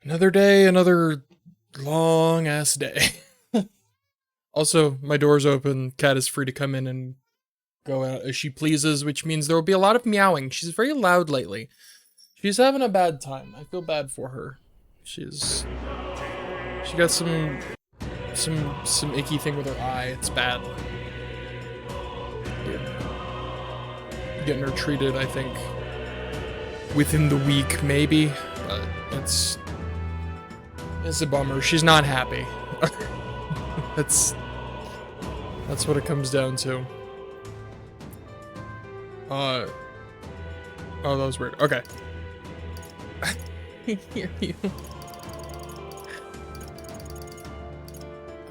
Another day, another long ass day. Also, my door's open. Cat is free to come in and go out as she pleases, which means there will be a lot of meowing. She's very loud lately. She's having a bad time. I feel bad for her. She got some icky thing with her eye. It's bad. Getting her treated, I think, within the week, maybe. But it's a bummer. She's not happy. That's what it comes down to. Oh, that was weird. Okay. I hear you.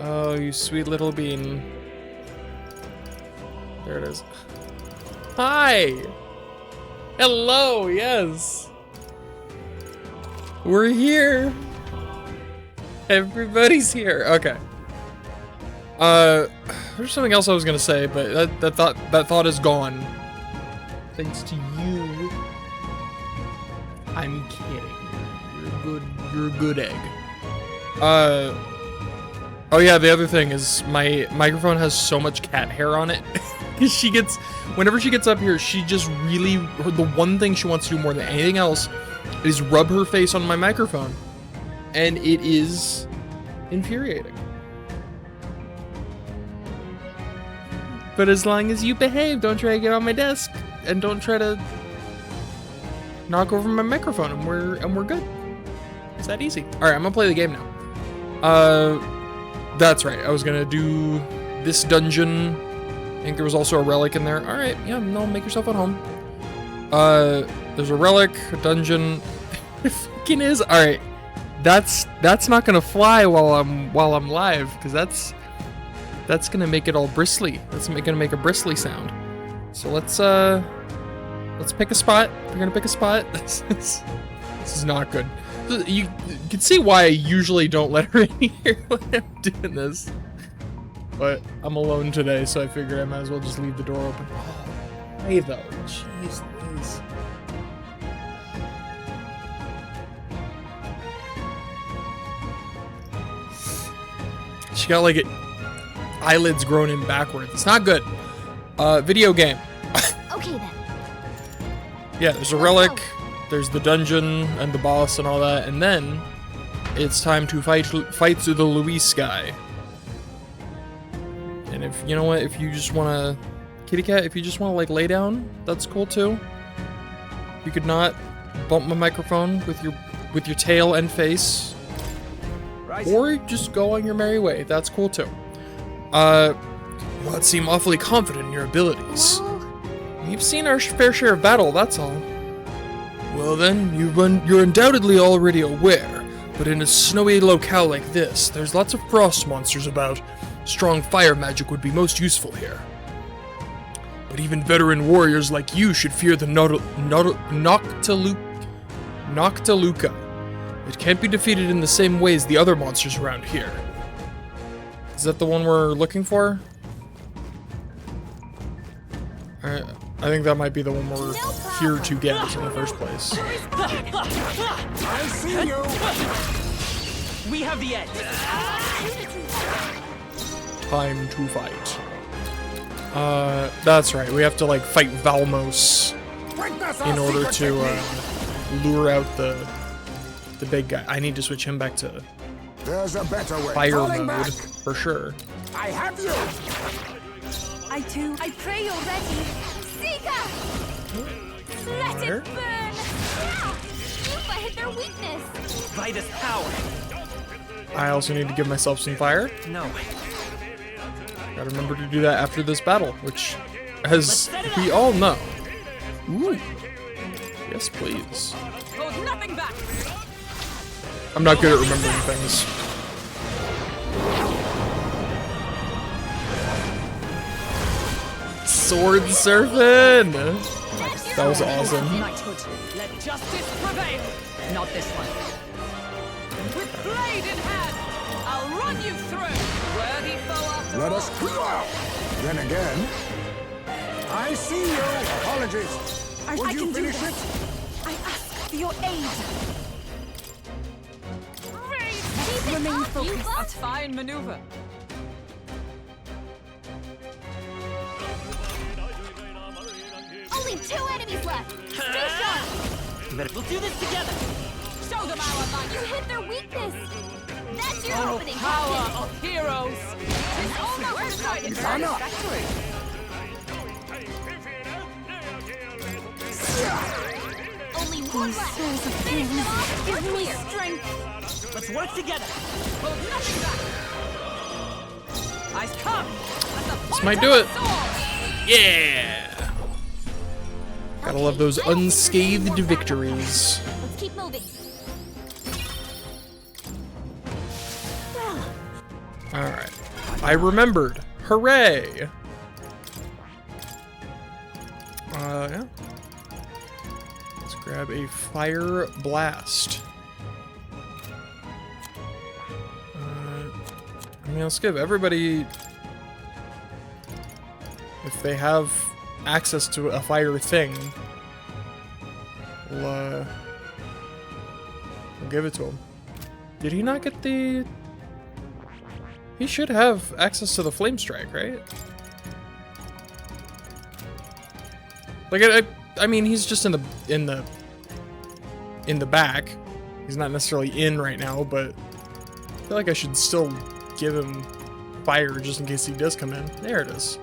Oh, you sweet little bean. There it is. Hi! Hello, yes! We're here! Everybody's here. Okay. There's something else I was gonna say, but that thought is gone. Thanks to you. I'm kidding. You're a good egg. Oh yeah, the other thing is my microphone has so much cat hair on it. Whenever she gets up here, she just really, the one thing she wants to do more than anything else is rub her face on my microphone. And it is infuriating. But as long as you behave, don't try to get on my desk, and don't try to knock over my microphone, and we're good. It's that easy. All right, I'm gonna play the game now. That's right. I was gonna do this dungeon. I think there was also a relic in there. All right, yeah, no, make yourself at home. There's a relic, a dungeon. It fucking is. All right, that's not gonna fly while I'm live, because that's gonna make it all bristly. That's gonna make a bristly sound. So let's pick a spot. We're gonna pick a spot. This is not good. You can see why I usually don't let her in here when I'm doing this. But I'm alone today, so I figured I might as well just leave the door open. Oh, hey though, jeez Louise. She got like eyelids grown in backwards. It's not good. Video game. Okay then. Yeah, there's a relic, there's the dungeon and the boss and all that, and then it's time to fight the Luis guy. And if you know what, if you just wanna kitty cat, if you just wanna like lay down, that's cool too. You could not bump my microphone with your tail and face. Right. Or just go on your merry way. That's cool too. You all seem awfully confident in your abilities. You've seen our fair share of battle, that's all. Well then, you're undoubtedly already aware, but in a snowy locale like this, there's lots of frost monsters about. Strong fire magic would be most useful here. But even veteran warriors like you should fear the Noctiluca. It can't be defeated in the same way as the other monsters around here. Is that the one we're looking for? Alright, I think that might be the one we're here to get in the first place. I see you! We have the edge! Time to fight. That's right, we have to like fight Valmos in order to lure out the big guy. I need to switch him back to There's a better way. fire mode for sure. I have you. I too. I pray you're ready. Seeker! Let it burn! Lupa hit their weakness. Vitus power. I also need to give myself some fire. No. Gotta remember to do that after this battle, which, as we all know. Ooh. Yes, please. Hold nothing back. I'm not good at remembering things. Sword surfing! That was awesome. Knighthood. Let justice prevail. Not this one. With blade in hand, I'll run you through. Worthy foe after Let all. us clear out. Then again, I see you. Apologies. Would I you can do finish this. it? I ask for your aid. Remain focused. A fine maneuver. Only 2 enemies left. Stay sharp. We'll do this together. Show them our You magic. hit their weakness. That's your Oh, opening, power Captain. of heroes. It's almost trying to turn Enough. factory. Only 1 left. Finish them off. Give me strength. Let's work together. Hold nothing back. Ice come. At the point might of do the it. sword. Yeah! Gotta love those unscathed victories. Let's keep moving. Alright. I remembered. Hooray! Yeah. Let's grab a fire blast. I mean, let's give everybody... If they have access to a fire thing, we'll give it to him. Did he not get the... He should have access to the flame strike, right? Like, I mean, he's just in the back. He's not necessarily in right now, but I feel like I should still give him fire just in case he does come in. There it is.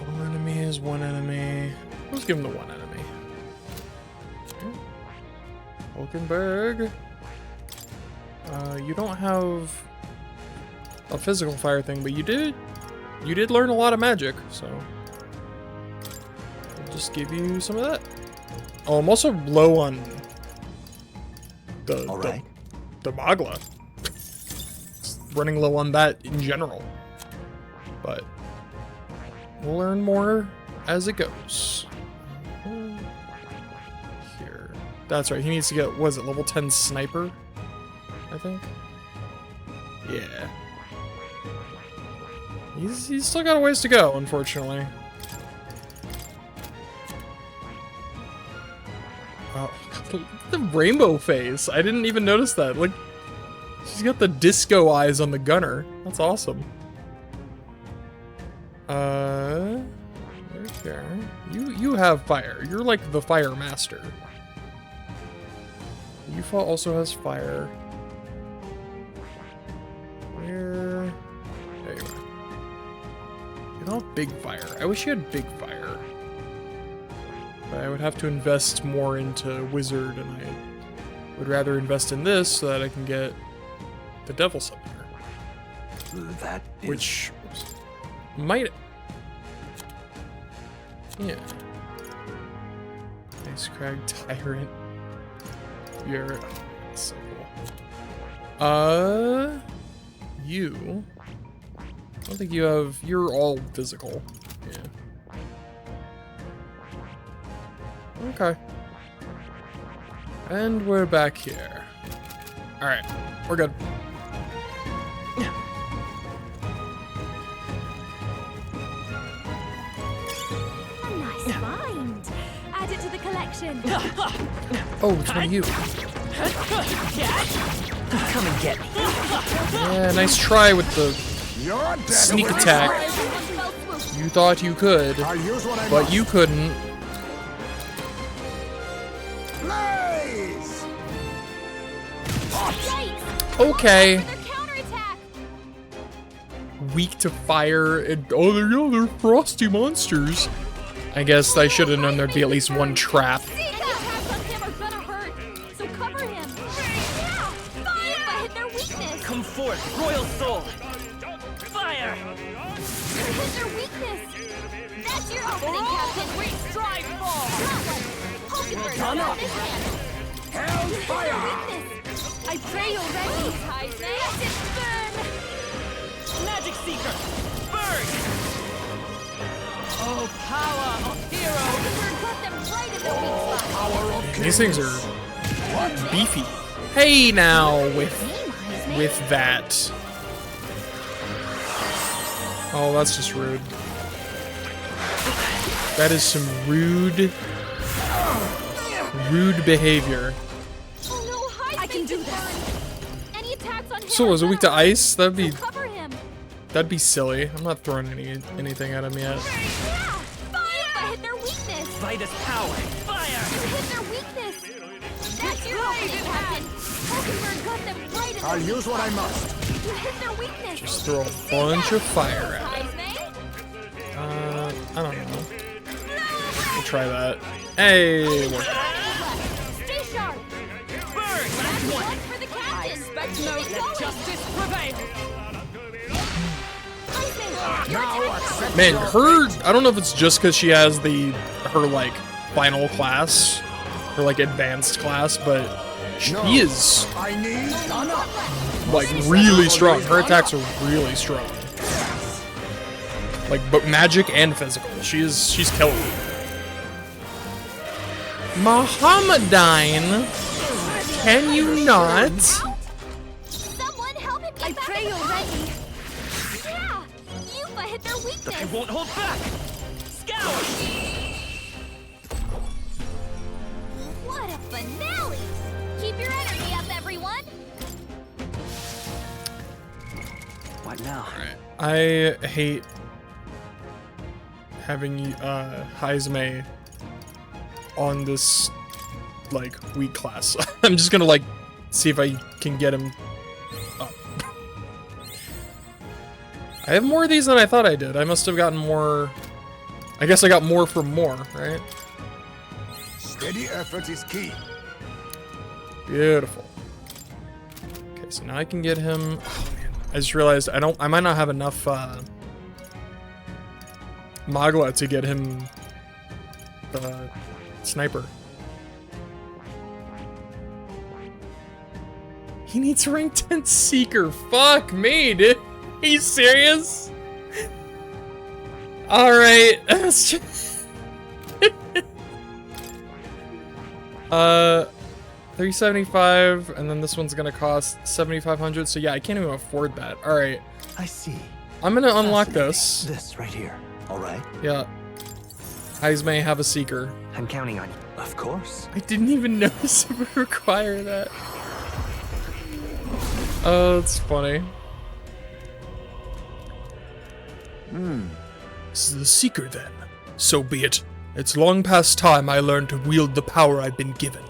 One enemy is one enemy. Let's give him the one enemy. Hulkenberg. You don't have a physical fire thing, but you did learn a lot of magic, so I'll just give you some of that. Oh, I'm also low on the Magla. Running low on that in general, but we'll learn more as it goes. Here, that's right. He needs to get, was it level 10 sniper? I think. Yeah. He's still got a ways to go, unfortunately. Oh, the rainbow face. I didn't even notice that. Like, she's got the disco eyes on the gunner. That's awesome. Right there. You have fire. You're like the fire master. Yufa also has fire. Where? There you are. You don't have big fire. I wish you had big fire. But I would have to invest more into wizard, and I would rather invest in this so that I can get the devil summoner. That is... Which might... Yeah. Nice Crag Tyrant. You're... so cool. You... I don't think you have... You're all physical. Yeah. Okay. And we're back here. Alright. We're good. A nice find. Add it to the collection. Oh, it's one of you. Come and get me. Yeah, nice try with the You're dead. sneak attack. You thought you could, I'll use what I but must. you couldn't. Blaze! Yikes! Okay. Their counterattack. Weak to fire, and oh, they're frosty monsters. I guess I should have known there'd be at least one trap. Any attacks on him are gonna hurt, so cover him. Yeah! Fire! If I hit their weakness. Come forth, royal soul. Fire! You hit their weakness. That's your opening, Captain. We strive for. Hulkenberg, Done got up. this hand. Hell's You hit fire! their weakness. I pray you're ready. Let it burn. Magic Seeker! Burn! Oh, power of heroes. Hulkenberg got them right in their weak spot. Power of These things are beefy. Hey now with that. Oh, that's just rude. That is some rude behavior. Oh no, hide can do this. Any attacks on him? So is it weak to ice? That'd be Cover him. silly. I'm not throwing anything at him yet. Yeah, fire! I hit their weakness. Vitus power. Fire. You hit their weakness. That's your opening, Captain. Pokenberg got them right in I'll the use what I must. You hit their weakness. Just throw a bunch of fire at it. Eyes, May. I don't know. We'll try that. Hey, worked. Stay sharp. Burn. That's one for the captain. I expect Keep no it going. justice prevail. Eyes, May. Your Now attack accept Man, your her, I don't know if it's just because she has her like final class, her like advanced class, but she No. is I need enough. like really strong. Her attacks are really strong. Like but magic and physical. She's killing. Mohammedan, can you not? Someone help him get I back pray in you're the fight. ready. Yeah. Yufa hit their I weakness. won't hold back. Scour. What a finale! Keep your energy up, everyone. What now? I hate having Heizme on this like weak class. I'm just gonna like see if I can get him up. I have more of these than I thought I did. I must have gotten more. I guess I got more for more, right? Steady effort is key. Beautiful. Okay, so now I can get him. Oh man, I just realized I might not have enough Magla to get him the sniper. He needs rank 10 Seeker. Fuck me, dude. Are you serious? Alright. 375, and then this one's gonna cost 7,500. So yeah, I can't even afford that. Alright. I see. I'm gonna unlock this. This right here. All right. Yeah. Heizme have a Seeker. I'm counting on you. Of course. I didn't even notice it would require that. Oh, it's funny. This is the Seeker then. So be it. It's long past time I learned to wield the power I've been given.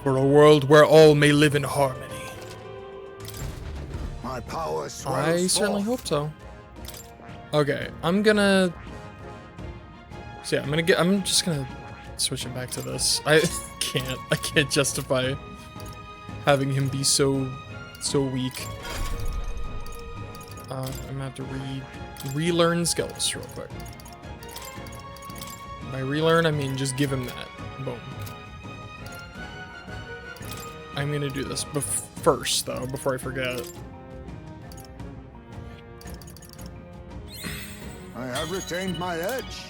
For a world where all may live in harmony. My power swells I certainly forth. hope so. Okay, I'm gonna. So yeah, I'm just gonna switch it back to this. I can't justify having him be so weak. I'm gonna have to relearn skills real quick. By relearn, I mean just give him that. Boom. I'm gonna do this first though, before I forget. I have retained my edge.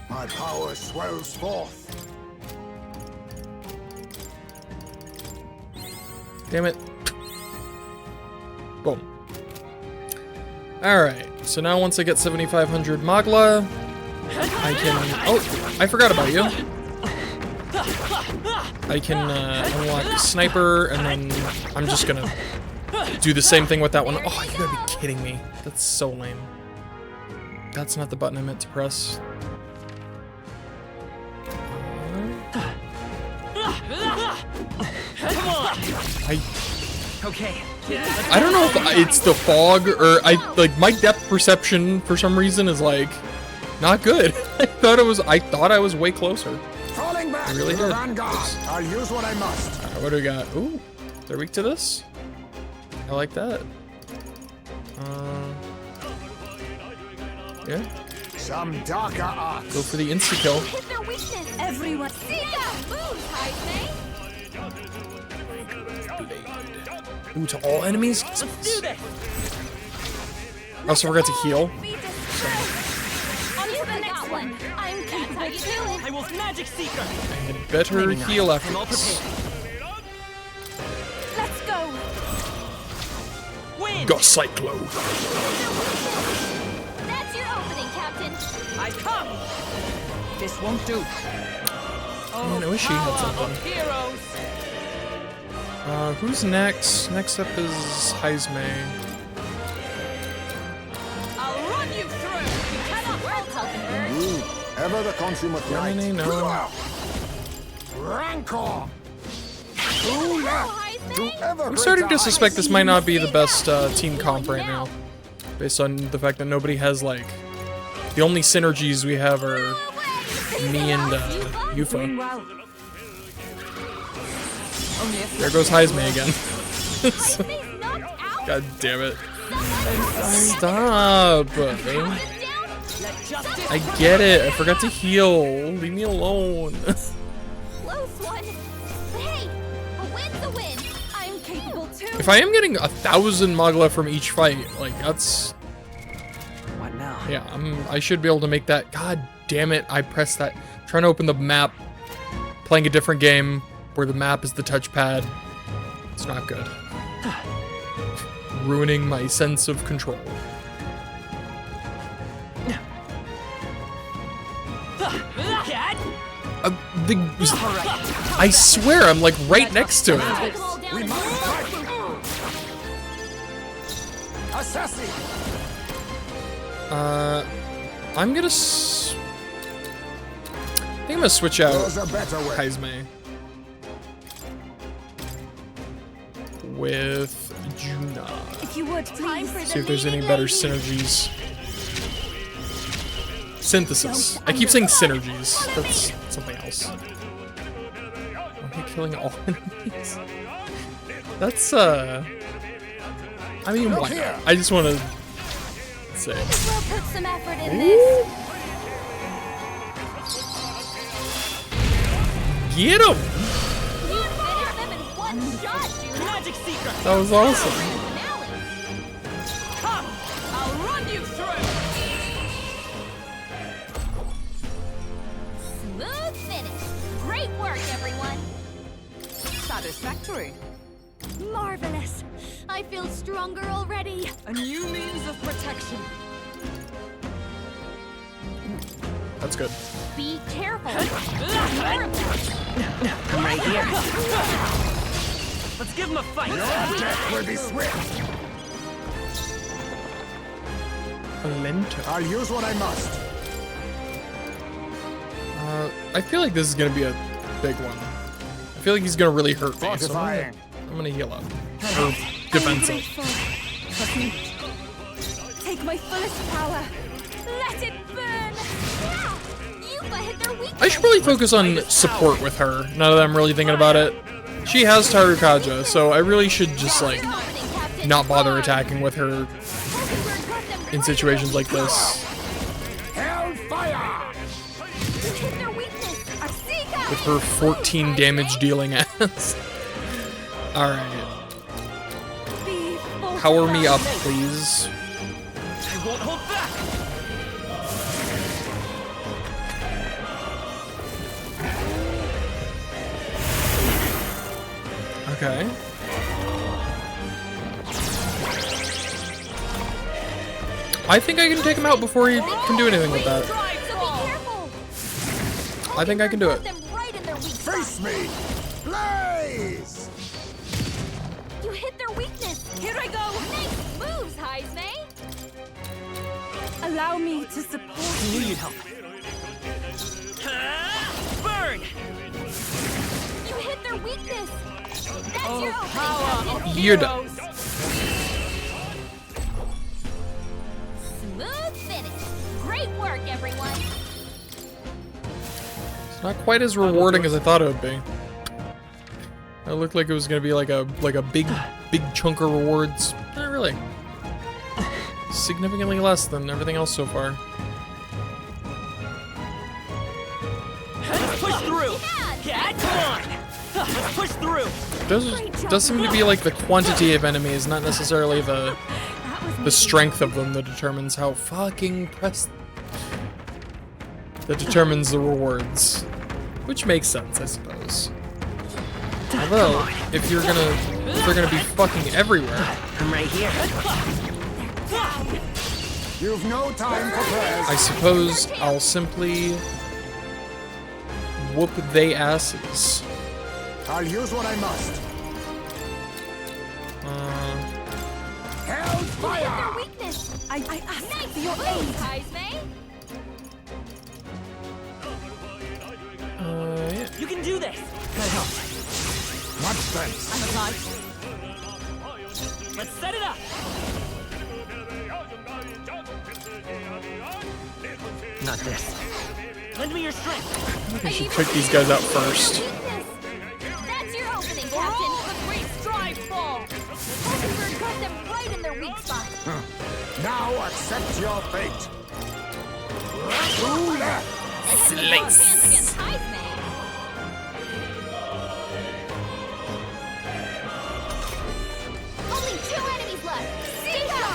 My power swells forth. Damn it. Boom. Alright, so now once I get 7,500 Magla, I can... Oh, I forgot about you. I can unlock Sniper, and then I'm just gonna do the same thing with that one. Oh, you gotta be kidding me. That's so lame. That's not the button I meant to press. Okay. I don't know if it's the fog or like my depth perception for some reason is like not good. I thought I was way closer. Falling back I really to the did. vanguard. I'll use what I must. Alright, what do we got? Ooh, they're weak to this. I like that. Yeah, Some darker arts. go for the insta kill. Hit their weakness. Everyone. See ya. Move, Heisman. Ooh, to all enemies. Let's do this. I also forgot to heal. Be destroyed. On to the next one. I'm capable too. I will magic seeker. I had better heal after I'm all this. prepared. Let's go. Win. Go Cyclo. That's your opening, Captain. I come. This won't do. Man, I wish she had something. Heroes. Who's next? Next up is Heisme. I'll run you through. You cannot help You, ever the consummate knight. No. Rancor. Who left to ever I'm starting to greater suspect this might not be the best team comp right now. Based on the fact that nobody has, like... The only synergies we have are me and Yufa. well. There goes Heisme again. Heisme's knocked out. God damn it. Stop. Let justice I get it. I forgot to heal. Leave me alone. Close one. But hey, a win's a win. I'm capable too. If I am getting 1,000 Magla from each fight, like, that's... What now? Yeah, I should be able to make that. God damn it. I pressed that. Trying to open the map. Playing a different game where the map is the touchpad. It's not good. Ruining my sense of control. I swear I'm like right next to it. Take 'em all down We in must one fight. move. assassin? I'm gonna I think I'm gonna switch out There's a better way. Heisme with Juna. If you would, please. See if there's any better synergies. Synthesis. I keep saying synergies. That's something else. Are they killing all enemies? That's I mean, why not? I just want to say. We'll put some effort in this. Get him! You finish them in one shot, Juno. Magic secret. That was awesome. Finale. come. I'll run you through. Smooth finish. Great work, everyone. Satisfactory. Marvelous. I feel stronger already. A new means of protection. That's good. Be careful. More of that. I'm right here. Let's give him a fight. Death will be swift. Lento. I'll use what I must. I feel like this is gonna be a big one. I feel like he's gonna really hurt me, so Fortifying. I'm gonna heal up. Or defensive. Trust me. Take my fullest power. Let it burn. Yeah. Yufa hit their weakness. I should probably focus on support with her, now that I'm really thinking about it. She has Tarukaja, so I really should just, like, not bother attacking with her in situations like this. Hellfire! You hit their weakness. Arsika. With her 14 damage dealing ass. Alright. Be Power me up, please. I won't hold back. Okay. I think I can take him out before he can do anything with that. So be careful. I think I can do it. Put them right in their weak spot. Face me! Blaze! You hit their weakness. Here I go. Nice moves, Heisme. Allow me to support I knew you'd help. Burn. you. Hit their weakness. That's Oh, your opening, power of Captain. You're done. heroes. Smooth finish. Great work, everyone. It's not quite as rewarding as I thought it would be. It looked like it was gonna be like a big chunk of rewards. Not really. Significantly less than everything else so far. Let's push through. Yeah, come on. Let's push through. Does seem to be like the quantity of enemies, not necessarily the strength of them that determines how fucking that determines the rewards. Which makes sense, I suppose. Although, if they're gonna be fucking everywhere, I'm right here. You've no time for prayers. I suppose I'll simply whoop they asses. I'll use what I must. Hellfire! Their weakness. I ask for your aid, Heisme. Yeah. You can do this. Much thanks. I'm obliged. Let's set it up. Not this. Lend me your strength. I should pick these guys out first. That's your opening, For all Captain. that we strive for. Hulkenberg got them right in their weak spot. Now accept your fate. Who left? They had no chance against Heisme. Only 2 enemies left. Sika!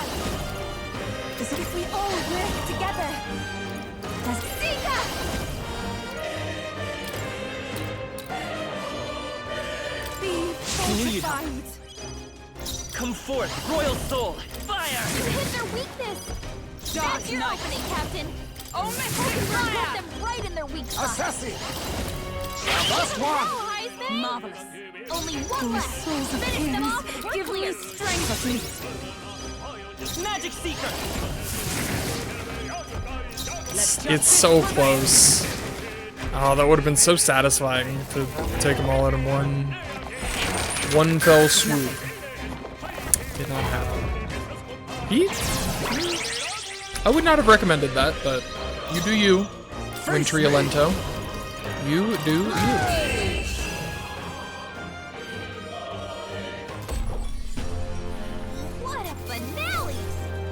As if we all work together. Sika! Be fortified. Come forth, royal soul. Fire! You hit their weakness. That's your Knight. opening, Captain. Oh, Hulkenberg got fire! them right in their weak spot. Assassin! Last one! Now, Heisme. Marvelous. Only one left. Finish them off. We're Give me clear. strength. Magic Seeker! It's so close. Oh, that would have been so satisfying to take them all out in one fell swoop. Did not happen. I would not have recommended that, but you do you, Wintriolento. You do you. What a finale!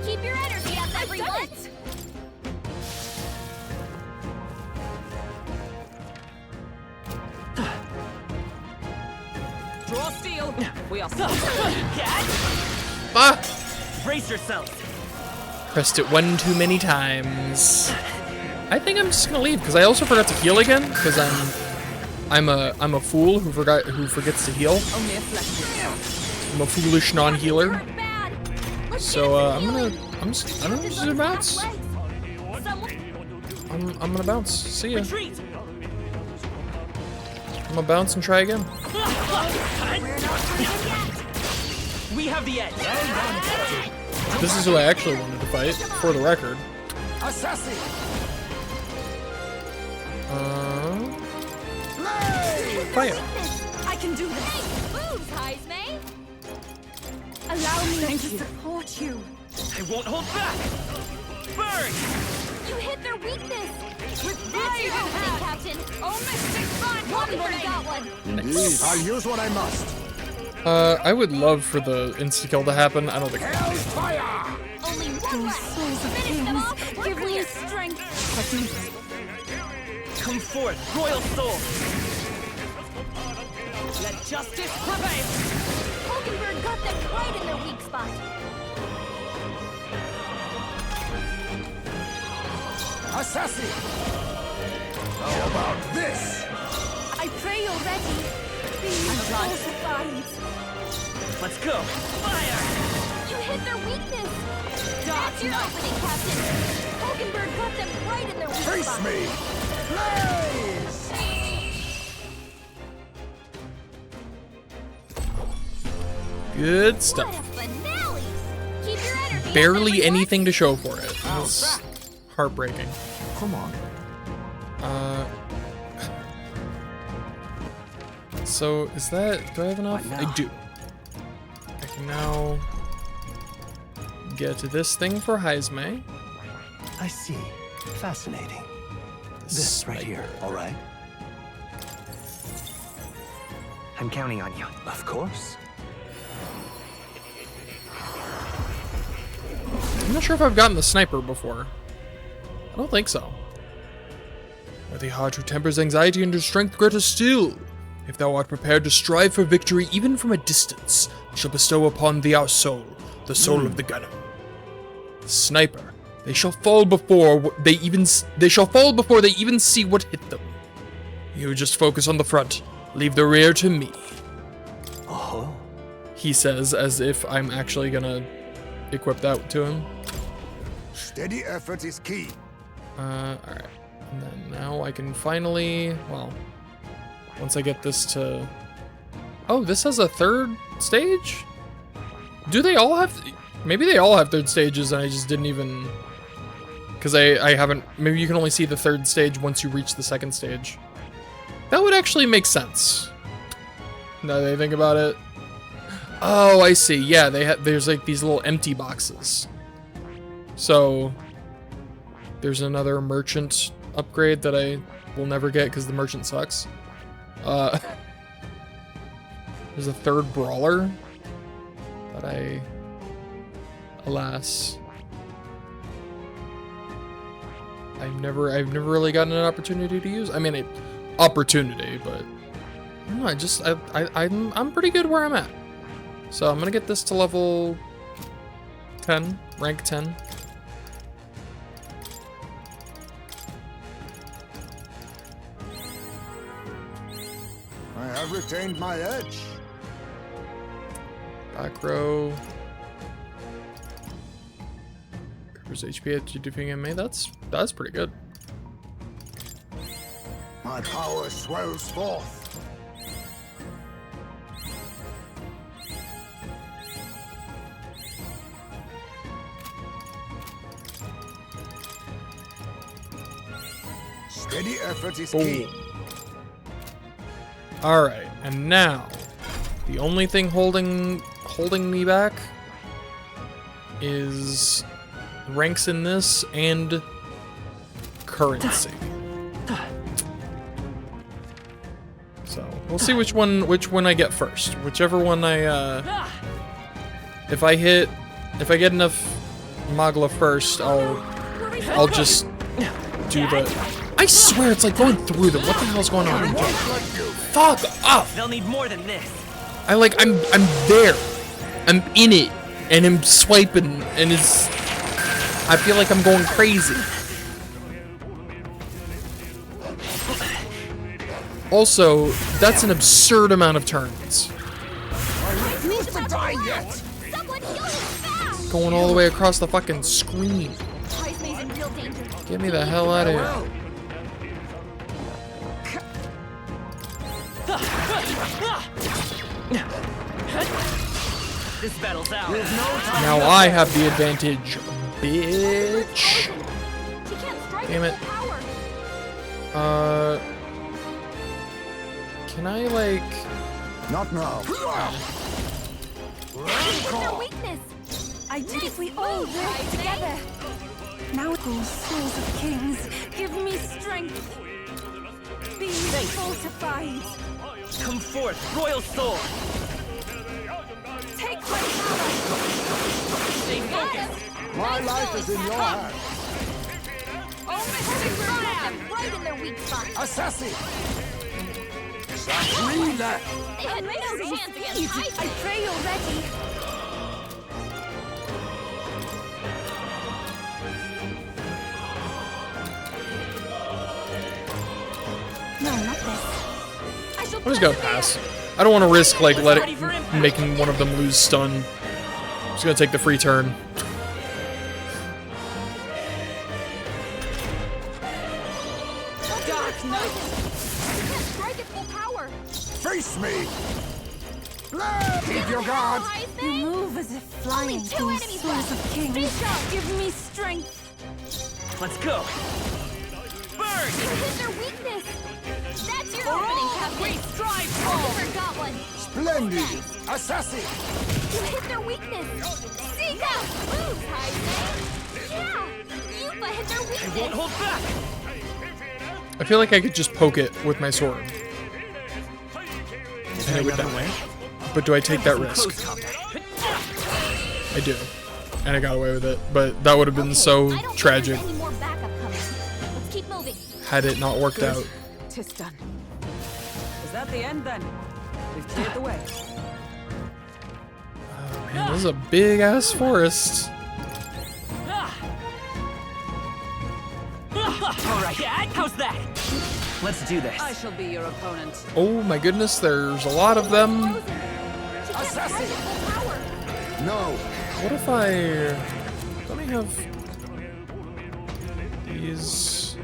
Keep your energy up, everyone. Draw steel. We are Ah! Brace yourselves. Pressed it one too many times. I think I'm just gonna leave because I also forgot to heal again because I'm a fool who forgets to heal. only a flesh. I'm a foolish non-healer. Aren't bad. Let's So get I'm the gonna just bounce. Someone I'm gonna bounce. See ya. Retreat! I'm gonna bounce and try again. We have the edge. This is who I actually wanted to fight, for the record. Assassin! Fire. I can do this. Moves, Heisme. Allow me to support you. I won't hold back. Burn! You hit their weakness. That's your opening, Captain. Oh, Mystic Fun. Hulkenberg got one. Indeed. I'll use what I must. I would love for the insta-kill to happen. I don't think. Hellfire! Only one left. Finish them off. We're clear. Strength. Come forth, royal soul. Let justice prevail. Hulkenberg got them right in their weak spot. Assassin! How about this? I pray you're ready. Be fortified. Let's go. Fire! You hit their weakness. That's your opening, Captain. Hulkenberg got them right in their weak Face spot. me! Blaze! Good What stuff. a finale! Keep your energy up, Barely everyone. anything to show for it. It's heartbreaking. Come on. So is that? Do I have enough? What I now? do. I can now get to this thing for Heisme. I see. Fascinating. This right here, all right? I'm counting on you. Of course. I'm not sure if I've gotten the sniper before. I don't think so. Worthy heart who tempers anxiety under strength greater still. If thou art prepared to strive for victory even from a distance, I shall bestow upon thee our soul, the soul of the gunner. The sniper. They shall fall before they even see what hit them. You just focus on the front. Leave the rear to me. Oh. He says as if I'm actually gonna equip that to him. Steady effort is key. Alright. And then now I can finally, well, Once I get this to... Oh, this has a third stage? Do they all have... Maybe they all have third stages and I just didn't even... Because I haven't... Maybe you can only see the third stage once you reach the second stage. That would actually make sense. Now that I think about it. Oh, I see. Yeah, there's like these little empty boxes. So there's another merchant upgrade that I will never get because the merchant sucks. There's a third brawler that I, alas, I've never really gotten an opportunity to use. I mean, an opportunity, but I don't know, I'm pretty good where I'm at. So I'm gonna get this to level 10, rank 10. I have retained my edge. Back row. Covers HP at defeating enemy. That's pretty good. My power swells forth. Steady effort is key. Alright, and now the only thing holding me back is ranks in this and currency. So we'll see which one I get first. Whichever one if I get enough Magla first, I'll just do the... I swear it's like going through them. What the hell's going on? Fuck off! They'll need more than this. I'm there. I'm in it. And I'm swiping and I feel like I'm going crazy. Also, that's an absurd amount of turns. Going all the way across the fucking screen. Get me the hell out of here. This battle's out. Now I have the advantage, bitch. Damn it. Can I like... Not now. Their weakness. I did if we all work together. Now, souls of kings, give me strength. Be fortified. Come forth, royal soul. Take my power. Stay focused. My life is in your hands. Oh, right in their weak spot. Assassin. Three left. They had no chance against I pray you're ready. No, not this. I'm just gonna pass. I don't want to risk like making one of them lose stun. I'm just gonna take the free turn. Face me. Keep your guard. You move as if flying through souls of kings. Give me strength. Let's go. Burn! You hit their weakness. That's your opening, Captain. We strive I forgot one. Splendid. Assassin. You hit their weakness. Seek out. Move, Heisman. Yeah. Yupa hit their weakness. I won't hold back. I feel like I could just poke it with my sword. And it would die. But do I take that risk? I do. And I got away with it. But that would have been so tragic had it not worked out. Tis done. Is that the end then? We've cleared the way. Oh man, this is a big ass forest. Alright, how's that? Let's do this. I shall be your opponent. Oh my goodness, there's a lot of them. No. What if I... Let me have... these...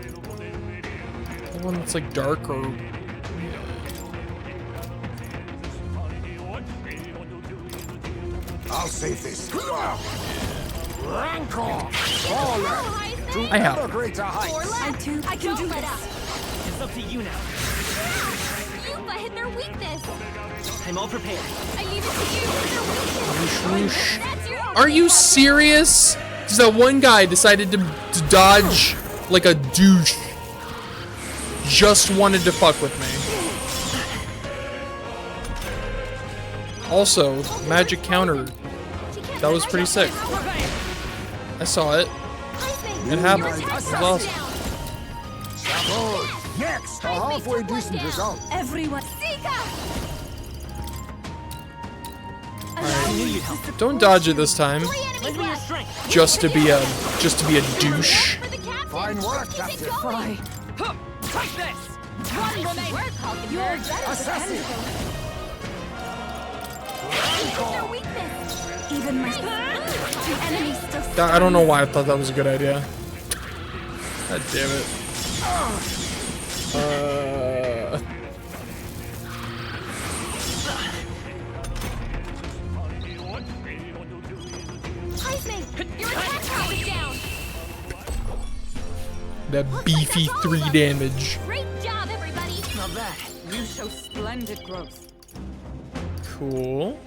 The one that's like dark or... I'll save this. Rancor! Fallen! To I have. ever greater heights! I can do let this. up. It's up to you now. Yuba hit their weakness. I'm all prepared. I leave it to you. Their weakness. That's your Are you serious? Because that one guy decided to dodge like a douche. Just wanted to fuck with me. Also, magic counter. That was pretty sick. I saw it. It happened. It was awesome. Good. Next, a halfway decent result. Everyone. Sika! Don't dodge it this time. Lend me your strength. Just to be a douche. Fine work, Captain. Fly. Huh. Take this. One remaining. You're Assassin. their weakness. Even my the enemy still. I don't know why I thought that was a good idea. God damn it. Your attack power is down. That beefy 3 damage. Great job, everybody. Not bad. You show splendid growth. Cool.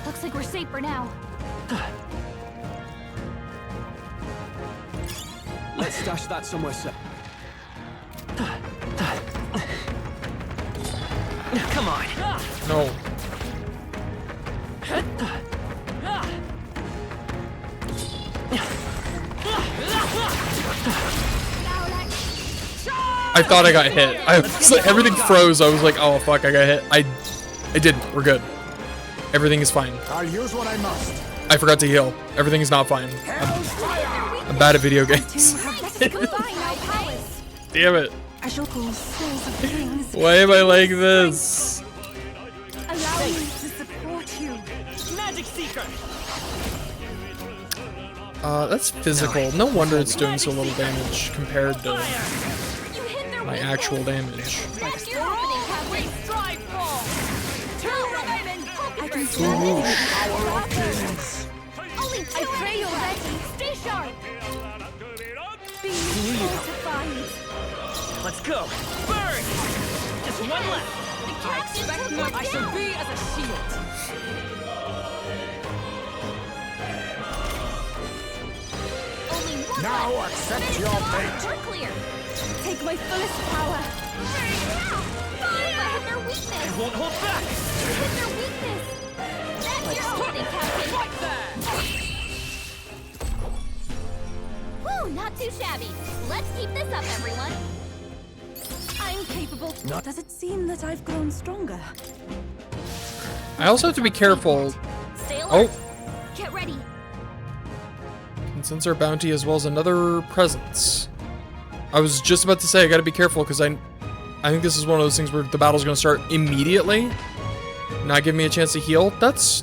Looks like we're safe for now. Let's stash that somewhere safe. Come on. No. I thought I got hit. Everything froze. I was like, oh fuck, I got hit. I didn't. We're good. Everything is fine. I'll use what I must. I forgot to heal. Everything is not fine. I'm bad at video games. Damn it. I shall call souls of kings. Why am I like this? Allow me to support you. Magic Seeker. That's physical. No wonder it's doing so little damage compared to You hit their my weakness. actual damage. That's your opening, Captain. Strive for. Two remaining. I can see Only two. I pray you're ready. Stay sharp. Be fortified. Let's go. Burn. Just one left. The I captain expect took not. one I shall down. be as a shield. Only one Now left. accept Finish your them off. fate. We're clear. Take my fullest power. Burn now. Fire. Hit their weakness. Won't hold back. Hit their weakness. That's your opening, Captain. Right there. Whew, not too shabby. Let's keep this up, everyone. I'm capable. Does it seem that I've grown stronger? I also have to be careful. Stay alert. Oh, Get ready. and since our bounty as well as another presence. I was just about to say I gotta be careful because I think this is one of those things where the battle's gonna start immediately. Not give me a chance to heal. That's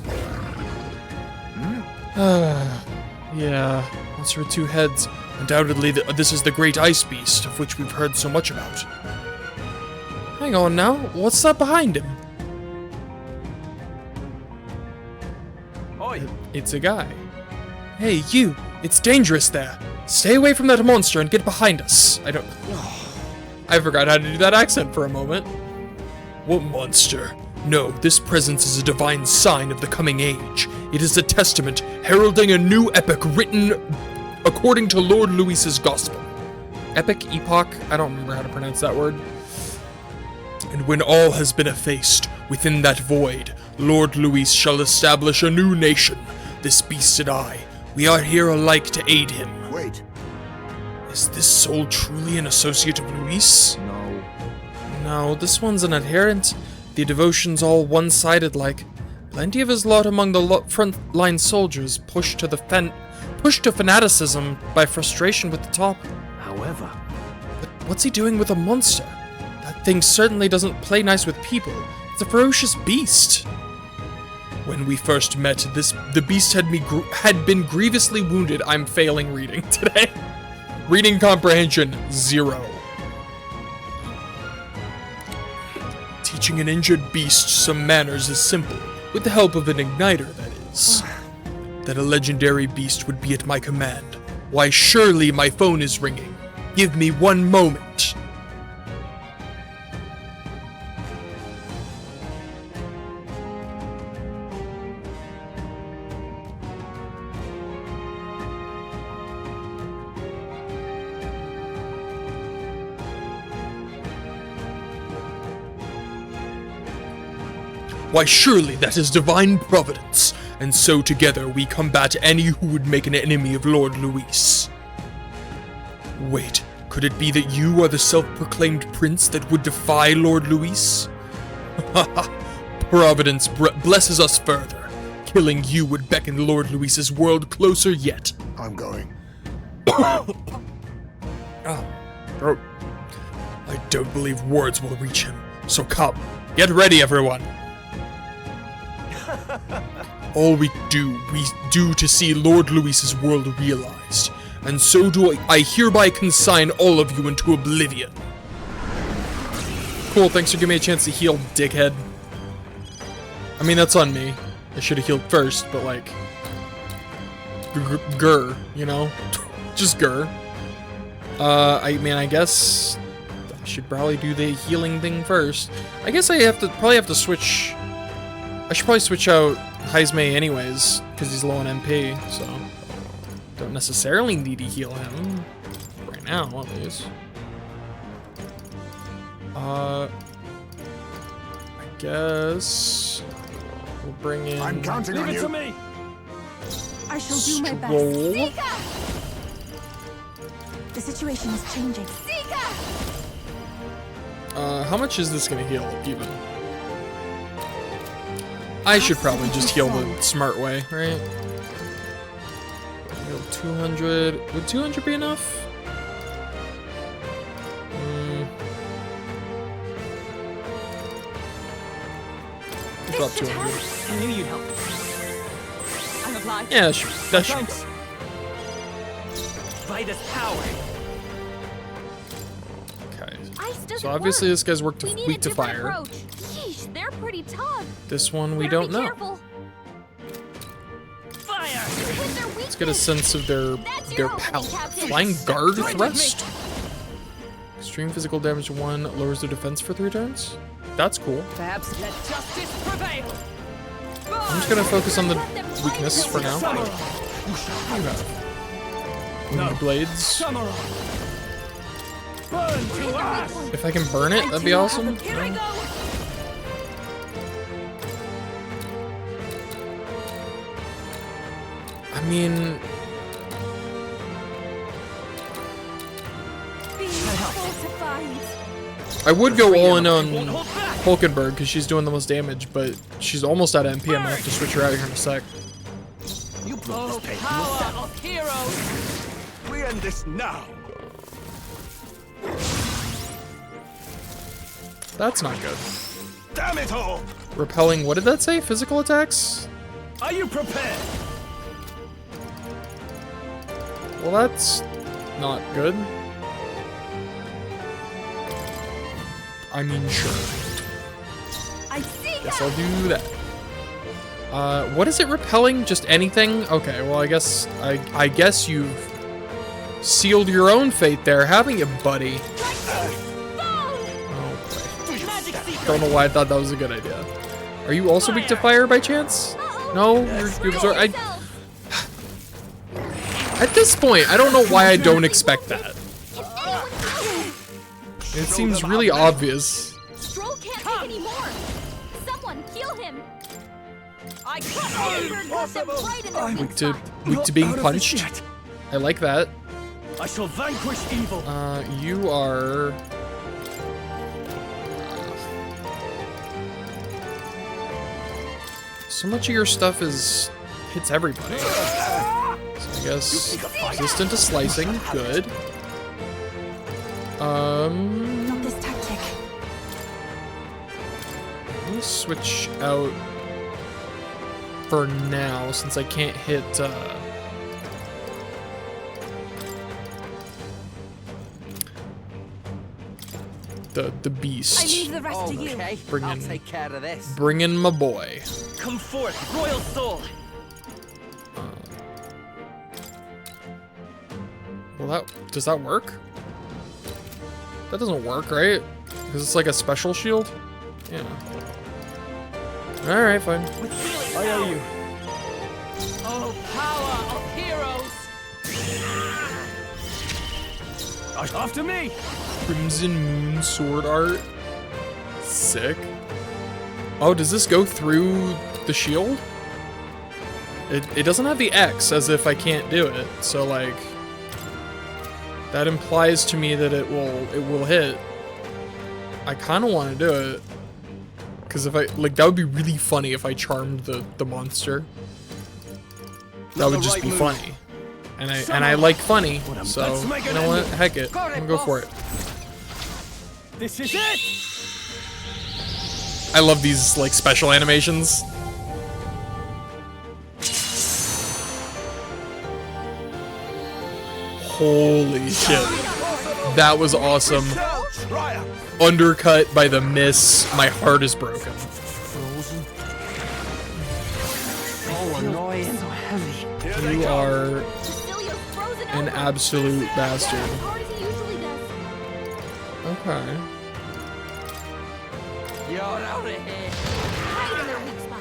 yeah. Monster with 2 heads. Undoubtedly, this is the great ice beast of which we've heard so much about. Hang on now. What's that behind him? Oi! It's a guy. Hey, you! It's dangerous there. Stay away from that monster and get behind us. I forgot how to do that accent for a moment. What monster? No, this presence is a divine sign of the coming age. It is a testament heralding a new epoch written according to Lord Louis's gospel. Epic? Epoch? I don't remember how to pronounce that word. And when all has been effaced within that void, Lord Louis shall establish a new nation. This beast and I, we are here alike to aid him. Wait. Is this soul truly an associate of Luis? No. No, this one's an adherent. The devotion's all one-sided like. Plenty of his lot among the front-line soldiers pushed to fanaticism by frustration with the top. However, But what's he doing with a monster? That thing certainly doesn't play nice with people. It's a ferocious beast. When we first met, the beast had been grievously wounded. I'm failing reading today. Reading comprehension 0. Teaching an injured beast some manners is simple. With the help of an igniter, that is. That a legendary beast would be at my command. Why, surely my phone is ringing. Give me one moment. Why, surely that is divine providence, and so together we combat any who would make an enemy of Lord Luis. Wait, could it be that you are the self-proclaimed prince that would defy Lord Luis? Providence blesses us further. Killing you would beckon Lord Luis's world closer yet. I'm going. Oh. I don't believe words will reach him, so come, get ready everyone. All we do to see Lord Luis's world realized, and so do I hereby consign all of you into oblivion. Cool, thanks for giving me a chance to heal, dickhead. I mean, that's on me. I should have healed first, but like... Grr, you know? Just grr. I mean, I guess... I should probably do the healing thing first. I guess I probably have to switch... I should probably switch out Heismay anyways, because he's low on MP, so... Don't necessarily need to heal him. Right now, at least. I guess... We'll bring in... I'm counting on you. me. I shall do my best. Stroll. The situation is changing. How much is this gonna heal, even? I should probably just heal the smart way, right? Heal 200. Would 200 be enough? About 200. I knew you'd help. I'm obliged. Yeah, that should Thanks. Vitus power. Okay. Ice doesn't So obviously work. this guy's We need weak a to different fire. approach. Yeesh, they're pretty tough. This one we Better don't be know. careful. Fire. With their Let's get a weakness. sense of their your power. opening, Captain. Flying guard Join with thrust. Extreme physical damage 1 lowers their defense for 3 turns. That's cool. Perhaps let justice prevail. I'm just gonna focus on the weakness for now. Samurai. You have Wind blades. Samurai. Burn to ash. If I can burn it, that'd be awesome. Here I go. I mean, Be fortified. I would go all in on Won't hold back. Hulkenberg because she's doing the most damage, but she's almost out of MP. I'm gonna have to switch her out here in a sec. You brought Oh, this paper. power of heroes. We end this now. That's not good. Damn it all! Repelling, what did that say? Physical attacks? Are you prepared? Well, that's not good. I mean, sure. I see. Guess I'll do that. What is it repelling? Just anything? Okay, well, I guess you've sealed your own fate there, haven't you, buddy? Oh boy. Magic secret. Don't know why I thought that was a good idea. Are you also weak to fire by chance? No, you're absorbed. At this point, I don't know why I don't expect that. It seems really obvious. Stroll can't take any more. Someone heal him. I cut Hulkenberg got them right in their weak spot. Weak to being punched. I like that. I shall vanquish evil. You are. So much of your stuff hits everybody. So I guess resistant to slicing, good. Not this tactic. Let me switch out for now since I can't hit. the beast. I leave the rest to you. Okay, Bring I'll in- take care of this. Bring in my boy. Come forth, royal soul. Well, does that work? That doesn't work, right? Because it's like a special shield? Yeah. Alright, fine. With healing I owe power. you. Oh, power of heroes! After me. Crimson Moon sword art. Sick. Oh, does this go through the shield? It doesn't have the X, as if I can't do it. So like, that implies to me that it will hit. I kind of want to do it, because if I like, that would be really funny if I charmed the monster. That would just be funny. And I like funny, so you know what? Heck it. I'm gonna go for it. This is it. I love these like special animations. Holy shit. That was awesome. Undercut by the miss. My heart is broken. So annoying. So heavy. You are Cecilia's frozen an over. absolute bastard. As hard as he usually does. Okay. You're out of here. Hide in their weak spot.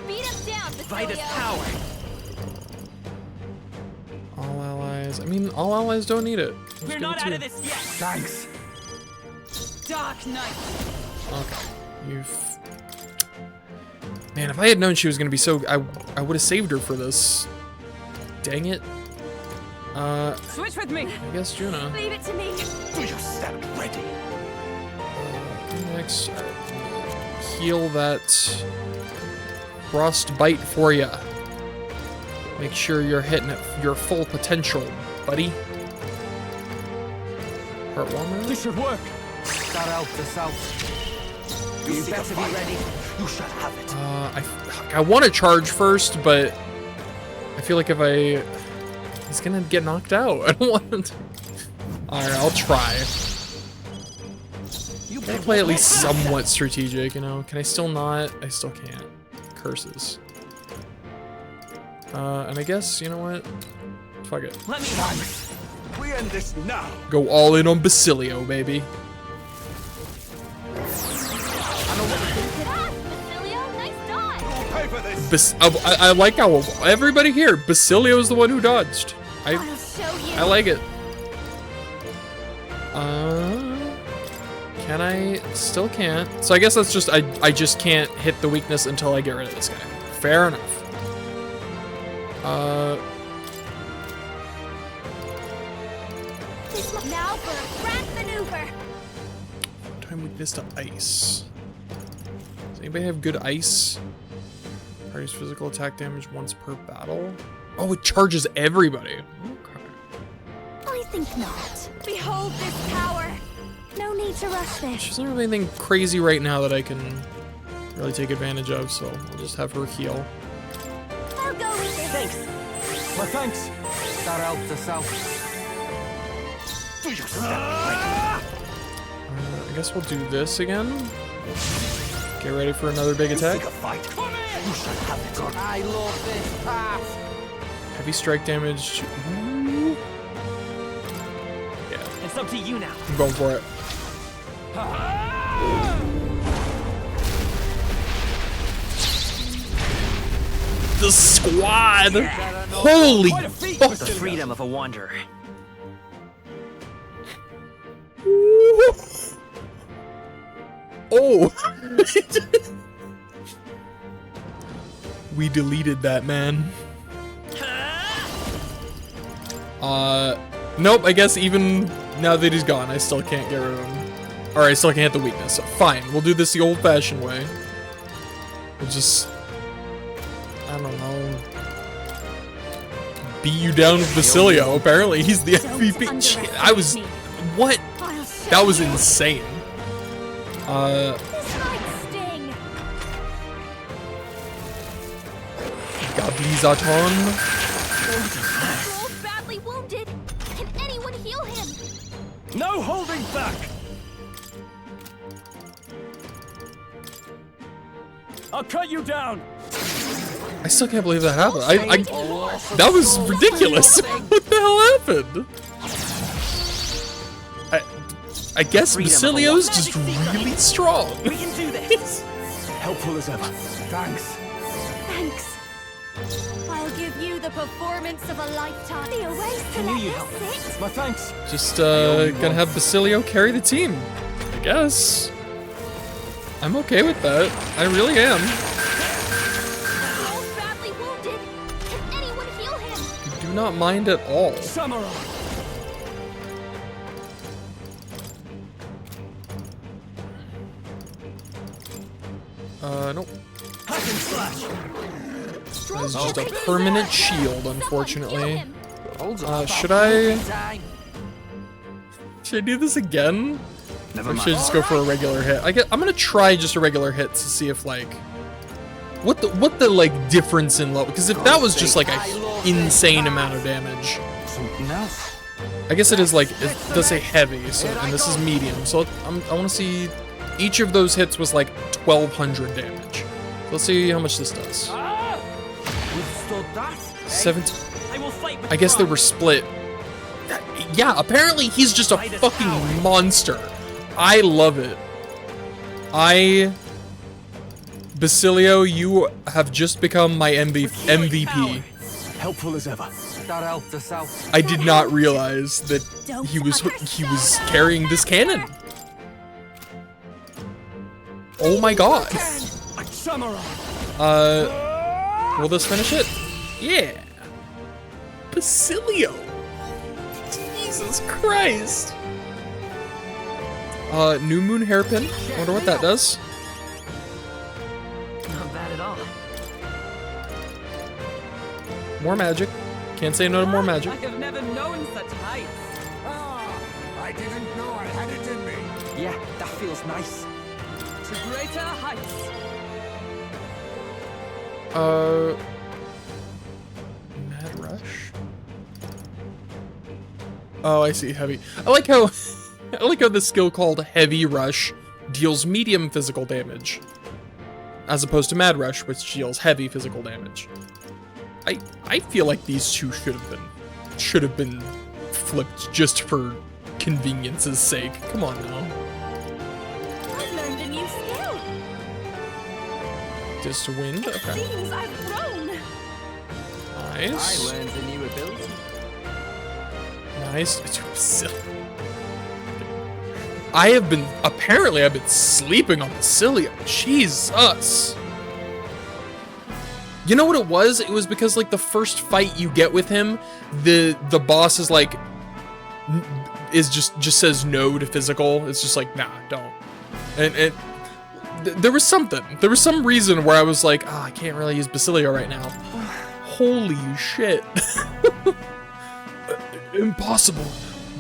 Beat him down, Vitus Cecilia. power. All allies. I mean, all allies don't need it. Let's We're give not it to out you. of this yet. Thanks. Dark Knight! Okay. Man, if I had known she was gonna be so, I would have saved her for this. Dang it. Switch with me! I guess Juna. Leave it to me. Do you stand ready? Next, heal that frostbite for ya. Make sure you're hitting it your full potential, buddy. Heartwarmer. This should work. Start out the south. You better be ready. You shall have it. I want to charge first, but I feel like if he's gonna get knocked out. I don't want him to. All right, I'll try. I'll play at least somewhat strategic, you know. Can I still not? I still can't. Curses. And I guess, you know what? Fuck it. Let me Thanks. We end this now. Go all in on Basilio, baby. Ah, Cecilia, nice dodge. Pay for this. I like how everybody here, Basilio's the one who dodged. I'll show you. I like it. Can I? Still can't. So I guess that's just, I just can't hit the weakness until I get rid of this guy. Fair enough. Now for a grand maneuver. Time weakness to ice. Does anybody have good ice? Party's physical attack damage once per battle. Oh, it charges everybody. Okay. I think not. Behold this power. No need to rush this. She doesn't have anything crazy right now that I can really take advantage of, so we'll just have her heal. I'll go with this. Thanks. My thanks. Start out the south. Do you stand I guess we'll do this again. Get ready for another big ready? attack. Seek a fight. You shall have it. I love this path. Heavy strike damage. Ooh. Yeah, It's up to you now. I'm going for it. The squad! Holy fuck! The freedom of a wanderer. Oh! We deleted that, man. Nope, I guess even now that he's gone, I still can't get rid of him. Or I still can't hit the weakness. So fine, we'll do this the old-fashioned way. We'll just... I don't know... beat you down with Basilio. Apparently, he's the MVP. Shit, I was... What? I'll show That was you. insane. This might sting. Gablizaton. Troll's badly wounded. Can anyone heal him? No holding back. I'll cut you down. I still can't believe that happened. That was ridiculous. What the hell happened? I guess Basilio's just really strong. We can do this. Helpful as ever. Thanks. Thanks. I'll give you the performance of a lifetime. Be a waste to let this sit. My thanks. Just gonna have Basilio carry the team, I guess. I'm okay with that. I really am. He's badly wounded. Can anyone heal him? I do not mind at all. Samurai. Nope. Hack and slash. That is just a permanent shield, unfortunately. Should I do this again? Or should I just go for a regular hit? I'm gonna try just a regular hit to see if like what the like difference in level, because if that was just like a insane amount of damage. Something else. I guess it is like, it does say heavy, so, and this is medium, so I want to see, each of those hits was like 1200 damage. So let's see how much this does. 17. I guess they were split. Yeah, apparently he's just a fucking monster. I love it. Basilio, you have just become my MVP. Helpful as ever. I did not realize that he was carrying this cannon. Oh my god. Will this finish it? Yeah. Basilio. Jesus Christ. New Moon Hairpin. Wonder what that does. Not bad at all. More magic. Can't say no to more magic. I have never known such heights. I didn't know I had it in me. Yeah, that feels nice. To greater heights. Mad Rush? Oh, I see, heavy. I like how the skill called Heavy Rush deals medium physical damage, as opposed to Mad Rush, which deals heavy physical damage. I feel like these two should have been flipped just for convenience's sake. Come on now. I've learned a new skill. Just to wind? Okay. Seems I've grown. Nice. learned a new ability. Nice. I've been sleeping on Basilio. Jesus. You know what it was? It was because like the first fight you get with him, the boss is like just says no to physical. It's just like, nah, don't. And there was some reason where I was like, oh, I can't really use Basilio right now. Holy shit. Impossible.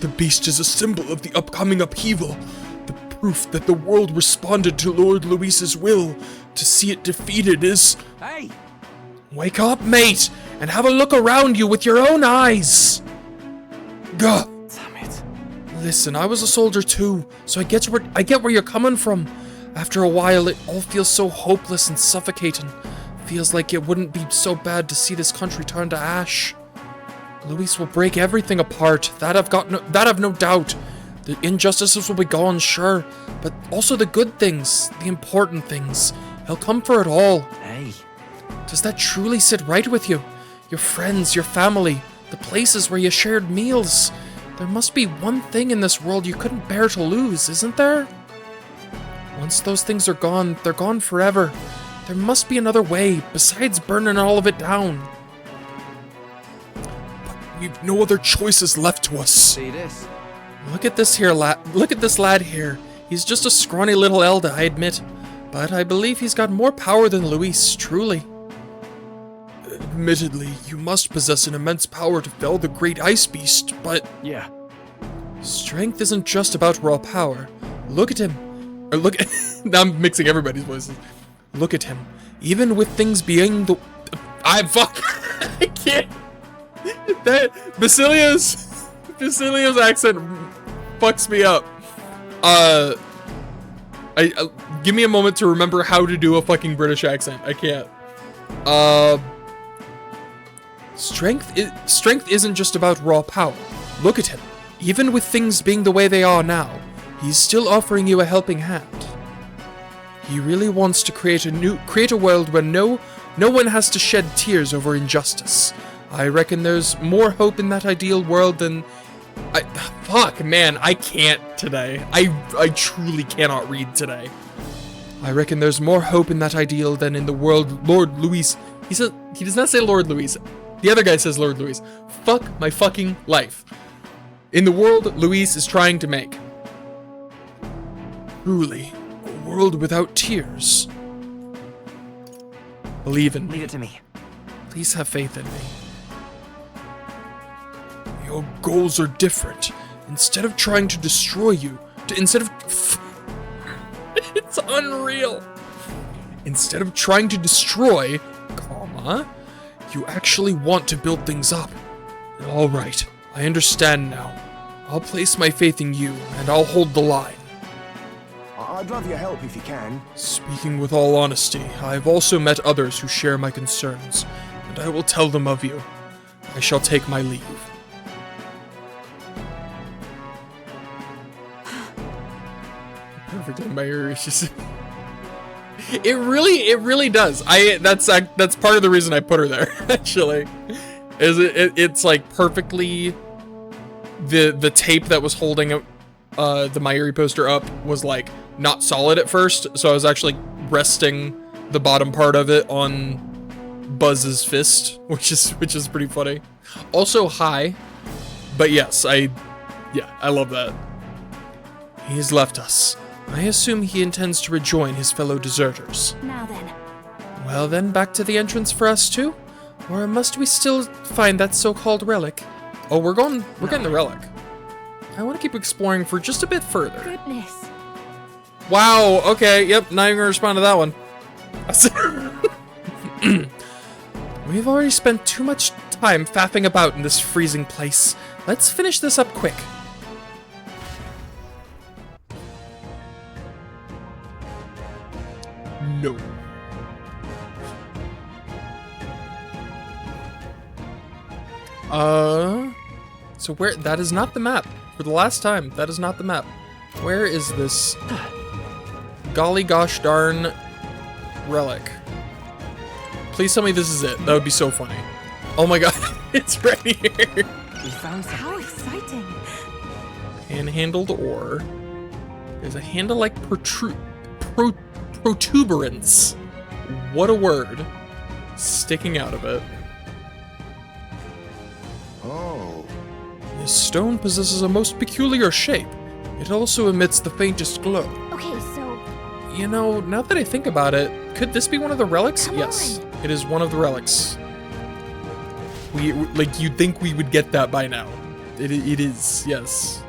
The beast is a symbol of the upcoming upheaval. The proof that the world responded to Lord Luis's will. To see it defeated is... Hey! Wake up, mate, and have a look around you with your own eyes. Gah. Damn it. Listen, I was a soldier too, so I get where you're coming from. After a while, it all feels so hopeless and suffocating. Feels like it wouldn't be so bad to see this country turn to ash. Luis will break everything apart. That I've no doubt. The injustices will be gone, sure, but also the good things, the important things. He'll come for it all. Hey. Does that truly sit right with you? Your friends, your family, the places where you shared meals. There must be one thing in this world you couldn't bear to lose, isn't there? Once those things are gone, they're gone forever. There must be another way, besides burning all of it down. But we've no other choices left to us. See this? Look at this lad here. He's just a scrawny little Elda, I admit. But I believe he's got more power than Luis, truly. Admittedly, you must possess an immense power to fell the great ice beast, but... Yeah. Strength isn't just about raw power. Look at him. Or look at... Now I'm mixing everybody's voices. Look at him. Even with things being the... I can't... Basilio's accent fucks me up. I Give me a moment to remember how to do a fucking British accent. I can't. Strength isn't just about raw power. Look at him. Even with things being the way they are now, he's still offering you a helping hand. He really wants to create a world where no one has to shed tears over injustice. I reckon there's more hope in that ideal world than... Fuck, man, I can't today. I truly cannot read today. I reckon there's more hope in that ideal than in the world Lord Louis... He does not say Lord Louis. The other guy says Lord Louis. Fuck my fucking life. In the world Louis is trying to make. Truly, a world without tears. Believe in me. Leave it to me. Please have faith in me. Your goals are different. Instead of trying to destroy you, it's unreal. Instead of trying to destroy, you actually want to build things up. All right, I understand now. I'll place my faith in you, and I'll hold the line. I'd love your help if you can. Speaking with all honesty, I've also met others who share my concerns, and I will tell them of you. I shall take my leave. Perfect in my ears. Just it really does. That's part of the reason I put her there. Actually, is it's like perfectly the tape that was holding the Mayuri poster up was like not solid at first, so I was actually resting the bottom part of it on Buzz's fist, which is pretty funny. Also high, but yes, I love that. He's left us. I assume he intends to rejoin his fellow deserters. Now then. Well then, back to the entrance for us too? Or must we still find that so-called relic? Oh, we're getting the relic. I want to keep exploring for just a bit further. Goodness. Wow, okay, yep, not even gonna respond to that one. We've already spent too much time faffing about in this freezing place. Let's finish this up quick. No. So where, that is not the map. For the last time, that is not the map. Where is this golly gosh darn relic? Please tell me this is it. That would be so funny. Oh my god, it's right here. We found something. How exciting. Hand-handled ore. There's a handle-like protuberance. What a word. Sticking out of it. Oh. This stone possesses a most peculiar shape. It also emits the faintest glow. Okay, so You know, now that I think about it, could this be one of the relics? Come Yes, on. it is one of the relics. You'd think we would get that by now. It is, yes.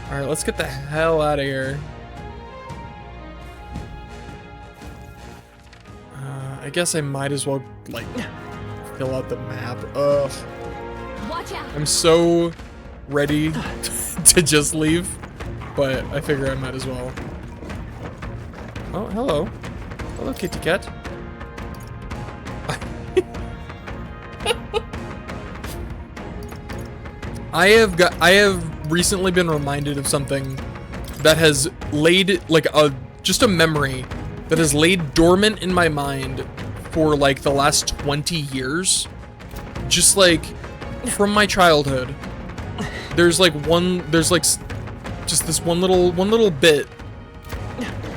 Alright, let's get the hell out of here. I guess I might as well, like, fill out the map. Ugh. watch out. I'm so ready to just leave, but I figure I might as well. Oh, hello. Hello, kitty cat. I have recently been reminded of something that has laid, like, just a memory that has laid dormant in my mind for, like, the last 20 years. Just, like, from my childhood. There's just this one little bit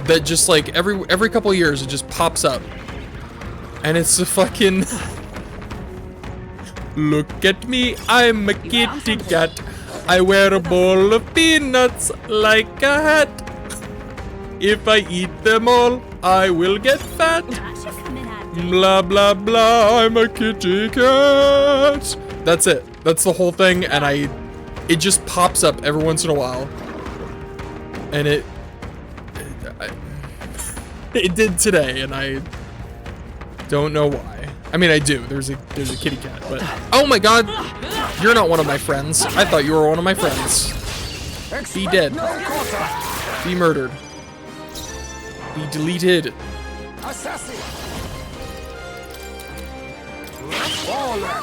that just, like, every couple of years it just pops up. And it's a fucking... Look at me, I'm a kitty cat. I wear a bowl of peanuts like a hat. If I eat them all, I will get fat. That should come in handy. Blah, blah, blah, I'm a kitty cat. That's it. That's the whole thing, and it just pops up every once in a while. And it did today, and I don't know why. I mean, I do. There's a kitty cat, but oh my god, you're not one of my friends. I thought you were one of my friends. Be dead. Be murdered. Be deleted. Assassin. Baller.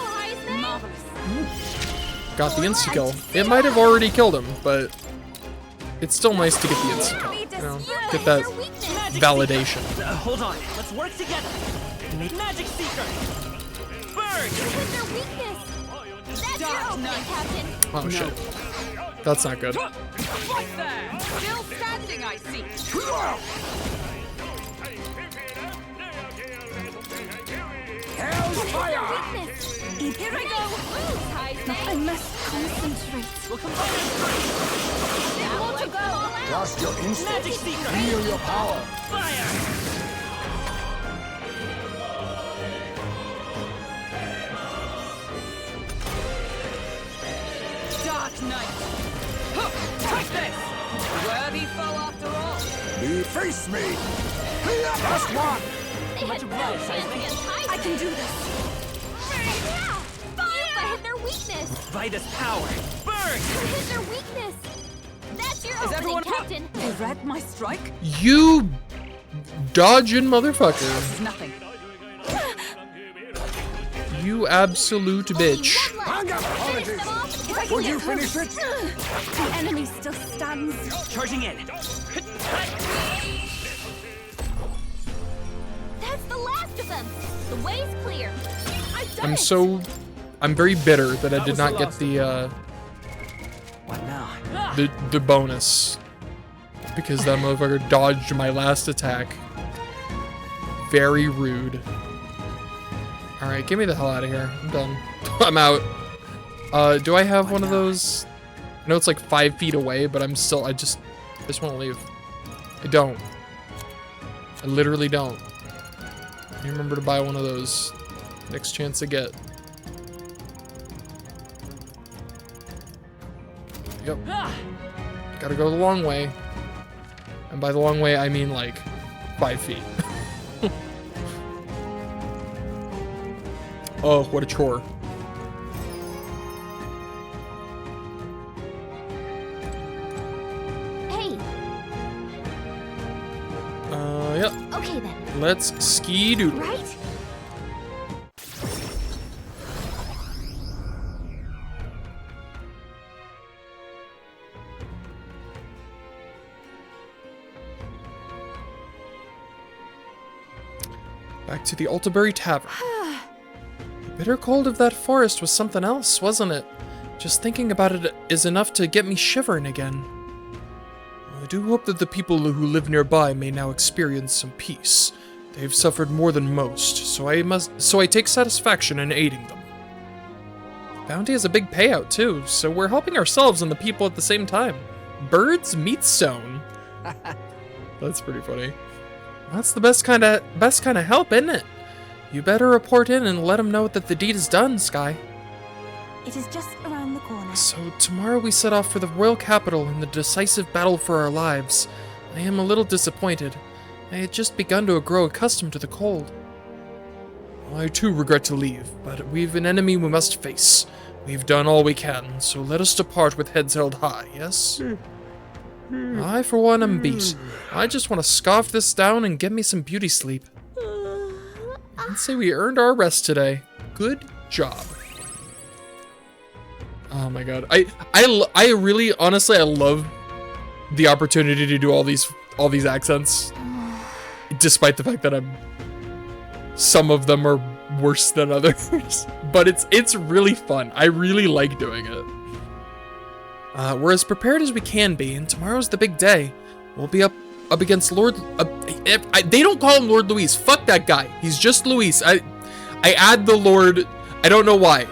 Marvelous. Got the insta-kill. It might have already killed him, but it's still nice to get the insta-kill. You know, get that validation. Hold on. Let's work together. Magic Seeker. Bird. Their weakness. That's your Dark opening, Knight. Captain. Oh shit. That's not good. Right there. Still standing, I see. Hell's fire. Weakness. Here I go. I must concentrate. We'll combine our strength. Able to go. Trust your instinct. Magic Seeker. Feel your power. Fire. Dark Knight. Huh, take this. Worthy foe after all. Face me. Just one. They had no chance against Heisman. I can do this. Yeah. Fire! Hit their weakness. Vitus power. Bird. Hit their weakness. That's your opening, everyone Captain. They read my strike? You dodging motherfucker. Nothing. You absolute bitch. Hang up. Apologies. Would you finish it? The enemy still stands. Charging in. That's the last of them. The way's clear. I've done I'm very bitter that I did not get What now? the bonus because that motherfucker dodged my last attack. Very rude. All right, get me the hell out of here. I'm done. I'm out. Do I have one of those? I know it's like 5 feet away, but I just want to leave. I don't. I literally don't. I remember to buy one of those. Next chance I get. Yep. Gotta go the long way. And by the long way, I mean like 5 feet. Oh, what a chore. Hey. Yep. Okay then. Let's ski-doodle. Right? Back to the Altabury Tavern. The bitter cold of that forest was something else, wasn't it? Just thinking about it is enough to get me shivering again. I do hope that the people who live nearby may now experience some peace. They've suffered more than most, so I take satisfaction in aiding them. Bounty has a big payout too, so we're helping ourselves and the people at the same time. Birds meet stone. That's pretty funny. That's the best kind of help, isn't it? You better report in and let them know that the deed is done, Sky. It is just around the corner. So tomorrow we set off for the royal capital in the decisive battle for our lives. I am a little disappointed. I had just begun to grow accustomed to the cold. I too regret to leave, but we've an enemy we must face. We've done all we can, so let us depart with heads held high, yes? I, for one, am beat. I just want to scarf this down and get me some beauty sleep. I'd say we earned our rest today. Good job. Oh my god. I really, honestly, I love the opportunity to do all these accents. Despite the fact that some of them are worse than others. But it's really fun. I really like doing it. We're as prepared as we can be, and tomorrow's the big day. We'll be up against Lord... they don't call him Lord Luis. Fuck that guy. He's just Luis. I add the Lord... I don't know why.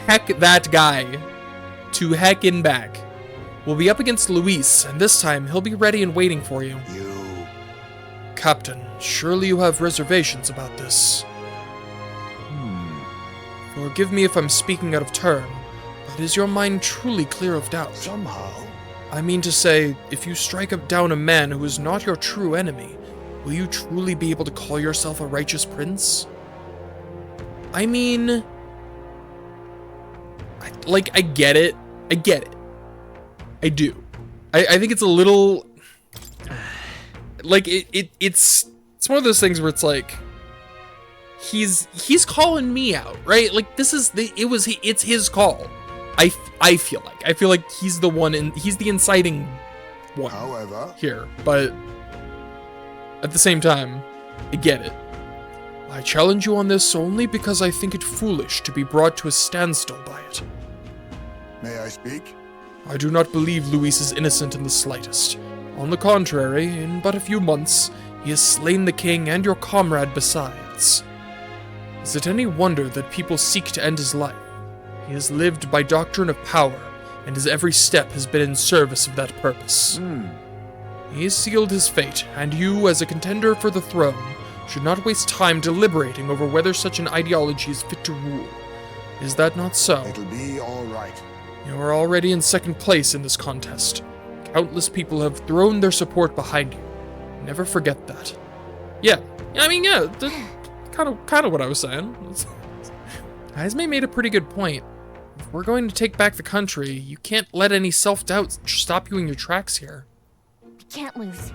Heck that guy. To heck and back. We'll be up against Luis, and this time he'll be ready and waiting for you. Captain, surely you have reservations about this. Forgive me if I'm speaking out of turn, but is your mind truly clear of doubt? Somehow. I mean to say, if you strike down a man who is not your true enemy, will you truly be able to call yourself a righteous prince? I mean... I get it. I get it. I do. I think it's a little... like it's one of those things where it's like he's calling me out, right? Like this is it's his call. I feel like he's the one, and he's the inciting one. However, here, but at the same time, I get it. I challenge you on this only because I think it foolish to be brought to a standstill by it. may I speak? I do not believe Luis is innocent in the slightest. On the contrary, in but a few months, he has slain the king and your comrade besides. Is it any wonder that people seek to end his life? He has lived by doctrine of power, and his every step has been in service of that purpose. He has sealed his fate, and you, as a contender for the throne, should not waste time deliberating over whether such an ideology is fit to rule. Is that not so? It'll be all right. You are already in second place in this contest. Countless people have thrown their support behind you. Never forget that. Yeah, I mean, yeah, kind of what I was saying. Hazme made a pretty good point. If we're going to take back the country, you can't let any self-doubt stop you in your tracks here. We can't lose.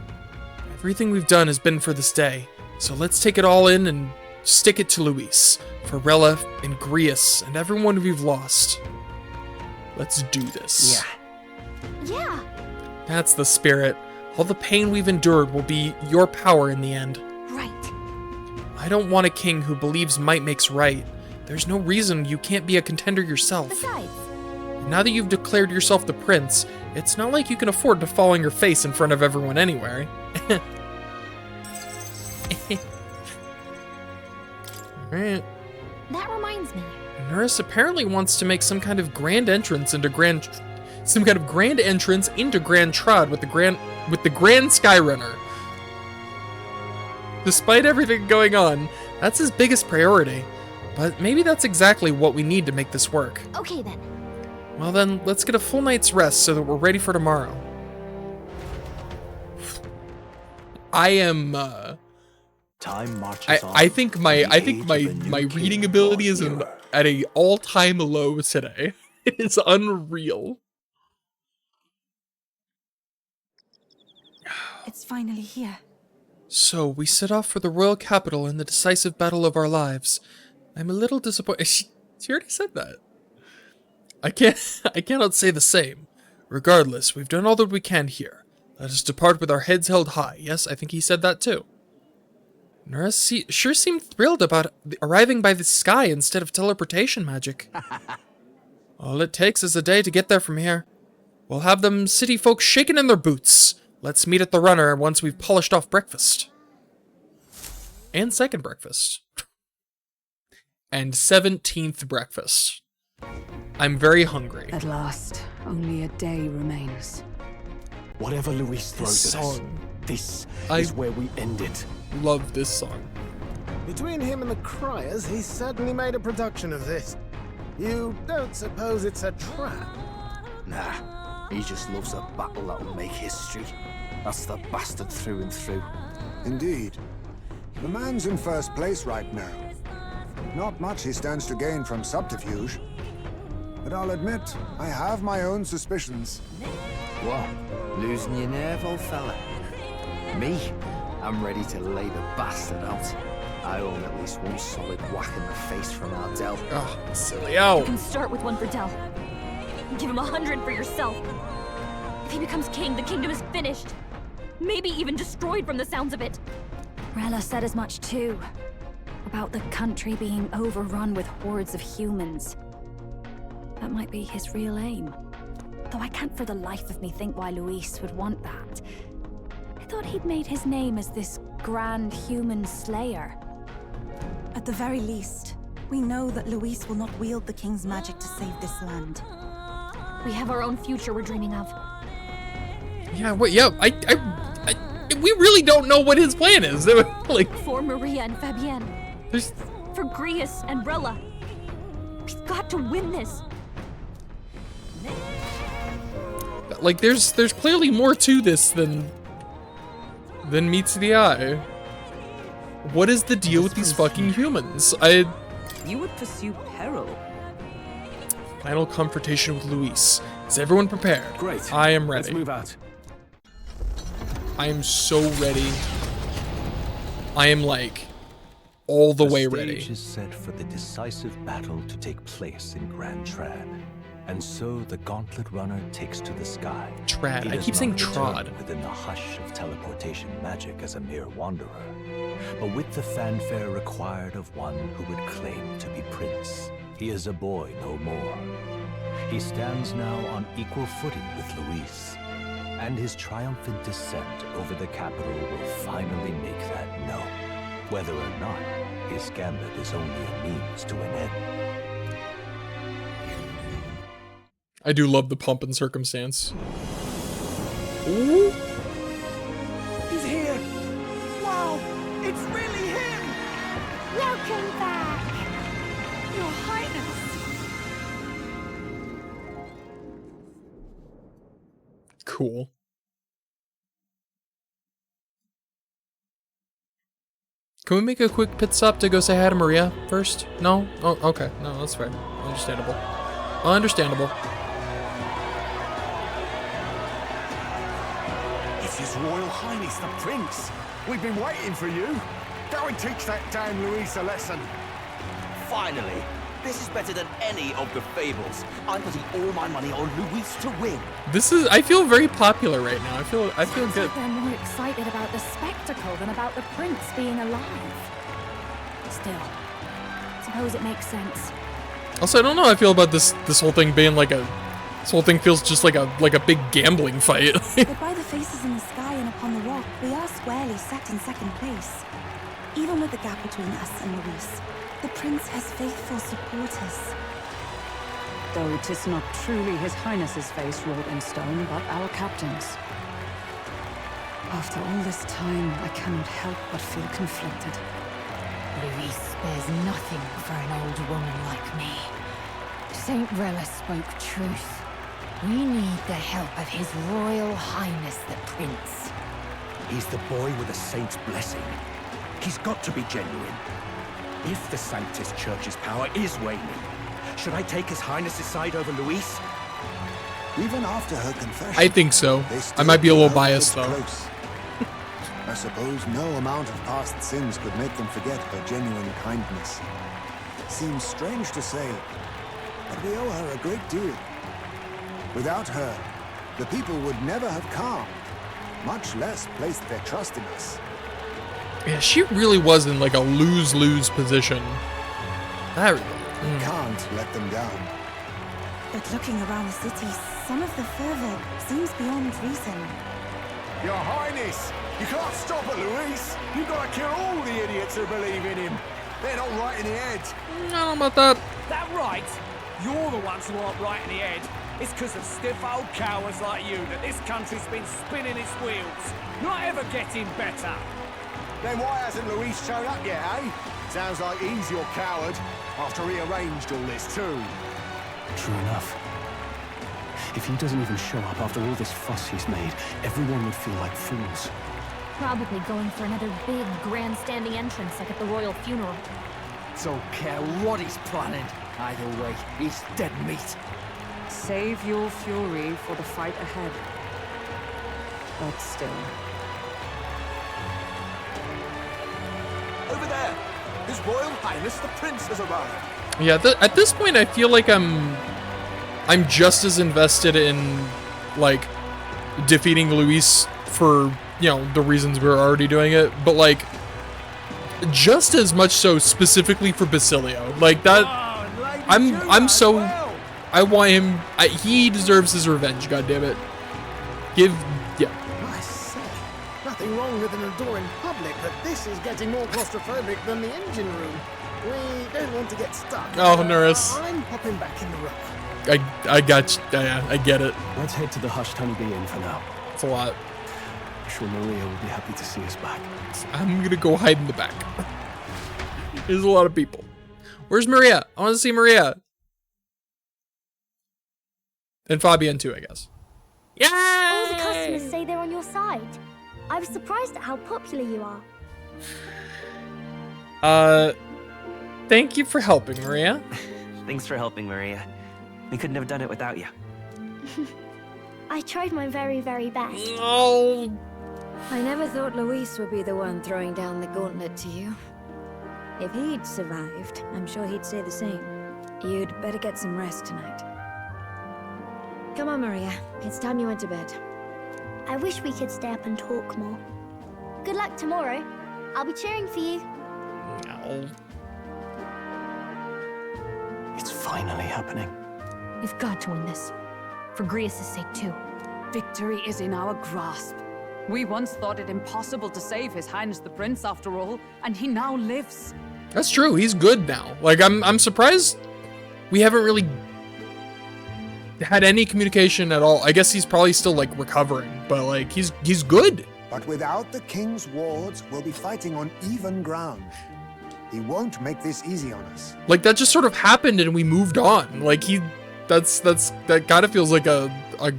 Everything we've done has been for this day, so let's take it all in and stick it to Luis, Farella, and Grius, and everyone we've lost. Let's do this. Yeah. That's the spirit. All the pain we've endured will be your power in the end. Right. I don't want a king who believes might makes right. There's no reason you can't be a contender yourself. Besides, Now that you've declared yourself the prince, it's not like you can afford to fall on your face in front of everyone anyway. Alright. that reminds me. Nurse apparently wants to make some kind of grand entrance into Grand Trad with the Grand Skyrunner. Despite everything going on, that's his biggest priority. But maybe that's exactly what we need to make this work. Okay then. Well then, let's get a full night's rest so that we're ready for tomorrow. I am Time marches on. I think my The age of a new reading king ability draws is nearer. at a all-time low today. It is unreal. It's finally here. So, we set off for the royal capital in the decisive battle of our lives. I'm a little disappointed. She already said that. I cannot say the same. Regardless, we've done all that we can here. Let us depart with our heads held high. Yes, I think he said that too. Nura sure seemed thrilled about arriving by the sky instead of teleportation magic. All it takes is a day to get there from here. We'll have them city folks shaking in their boots. Let's meet at the runner once we've polished off breakfast. And second breakfast. And 17th breakfast. I'm very hungry. At last, only a day remains. Whatever Luis throws This at us, song. this I- is where we end it. Love this song. Between him and the Criers, he's certainly made a production of this. You don't suppose it's a trap? Nah, he just loves a battle that'll make history. That's the bastard through and through. Indeed. The man's in first place right now. Not much he stands to gain from subterfuge. But I'll admit, I have my own suspicions. What? Losing your nerve, old fella? Me? I'm ready to lay the bastard out. I owe him at least one solid whack in the face from Ardell. Oh, silly owl. You can start with one for Del. Give him 100 for yourself. If he becomes king, the kingdom is finished. Maybe even destroyed from the sounds of it. Rella said as much too. About the country being overrun with hordes of humans. That might be his real aim. Though I can't for the life of me think why Luis would want that. I thought he'd made his name as this grand human slayer. At the very least, we know that Luis will not wield the king's magic to save this land. We have our own future we're dreaming of. Yeah, what? Yeah, we really don't know what his plan is. Like, For Maria and Fabienne. there's, For Grius and Rella. We've got to win this. like, there's clearly more to this than meets the eye. What is the deal with these fucking humans? You would pursue peril. Final confrontation with Luis. Is everyone prepared? Great. I am Let's ready. move out. I am so ready. I am like all the way ready. The stage is set for the decisive battle to take place in Grand Trad. And so the Gauntlet Runner takes to the sky. Trad. He I does keep saying not return trod. within the hush of teleportation magic as a mere wanderer, but with the fanfare required of one who would claim to be prince. He is a boy no more. He stands now on equal footing with Luis, and his triumphant descent over the capital will finally make that known, whether or not his gambit is only a means to an end. I do love the pomp and circumstance. Ooh. He's here! Wow! It's really him! Welcome back, Your Highness. Cool. Can we make a quick pit stop to go say hi to Maria first? No? Oh, okay. No, that's fair. Understandable. Understandable. It's His Royal Highness the Prince. We've been waiting for you. Go and teach that damn Luis a lesson. Finally! This is better than any of the fables. I'm putting all my money on Luis to win. This is, I feel very popular right now. I feel Sounds good. like they're more excited about the spectacle than about the prince being alive. Still, suppose it makes sense. Also, I don't know how I feel about this whole thing being like a, this whole thing feels just like a big gambling fight. But by the faces in the sky and upon the rock, we are squarely set in second place. Even with the gap between us and Luis, the prince has faithful supporters. Though 'tis not truly His Highness's face wrought in stone, but our captain's. After all this time, I cannot help but feel conflicted. Luis spares nothing for an old woman like me. Saint Rella spoke truth. We need the help of His Royal Highness the Prince. He's the boy with a saint's blessing. He's got to be genuine. If the Sanctus Church's power is waning, should I take His Highness's side over Luis? Even after her confession, I think so. they I still might be a little held biased it though. close. I suppose no amount of past sins could make them forget her genuine kindness. Seems strange to say, but we owe her a great deal. Without her, the people would never have calmed, much less placed their trust in us. Yeah, she really was in like a lose-lose position. That really. We can't let them down. But looking around the city, some of the fervor seems beyond reason. Your Highness, you can't stop at Luis. You've got to kill all the idiots who believe in him. They're not right in the head. I don't know about that. That right? You're the ones who aren't right in the head. It's because of stiff old cowards like you that this country's been spinning its wheels. Not ever getting better. Then why hasn't Luis shown up yet, eh? Sounds like he's your coward, after he arranged all this too. True enough. If he doesn't even show up after all this fuss he's made, everyone would feel like fools. Probably going for another big grandstanding entrance like at the royal funeral. Don't care what he's planning. Either way, he's dead meat. Save your fury for the fight ahead. But still. Over there, His Royal Highness the Prince has arrived. Yeah, at this point, I feel like I'm just as invested in like defeating Luis for, you know, the reasons we're already doing it, but like just as much so specifically for Basilio. Like that, I want him. He deserves his revenge. God damn it. I say, nothing wrong with an adore in public, but this is getting more claustrophobic than the engine room. We don't want to get stuck. Oh, Norris. I'm popping back in the rock. I got you. Yeah, I get it. Let's head to the hushed honeybee inn for now. It's a lot. I'm sure Maria will be happy to see us back. I'm gonna go hide in the back. There's a lot of people. Where's Maria? I want to see Maria. And Fabian too, I guess. Yay! All the customers say they're on your side. I was surprised at how popular you are. Thank you for helping, Maria. Thanks for helping, Maria. We couldn't have done it without you. I tried my very, very best. Oh. I never thought Luis would be the one throwing down the gauntlet to you. If he'd survived, I'm sure he'd say the same. You'd better get some rest tonight. Come on, Maria. It's time you went to bed. I wish we could stay up and talk more. Good luck tomorrow. I'll be cheering for you. No. It's finally happening. We've got to win this. For Grius' sake, too. Victory is in our grasp. We once thought it impossible to save His Highness the Prince after all, and he now lives. That's true. He's good now. Like, I'm surprised we haven't really had any communication at all. I guess he's probably still, like, recovering, but, like, he's good. But without the king's wards, we'll be fighting on even ground. He won't make this easy on us. Like, that just sort of happened and we moved on. Like, that kind of feels like a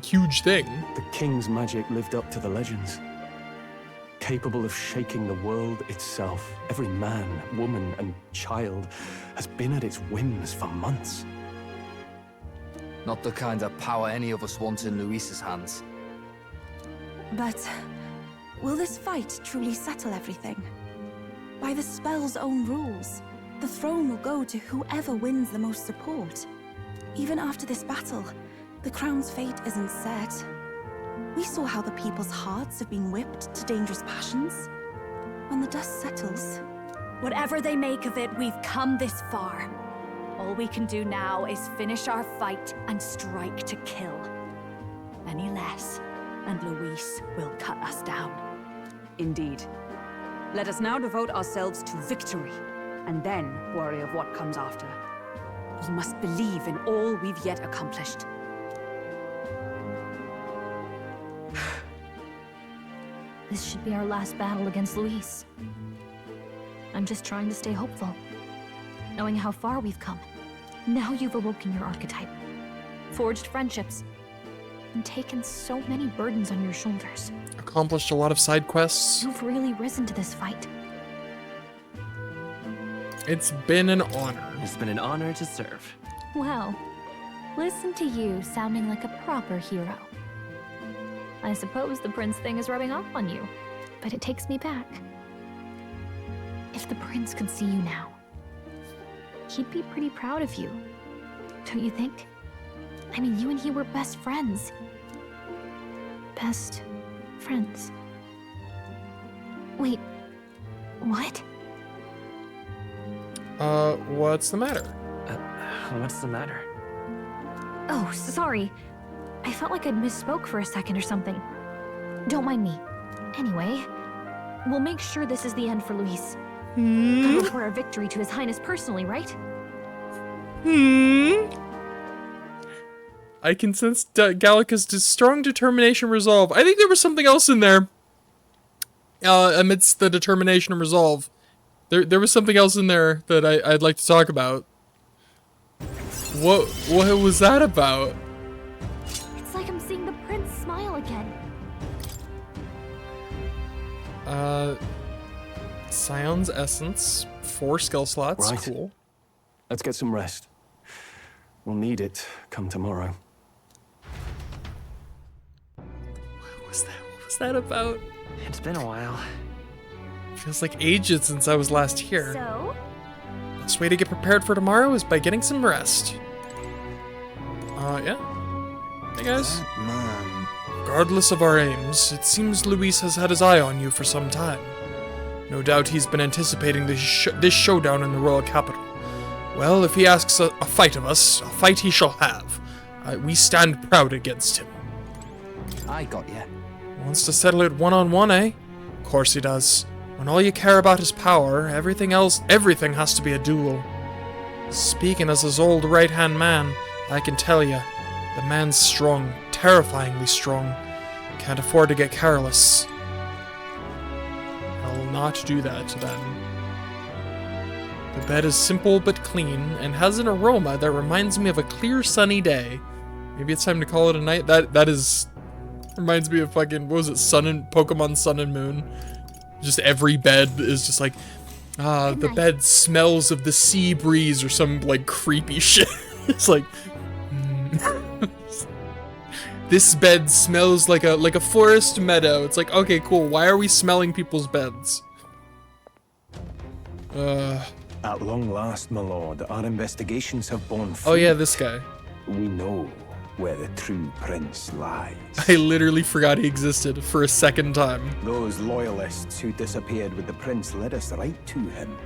huge thing. The king's magic lived up to the legends. Capable of shaking the world itself. Every man, woman, and child has been at its whims for months. Not the kind of power any of us want in Luis's hands. But will this fight truly settle everything? By the spell's own rules, the throne will go to whoever wins the most support. Even after this battle, the crown's fate isn't set. We saw how the people's hearts have been whipped to dangerous passions. When the dust settles... Whatever they make of it, we've come this far. All we can do now is finish our fight and strike to kill. Any less, and Luis will cut us down. Indeed. Let us now devote ourselves to victory, and then worry of what comes after. We must believe in all we've yet accomplished. This should be our last battle against Luis. I'm just trying to stay hopeful, knowing how far we've come. Now you've awoken your archetype, forged friendships, and taken so many burdens on your shoulders. Accomplished a lot of side quests. You've really risen to this fight. It's been an honor. It's been an honor to serve. Wow. Listen to you sounding like a proper hero. I suppose the prince thing is rubbing off on you, but it takes me back. If the prince could see you now, he'd be pretty proud of you, don't you think? I mean, you and he were best friends. Best friends. Wait, what? What's the matter? What's the matter? Oh, sorry. I felt like I'd misspoke for a second or something. Don't mind me. Anyway, we'll make sure this is the end for Luis. Gotta report our victory to His Highness personally, right? I can sense Gallica's strong determination and resolve. I think there was something else in there. Amidst the determination and resolve. There was something else in there that I'd like to talk about. What was that about? It's like I'm seeing the prince smile again. Scion's Essence, 4 skill slots, Right. cool. Let's get some rest. We'll need it come tomorrow. What was that about? It's been a while. Feels like ages since I was last here. So? Best way to get prepared for tomorrow is by getting some rest. Yeah. Hey guys. Man. Regardless of our aims, it seems Luis has had his eye on you for some time. No doubt he's been anticipating this showdown in the royal capital. Well, if he asks a fight of us, a fight he shall have. We stand proud against him. I got you. Wants to settle it one-on-one, eh? Of course he does. When all you care about is power, everything has to be a duel. Speaking as his old right-hand man, I can tell you, the man's strong, terrifyingly strong. Can't afford to get careless. I will not do that then. The bed is simple but clean, and has an aroma that reminds me of a clear sunny day. Maybe it's time to call it a night? That is... reminds me of fucking, what was it, Pokemon Sun and Moon? Just every bed is just like, the bed smells of the sea breeze or some, like, creepy shit. It's like... This bed smells like a forest meadow. It's like, okay, cool. Why are we smelling people's beds? At long last, my lord, our investigations have borne fruit. Oh yeah, this guy. We know where the true prince lies. I literally forgot he existed for a second time. Those loyalists who disappeared with the prince led us right to him.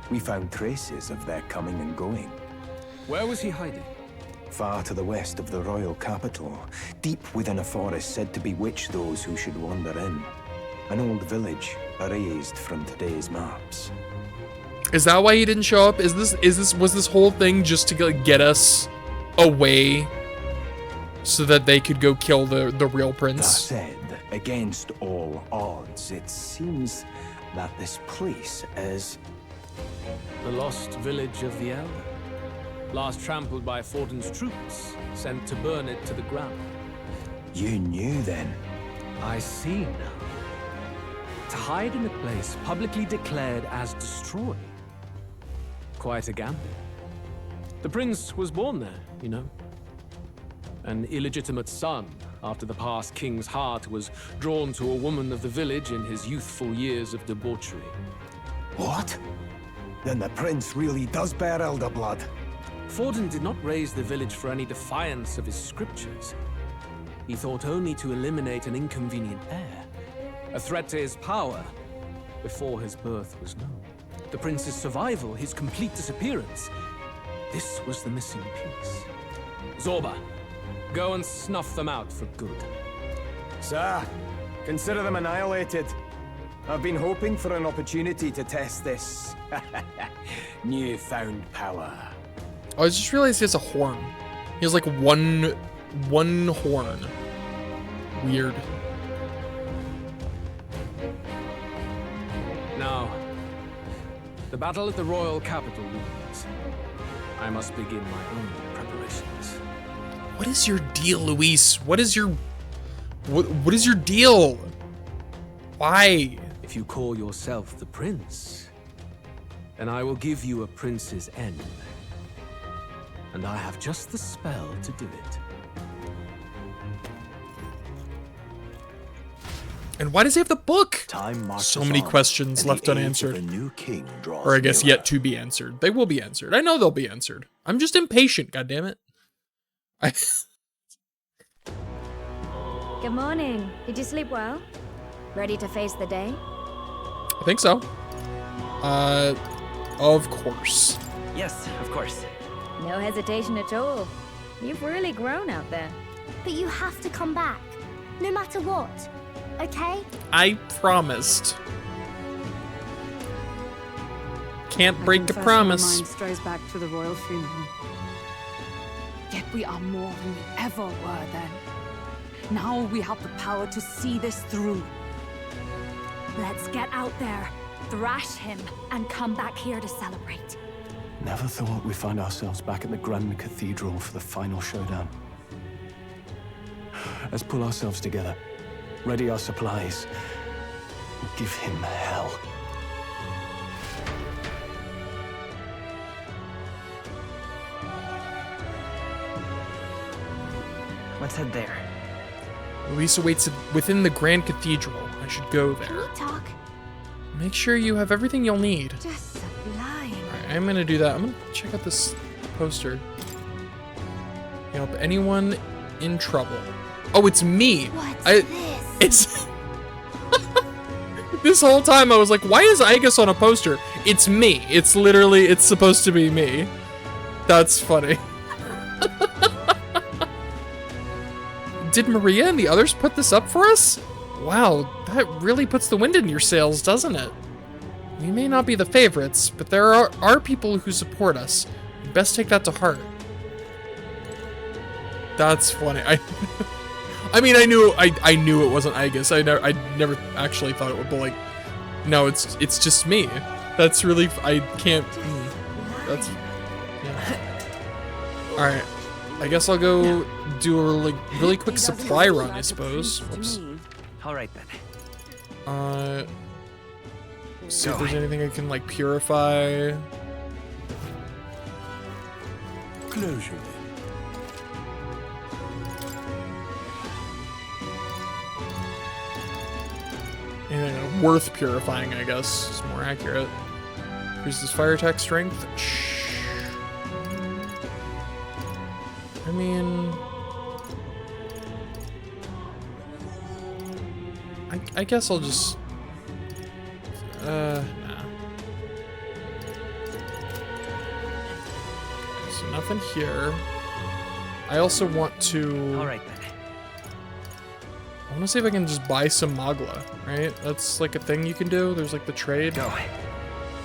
We found traces of their coming and going. Where was he hiding? Far to the west of the royal capital, deep within a forest said to bewitch those who should wander in. An old village erased from today's maps. Is that why he didn't show up? Was this whole thing just to get us away so that they could go kill the real prince? That said, against all odds, it seems that this place is The lost village of the Elder. Last trampled by Fortin's troops, sent to burn it to the ground. You knew then? I see now. To hide in a place publicly declared as destroyed. Quite a gamble. The prince was born there, you know. An illegitimate son, after the past king's heart was drawn to a woman of the village in his youthful years of debauchery. What? Then the prince really does bear elder blood. Fortin did not raise the village for any defiance of his scriptures. He thought only to eliminate an inconvenient heir, a threat to his power, before his birth was known. The prince's survival, his complete disappearance, this was the missing piece. Zorba, go and snuff them out for good. Sir, consider them annihilated. I've been hoping for an opportunity to test this newfound power. Oh, I just realized he has a horn. He has like one horn. Weird. Now, the battle at the royal capital looms. I must begin my own preparations. What is your deal, Luis? What is your deal? Why? If you call yourself the prince, then I will give you a prince's end. And I have just the spell to do it. And why does he have the book? Time So many questions left unanswered. A new king draws Or I guess nearer. yet to be answered. They will be answered. I know they'll be answered. I'm just impatient, goddammit. Good morning. Did you sleep well? Ready to face the day? I think so. Of course. Yes, of course. No hesitation at all. You've really grown out there. But you have to come back, no matter what. Okay? I promised. Can't break a confess promise. My mind strays back to the royal funeral. Yet we are more than we ever were then. Now we have the power to see this through. Let's get out there, thrash him, and come back here to celebrate. Never thought we'd find ourselves back at the Grand Cathedral for the final showdown. Let's pull ourselves together, ready our supplies, and give him hell. Let's head there. Luis awaits within the Grand Cathedral. I should go there. Talk. Make sure you have everything you'll need. Just sublime. Alright, I'm gonna do that. I'm gonna check out this poster. Help anyone in trouble. Oh, it's me. What's It's this whole time I was like, why is Aegis on a poster? It's me. It's literally, it's supposed to be me. That's funny. Did Maria and the others put this up for us? Wow, that really puts the wind in your sails, doesn't it? We may not be the favorites, but there are people who support us. You best take that to heart. That's funny. I mean, I knew it wasn't Aegis. I never actually thought it would, but like, no, it's just me. That's really, I can't. That's, yeah. All right, I guess I'll go do a really quick supply run, I suppose. Whoops. All right then. See if there's anything I can like purify. Closure. anything worth purifying, I guess, is more accurate. Increases fire attack strength. I mean, I guess I'll just, nah. So nothing here. I also want to. All right then. I want to see if I can just buy some Magla, right? That's like a thing you can do. There's like the trade. Go.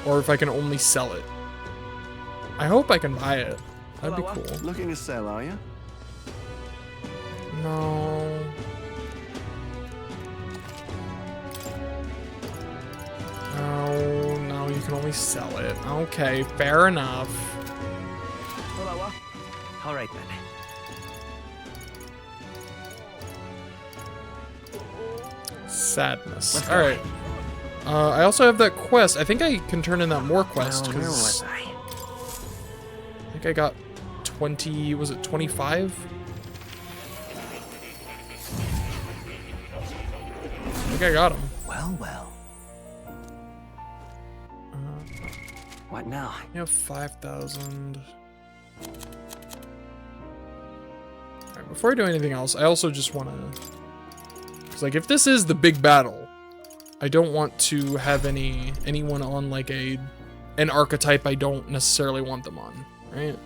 Or if I can only sell it. I hope I can buy it. That'd be cool. Looking to sell, are you? No. Oh, no, you can only sell it. Okay, fair enough. All right then. Sadness. All right. I also have that quest. I think I can turn in that more quest. Well, where was I? I think I got 20. Was it 25? I think I got him. Well, well. What now? You have 5,000. Alright, before I do anything else, I also just want to... Because, like, if this is the big battle, I don't want to have anyone on, like, an archetype I don't necessarily want them on, right?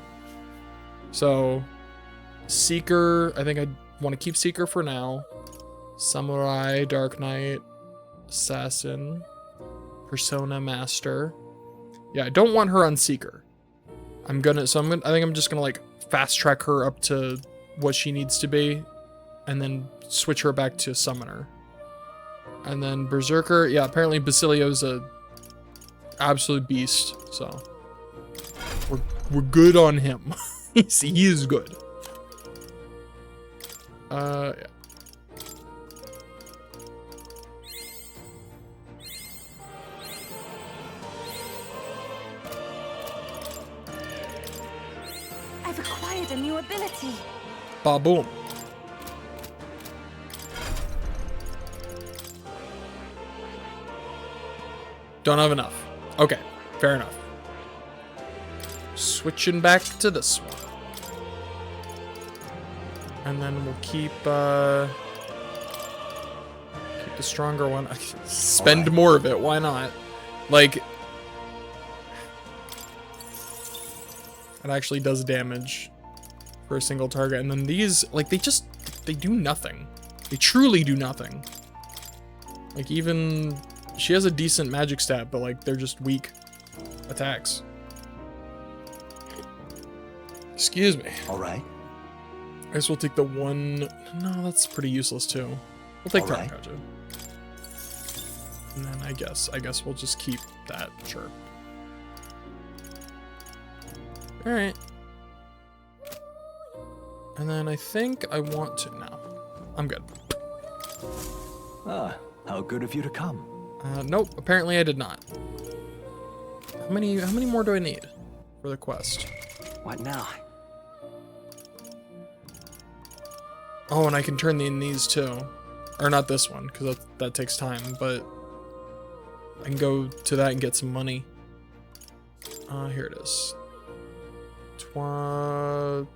So, Seeker, I think I want to keep Seeker for now. Samurai, Dark Knight, Assassin, Persona Master. Yeah, I don't want her on Seeker. I think I'm just gonna like fast track her up to what she needs to be, and then switch her back to Summoner. And then Berserker, yeah, apparently Basilio's a absolute beast, so we're good on him. He is good. Yeah. I've acquired a new ability. Ba-boom. Don't have enough. Okay, fair enough. Switching back to this one. And then we'll keep the stronger one. Spend more of it, why not? Like, it actually does damage for a single target. And then these, like, they do nothing. They truly do nothing. Like, even, she has a decent magic stat, but, like, they're just weak attacks. Excuse me. All right. I guess we'll take the one. No, that's pretty useless too. We'll take Tarnkaja. And then I guess we'll just keep that. Sure. All right. And then I think I want to. No, I'm good. Ah, how good of you to come. Nope. Apparently I did not. How many more do I need for the quest? What now? Oh, and I can turn in these too. Or not this one, because that takes time, but I can go to that and get some money. Here it is. Oh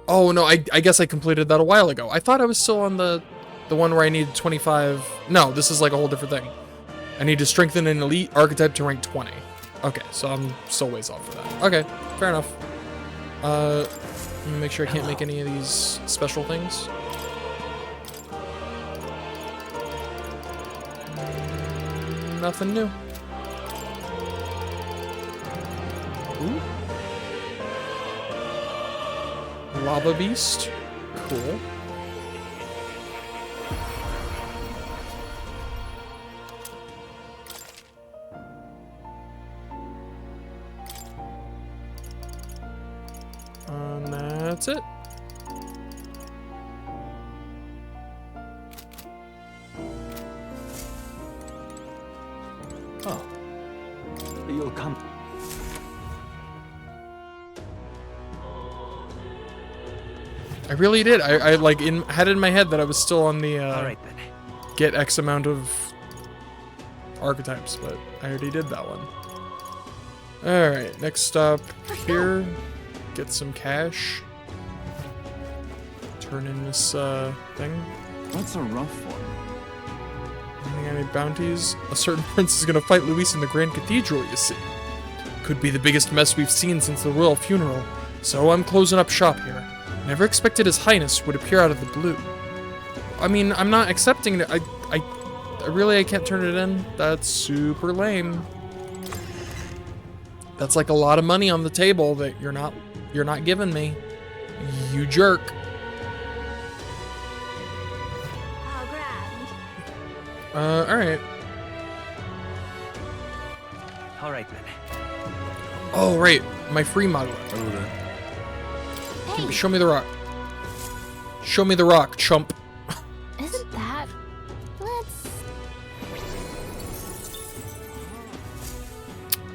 no, I guess I completed that a while ago. I thought I was still on the one where I needed 25. No, this is like a whole different thing. I need to strengthen an elite archetype to rank 20. Okay, so I'm still ways off for that. Okay, fair enough. Let me make sure I can't make any of these special things. Nothing new. Ooh. Lava Beast. Cool. And that's it. Oh. You'll come. I really did. I like had it in my head that I was still on the All right then. get X amount of archetypes, but I already did that one. Alright, next stop here. Get some cash. Turn in this thing. That's a rough one. Any bounties? A certain prince is gonna fight Luis in the Grand Cathedral, you see. Could be the biggest mess we've seen since the royal funeral, so I'm closing up shop here. Never expected His Highness would appear out of the blue. I mean, I'm not accepting it. I can't turn it in. That's super lame. That's like a lot of money on the table that you're not giving me. You jerk. Alright. All right, then. Oh, right. My free model. Hey. Show me the rock. Show me the rock, chump. Isn't that... Let's...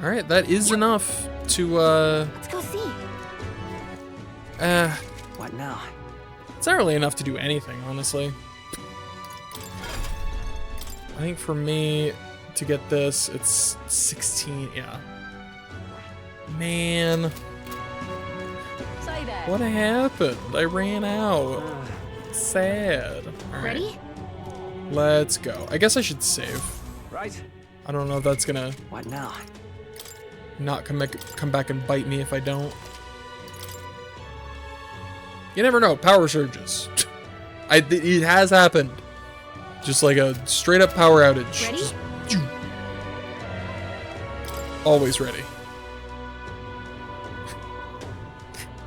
Alright, that is enough to, Let's go see. What now? It's not really enough to do anything, honestly. I think for me to get this, it's 16, yeah. Man. What happened? I ran out. Sad. All right. Ready? Let's go. I guess I should save. Right. I don't know if that's gonna... What now? Not come back and bite me if I don't. You never know. Power surges. It has happened. Just like a straight up power outage. Ready? Just, always ready.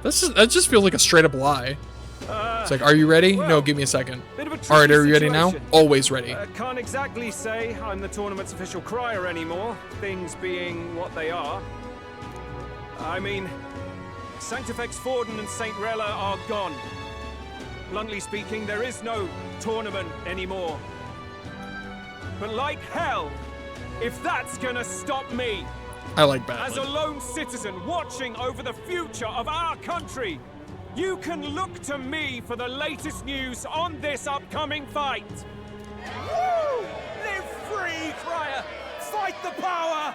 That just feels like a straight up lie. It's like, are you ready? Well, no, give me a second. Bit of a All right, tricky are you ready now? situation. Always ready. Can't exactly say I'm the tournament's official crier anymore, things being what they are. I mean, Sanctifex Forden and St. Rella are gone. Bluntly speaking, there is no tournament anymore. But like hell, if that's gonna stop me, I like that. as a lone citizen watching over the future of our country, you can look to me for the latest news on this upcoming fight. Woo! Live free, Crier! Fight the power!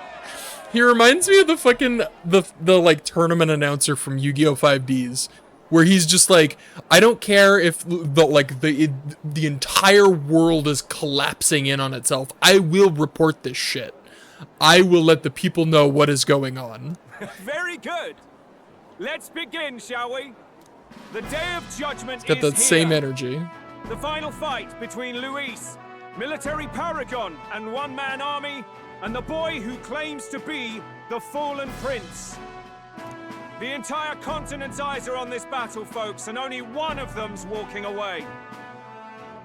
He reminds me of the fucking the like tournament announcer from Yu-Gi-Oh! 5Ds, where he's just like, I don't care if the entire world is collapsing in on itself. I will report this shit. I will let the people know what is going on. Very good. Let's begin, shall we? The Day of Judgment Got is that here. same energy. The final fight between Luis, military paragon and one-man army, and the boy who claims to be the fallen prince. The entire continent's eyes are on this battle, folks, and only one of them's walking away.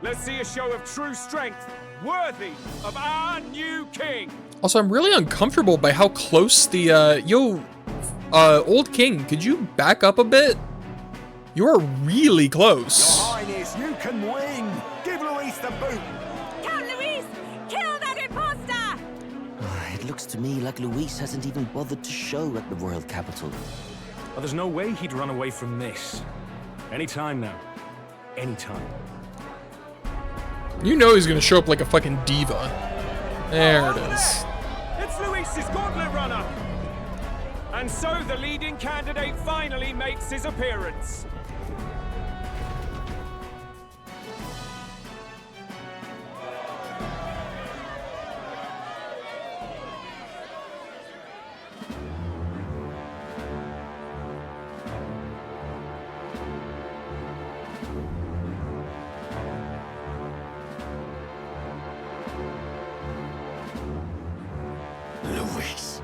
Let's see a show of true strength, worthy of our new king. Also, I'm really uncomfortable by how close the, old king, could you back up a bit? You're really close. Your Highness, you can win. Give Luis the boot. Count Luis! Kill that imposter! It looks to me like Luis hasn't even bothered to show at the royal capital. Well, there's no way he'd run away from this. Anytime now. Anytime. You know he's gonna show up like a fucking diva. There it is. It's Luis's gauntlet runner. And so the leading candidate finally makes his appearance. Luis.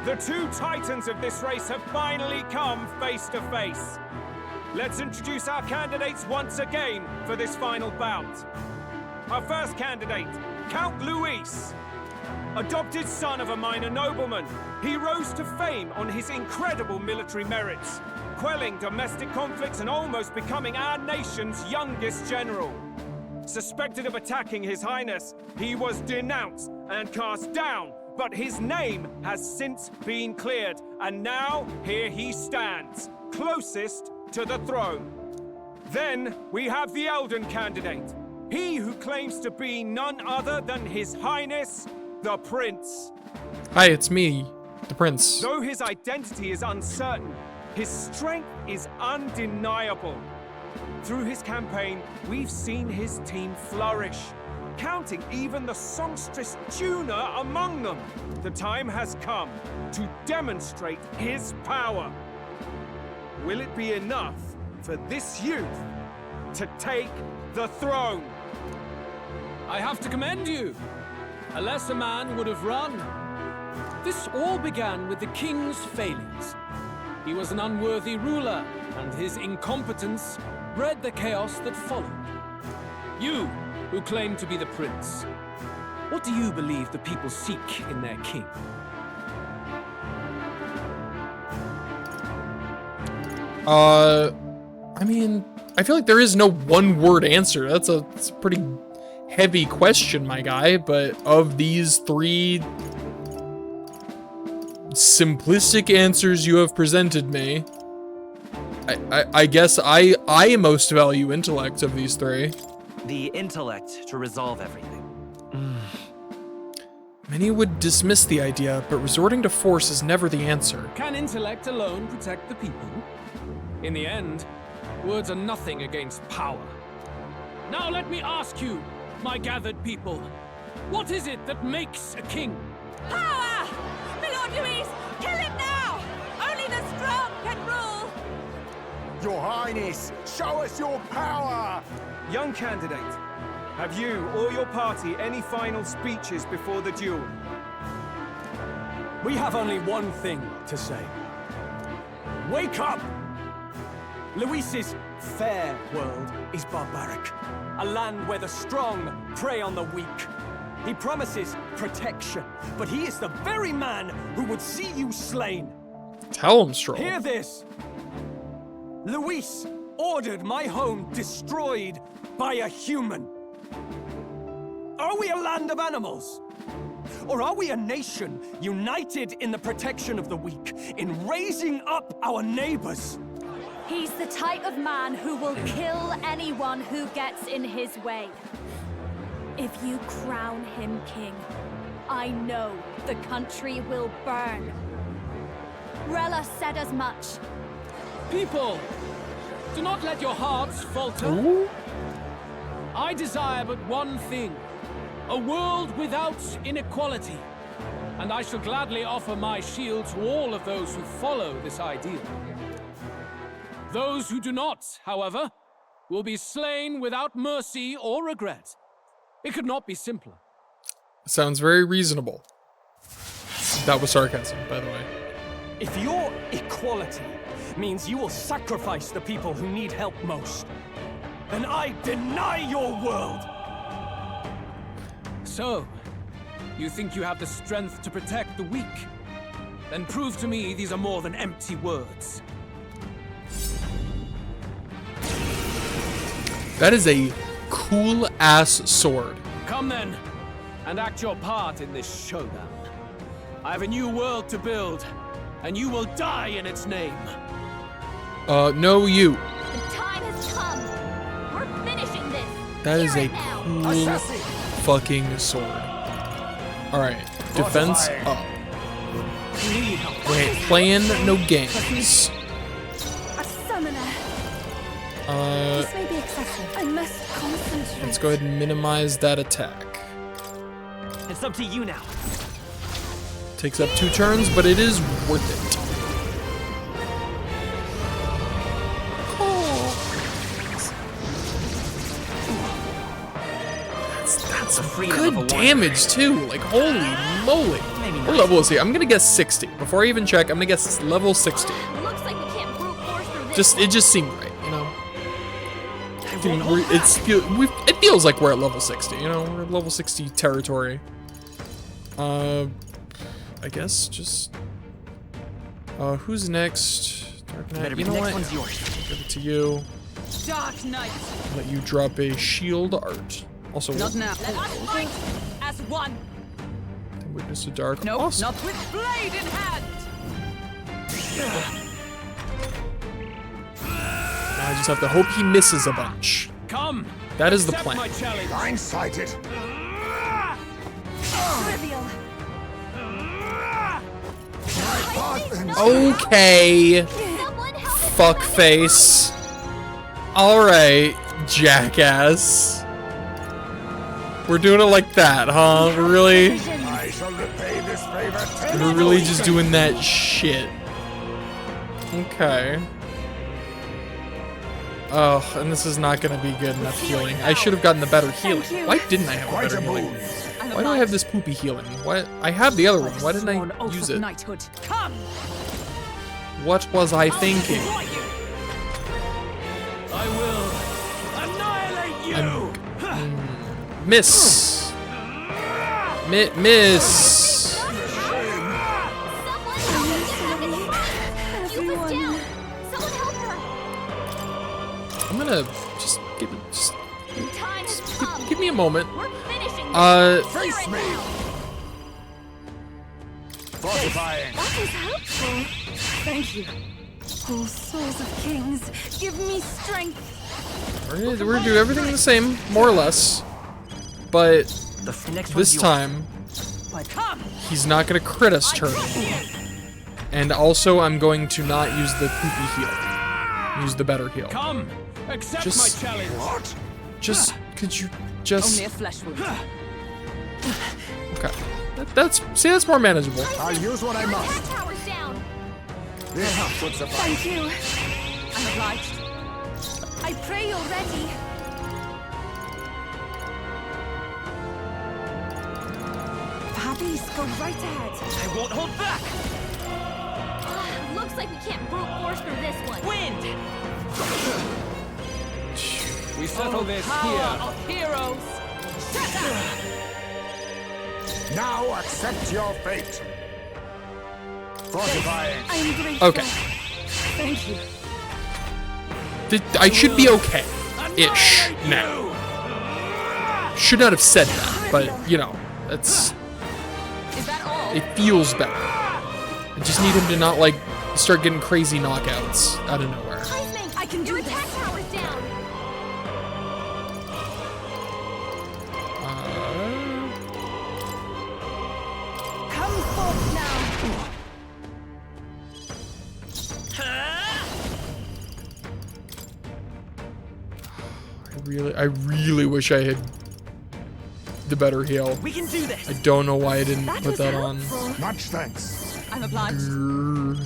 The two titans of this race have finally come face to face. Let's introduce our candidates once again for this final bout. Our first candidate, Count Luis. Adopted son of a minor nobleman, he rose to fame on his incredible military merits, quelling domestic conflicts and almost becoming our nation's youngest general. Suspected of attacking His Highness, he was denounced and cast down But his name has since been cleared, and now here he stands, closest to the throne. Then we have the Elden candidate, he who claims to be none other than His Highness, the Prince. Hi, it's me, the Prince. Though his identity is uncertain, his strength is undeniable. Through his campaign, we've seen his team flourish, counting even the songstress Tuna among them. The time has come to demonstrate his power. Will it be enough for this youth to take the throne? I have to commend you. A lesser man would have run. This all began with the king's failings. He was an unworthy ruler, and his incompetence bred the chaos that followed. You, who claim to be the prince, what do you believe the people seek in their king? I mean, I feel like there is no one-word answer. That's a pretty heavy question, my guy, but of these three simplistic answers you have presented me, I guess I most value intellect of these three. The intellect to resolve everything. Many would dismiss the idea, but resorting to force is never the answer. Can intellect alone protect the people? In the end, words are nothing against power. Now let me ask you, my gathered people, what is it that makes a king? Power! My Lord Louise, kill him now! Only the strong can rule! Your Highness, show us your power! Young candidate, have you or your party any final speeches before the duel? We have only one thing to say. Wake up! Luis's fair world is barbaric. A land where the strong prey on the weak. He promises protection, but he is the very man who would see you slain. Tell him, Stroll. Hear this! Luis ordered my home destroyed by a human. Are we a land of animals? Or are we a nation united in the protection of the weak, in raising up our neighbors? He's the type of man who will kill anyone who gets in his way. If you crown him king, I know the country will burn. Rella said as much. People, do not let your hearts falter. Ooh. I desire but one thing, a world without inequality. And I shall gladly offer my shield to all of those who follow this ideal. Those who do not, however, will be slain without mercy or regret. It could not be simpler. Sounds very reasonable. That was sarcasm, by the way. If your equality means you will sacrifice the people who need help most, then I deny your world! So, you think you have the strength to protect the weak? Then prove to me these are more than empty words. That is a cool-ass sword. Come then, and act your part in this showdown. I have a new world to build, and you will die in its name. No, you. The time has come. We're finishing this. That is a cool fucking sword. Alright, defense up. Wait, playing no games. A summoner. This may be excessive. I must concentrate. Let's go ahead and minimize that attack. It's up to you now. Takes up 2 turns, but it is worth it. That's good damage too. Like, holy moly. What level is he? I'm gonna guess 60. Before I even check, I'm gonna guess level 60. Looks like we can't brute force through this. It just seemed right, you know. It feels like we're at level 60, you know. We're at level 60 territory. I guess just. Who's next? Dark Knight. You know what? One's yours. Give it to you. Dark Knight. Let you drop a shield art. Also, Not now. Let us fight as one. Witness the dark. No, Awesome. not with blade in hand. Now I just have to hope he misses a bunch. Come. That is the Accept plan. my challenge. Blindsided. Trivial. Okay. Fuckface. Alright, jackass. We're doing it like that, huh? We're really... I shall repay this favor. We're really just doing that shit. Okay. Oh, and this is not gonna be good enough healing. I should have gotten the better healing. Why didn't I have a better healing? Why do I have this poopy healing? What? I have the other one. Why didn't I use it? What was I thinking? I will annihilate you. Miss. Miss. I'm gonna just give me a moment. Face me. Fortifying. That is helpful. Thank you. Oh, souls of kings, give me strength. We're gonna do everything the same, more or less. But this time, he's not gonna crit us turn. And also, I'm going to not use the poopy heal. Use the better heal. Come, accept my challenge. What? Just, could you just... Only a flesh wound. Okay. That's more manageable. I'll use what I must. Tower's down. This should suffice. Thank you. I'm obliged. I pray you're ready. Fabis, go right ahead. I won't hold back. Looks like we can't brute force through this one. Wind. We settle this Power here. of heroes. Now accept your fate. Fortifying. I am grateful. Okay. Thank you. I should be okay-ish now. Should not have said that, but, you know, that's... Is that all? It feels better. I just need him to not, like, start getting crazy knockouts out of nowhere. I can do this. Attack tower's down. Come forth now. I really wish I had the better heal. We can do this. I don't know why I didn't put that on. Much thanks. I'm obliged. Grrr.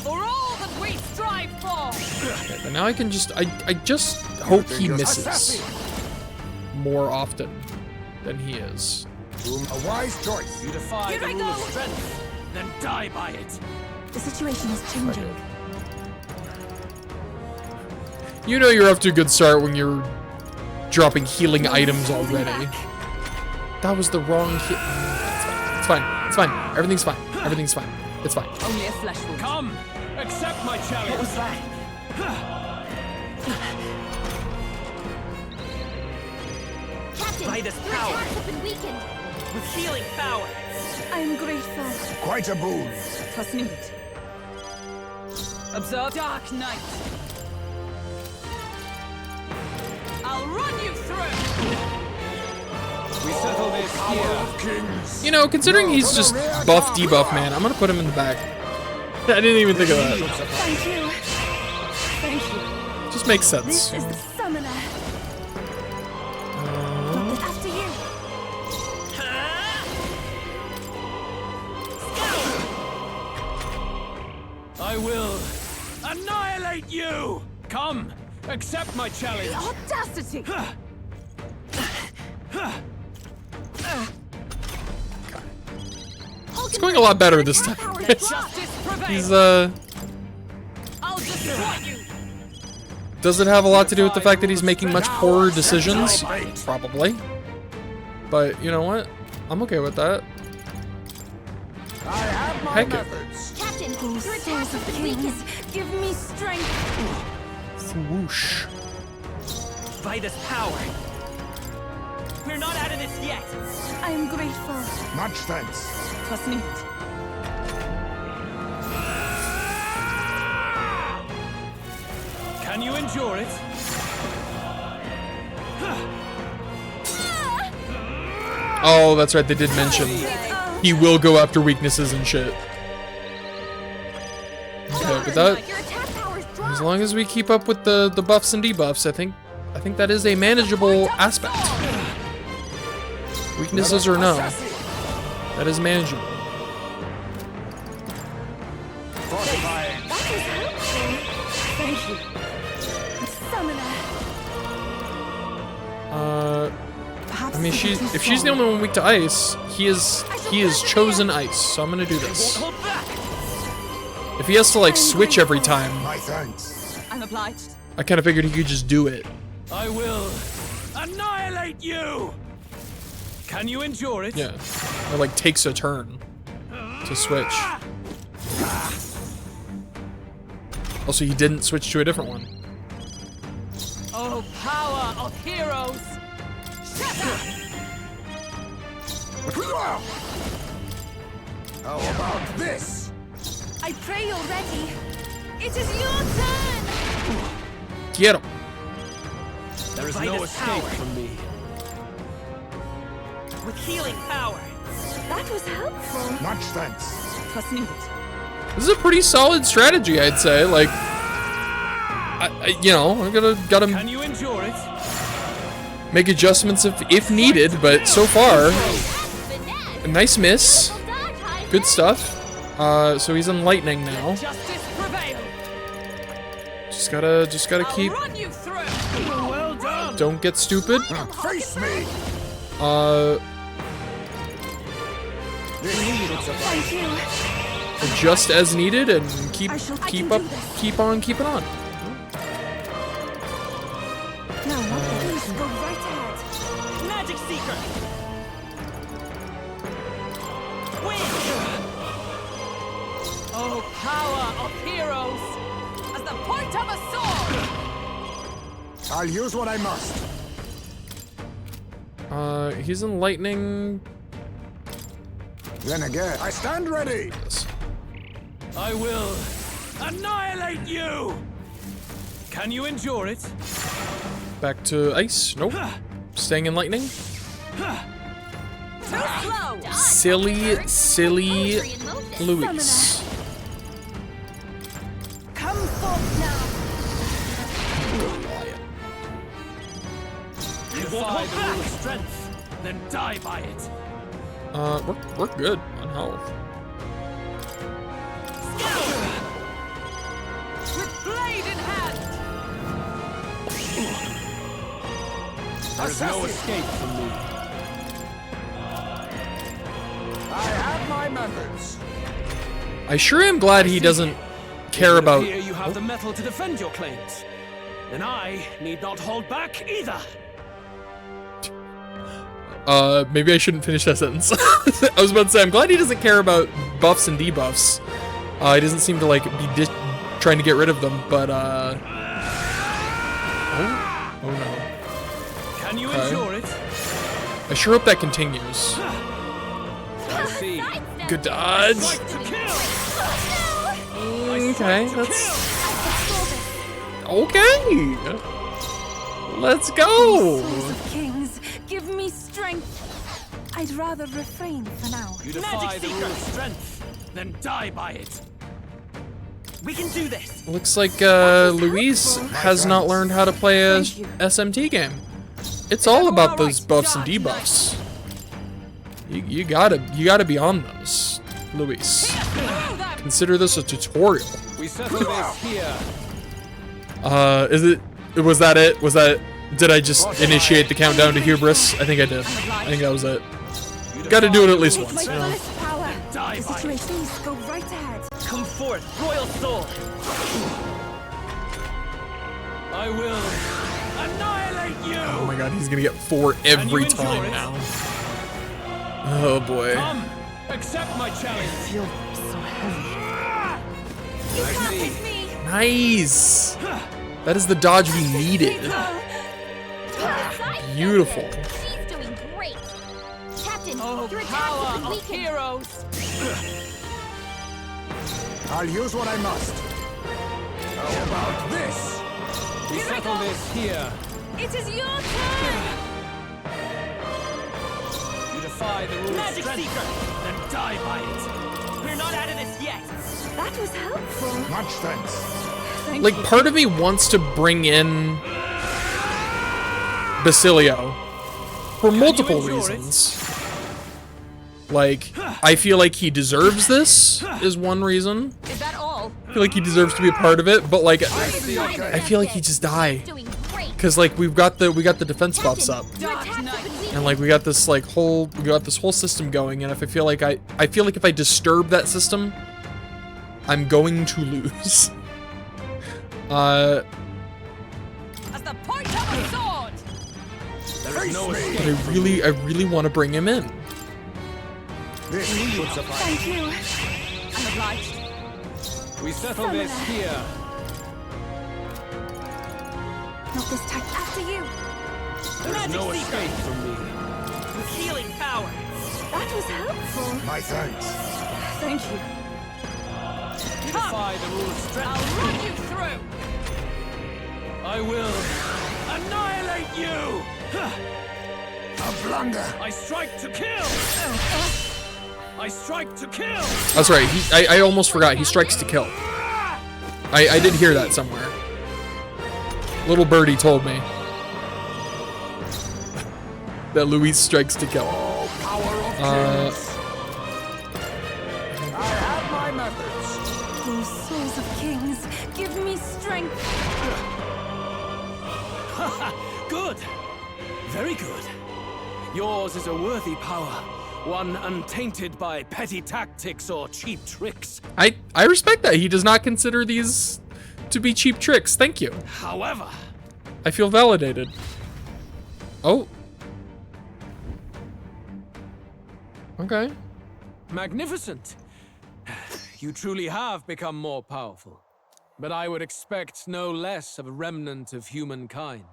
For all that we strive for. Okay, but now I can just... I just hope he misses more often than he is. A wise choice. You defy Here the I rule of go. strength, then die by it. The situation is changing. You know you're off to a good start when you're dropping healing items already. That was the wrong hit. It's fine. It's fine. Everything's fine. Everything's fine. It's fine. Only a flesh wound. Come, accept my challenge. What was that? Captain, By this your power. attacks have been weakened. With healing power. I am grateful. Quite a boon. Twas needed. Observe Dark Knight. I'll run you through. We settle this here. Kings. You know, considering he's just buff debuff man, I'm gonna put him in the back. I didn't even think of that. Thank you. Thank you. Just makes sense. This is the summoner. After you. I will annihilate you. Come, accept my challenge. The audacity. It's going a lot better this time. He's I'll destroy you. Does it have a lot to do with the fact that he's making much poorer decisions? Probably. But you know what? I'm okay with that. I have my Heck it. methods. Captain, Oh, your souls attacks of have been kings, weakened. give me strength. Swoosh. By this power. We're not out of this yet. I am grateful. Much thanks. Twas neat. Can you endure it? Oh, that's right. They did mention he will go after weaknesses and shit. Okay, but that, as long as we keep up with the buffs and debuffs, I think that is a manageable aspect. Weaknesses or no, that is manageable. Thank you. Summoner. I mean, if she's the only one weak to ice, he is chosen ice, so I'm gonna do this. If he has to like switch every time, My thanks. I'm obliged. I kind of figured he could just do it. I will annihilate you! Can you endure it? Yeah, or like takes a turn to switch. Also, he didn't switch to a different one. Oh, power of heroes! How about this? I pray you're ready. It is your turn. Get him. There is By no this escape power. from me. With healing power. That was helpful. Much thanks. Twas needed. This is a pretty solid strategy, I'd say. Like, you know, I gotta Can you endure it? make adjustments if needed, but so far, a nice miss. Good stuff. So he's in lightning now. Justice prevail. Just gotta keep. Run you through. Well done. Don't get stupid. Face me. Thank you. Adjust as needed and keep I can keep do up, this. keep on keeping on. No, please go right ahead. Magic Seeker. Win. Oh, power of heroes! As the point of a sword! I'll use what I must. He's in lightning. Then again, I stand ready. I will annihilate you! Can you endure it? Back to ice. Nope. Staying in lightning. Too slow! Silly Luis. Come forth now. Defy the rule of strength, then die by it. We're good on health. With blade in hand! There is no escape from me. I have my methods. I sure am glad he doesn't care about. Here you have the metal to defend your claims. Then I need not hold back either. Maybe I shouldn't finish that sentence. I was about to say, I'm glad he doesn't care about buffs and debuffs. He doesn't seem to like be trying to get rid of them, but oh no. Can you Okay. endure it? I sure hope that continues. I see. Good dodge. Strike to kill. Okay, that's okay. Let's go. Souls of kings, give me strength. I'd rather refrain for now. You defy the rule of strength, then die by it. We can do this. Looks like Luis has not learned how to play a SMT game. It's all about those buffs and debuffs. You gotta be on those, Luis. Consider this a tutorial. We settle this here. Was that it? Did I just initiate the countdown to hubris? I think I did. I think that was it. Gotta do it at least once, you know. Power. Die The by it. situation, go right ahead. Come forth, royal soul. I will annihilate you. Oh my god, he's gonna get 4 every time now. Oh boy. Come, accept my challenge. I feel so heavy. You I can't see. hit me. Nice. That is the dodge we needed. Beautiful. She's doing Your attacks power have been of weakened. heroes! I'll use what I must. How about this? We settle this here. It is your turn! You defy the rules Magic of strength, Seeker! then die by it. We're not out of this yet! That was helpful. Much thanks. Like, part of me wants to bring in Basilio for multiple reasons. Like, I feel like he deserves this, is one reason. Is that all? I feel like he deserves to be a part of it, but like, I feel like he just die. Cause like we got the defense buffs up, and like we got this whole system going, and if I feel like if I disturb that system, I'm going to lose. As the point of a sword! There is no But escape. I really want to bring him in. This should suffice. Thank you. I'm obliged. We settle this here. Not this time. After you. There is Magic no Seeker! escape from me. With healing power! That was helpful. My thanks. Thank you. You defy the rules of strength. I'll run you through! I will annihilate you! A blunder. I strike to kill! I strike to kill! That's right. I almost forgot. He strikes to kill. I did hear that somewhere. Little birdie told me that Luis strikes to kill. I have my methods. Oh, souls of kings, give me strength. Good! Very good. Yours is a worthy power, one untainted by petty tactics or cheap tricks. I respect that. He does not consider these to be cheap tricks. Thank you. However, I feel validated. Oh. Okay. magnificent. You truly have become more powerful. But I would expect no less of a remnant of humankind.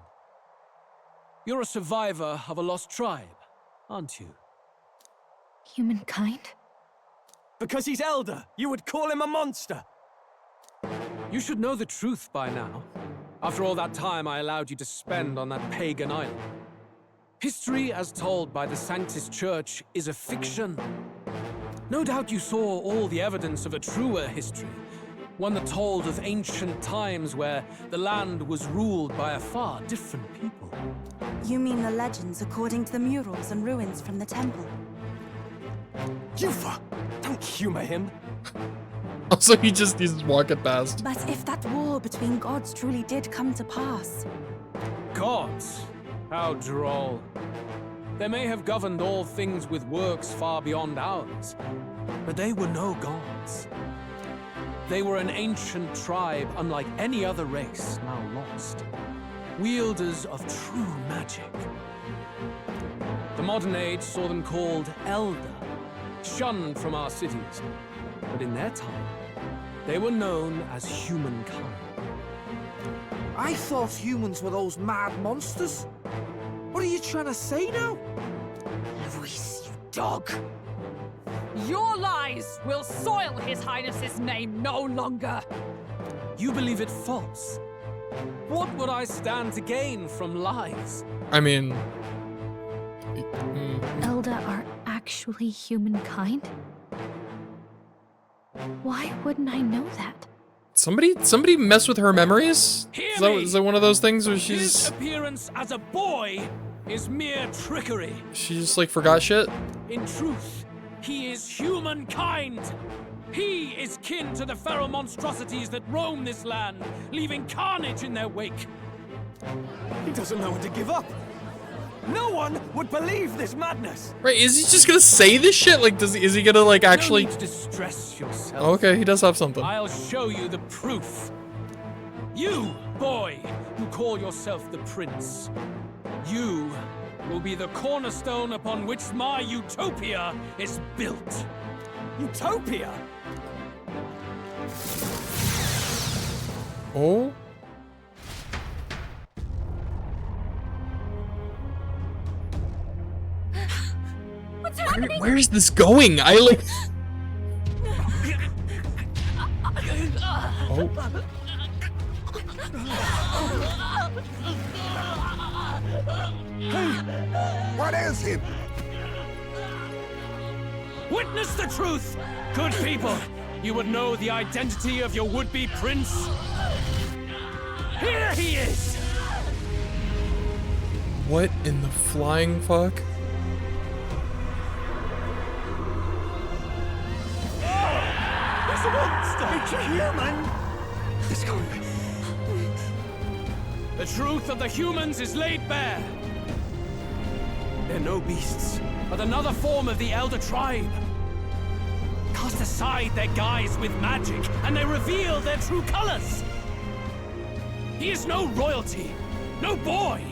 You're a survivor of a lost tribe, aren't you? Humankind? Because he's elder, you would call him a monster. You should know the truth by now. After all that time I allowed you to spend on that pagan island. History as told by the Sanctus Church is a fiction. No doubt you saw all the evidence of a truer history. One that told of ancient times where the land was ruled by a far different people. You mean the legends according to the murals and ruins from the temple? Yufa! Don't humor him. Also, he's just walking past. But if that war between gods truly did come to pass... Gods? How droll. They may have governed all things with works far beyond ours, but they were no gods. They were an ancient tribe unlike any other race now lost. Wielders of true magic. The modern age saw them called Elder, shunned from our cities. But in their time, they were known as humankind. I thought humans were those mad monsters. What are you trying to say now? Luis, you dog! Your lies will soil His Highness's name no longer! You believe it false? What would I stand to gain from lies? I mean... Elder are actually humankind? Why wouldn't I know that? Somebody mess with her memories? Is that one of those things where His she's... appearance as a boy is mere trickery. She just like forgot shit? In truth, he is humankind. He is kin to the feral monstrosities that roam this land, leaving carnage in their wake. He doesn't know when to give up. No one would believe this madness. Right, is he just gonna say this shit? Like, is he gonna like actually... No need to distress yourself. Okay, he does have something. I'll show you the proof. You, boy, who call yourself the prince. You will be the cornerstone upon which my utopia is built. Utopia? Oh? What's happening? happening? Where is this going? I like. Oh. What is him? Witness the truth! Good people, you would know the identity of your would-be prince. Here he is! What in the flying fuck? He's a monster! It's a human! Let's go. The truth of the humans is laid bare. They're no beasts, but another form of the Elder Tribe. Cast aside their guise with magic, and they reveal their true colors. He is no royalty, no boy,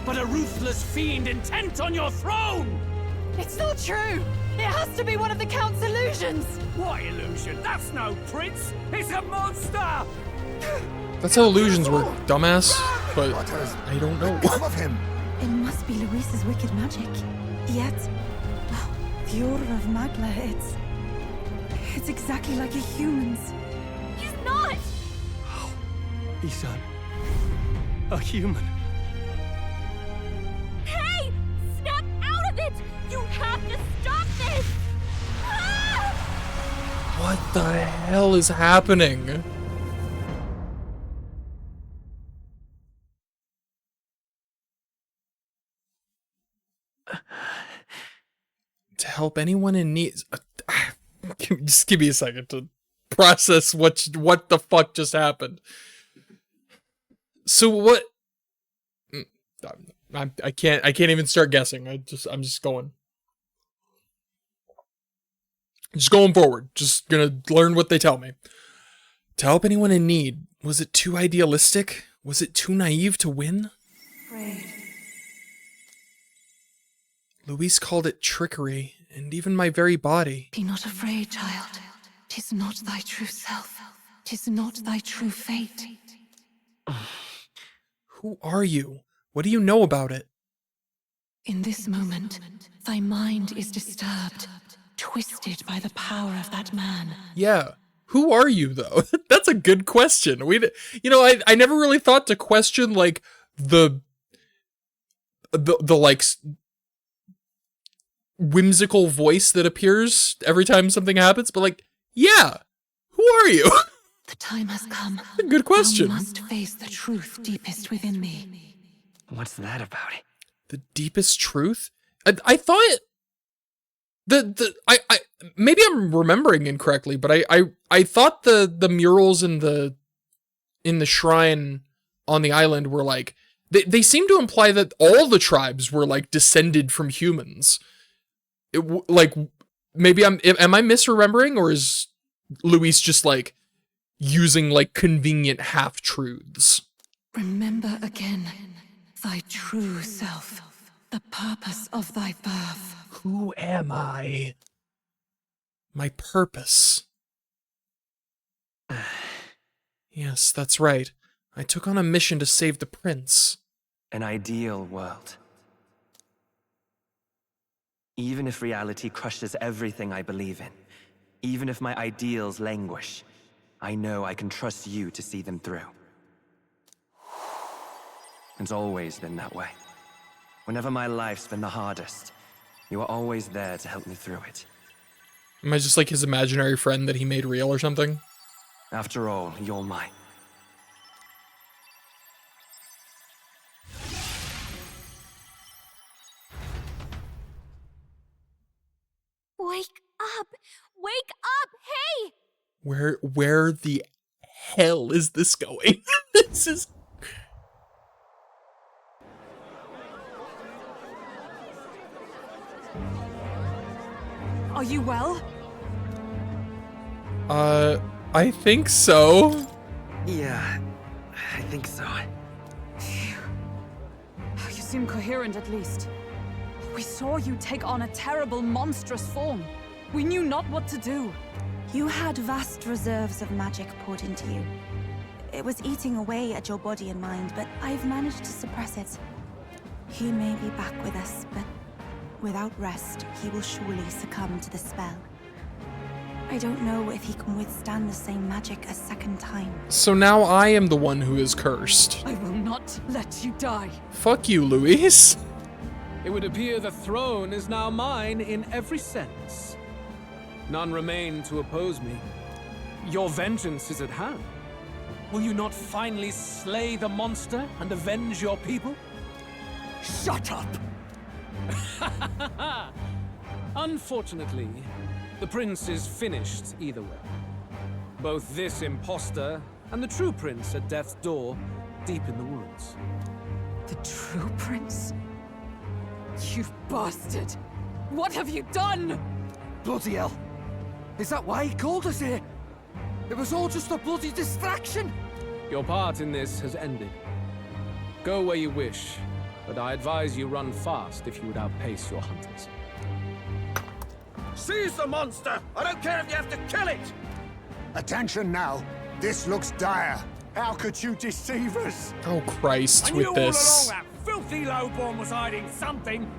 but a ruthless fiend intent on your throne! It's not true! It has to be one of the Count's illusions! What illusion? That's no prince! It's a monster! That's how illusions work, dumbass. But I don't know. Of him. It must be Luis's wicked magic. Yet, the Order of Magla, it's exactly like a human's. He's not! He's a human. Hey! Snap out of it! You have to stop this! Ah! What the hell is happening? To help anyone in need. Just give me a second to process what the fuck just happened. So what? I can't even start guessing. I'm just going. Just going forward. Just gonna learn what they tell me. To help anyone in need. Was it too idealistic? Was it too naive to win? Luis called it trickery, and even my very body. Be not afraid, child. 'Tis not thy true self. 'Tis not thy true fate. Who are you? What do you know about it? In this moment, thy mind is disturbed, twisted by the power of that man. Yeah. Who are you, though? That's a good question. I never really thought to question, like, the like, whimsical voice that appears every time something happens, but like, yeah, who are you? The time has come. A good question. Thou must face the truth deepest within thee. What's that about? The deepest truth? I thought I maybe I'm remembering incorrectly, but I thought the murals in the shrine on the island were like they seem to imply that all the tribes were like descended from humans. Like maybe am I misremembering, or is Luis just like using like convenient half truths? Remember again thy true self, the purpose of thy birth. Who am I? My purpose. Yes, that's right. I took on a mission to save the prince. An ideal world. Even if reality crushes everything I believe in, even if my ideals languish, I know I can trust you to see them through. It's always been that way. Whenever my life's been the hardest, you are always there to help me through it. Am I just like his imaginary friend that he made real or something? After all, you're mine. Wake up! Wake up! Hey! Where the hell is this going? This is... Are you well? I think so. Yeah, I think so. You seem coherent at least. We saw you take on a terrible, monstrous form. We knew not what to do. You had vast reserves of magic poured into you. It was eating away at your body and mind, but I've managed to suppress it. You may be back with us, but Without rest, he will surely succumb to the spell. I don't know if he can withstand the same magic a second time. So now I am the one who is cursed. I will not let you die. Fuck you, Luis. It would appear the throne is now mine in every sense. None remain to oppose me. Your vengeance is at hand. Will you not finally slay the monster and avenge your people? Shut up! Unfortunately, the prince is finished either way. Both this imposter and the true prince at death's door, deep in the woods. The true prince? You bastard! What have you done? Bloody hell. Is that why he called us here? It was all just a bloody distraction. Your part in this has ended. Go where you wish, but I advise you run fast if you would outpace your hunters. Seize the monster! I don't care if you have to kill it! Attention now. This looks dire. How could you deceive us? Oh Christ, I with knew this. all along that filthy lowborn was hiding something.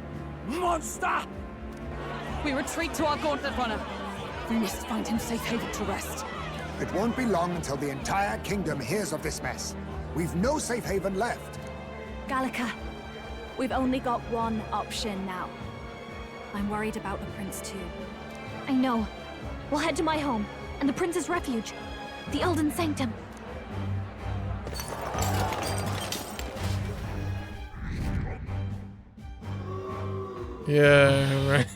Monster! We retreat to our gauntlet runner. We must find him safe haven to rest. It won't be long until the entire kingdom hears of this mess. We've no safe haven left. Gallica, we've only got one option now. I'm worried about the prince too. I know. We'll head to my home, and the prince's refuge. The Elden Sanctum. Yeah, right.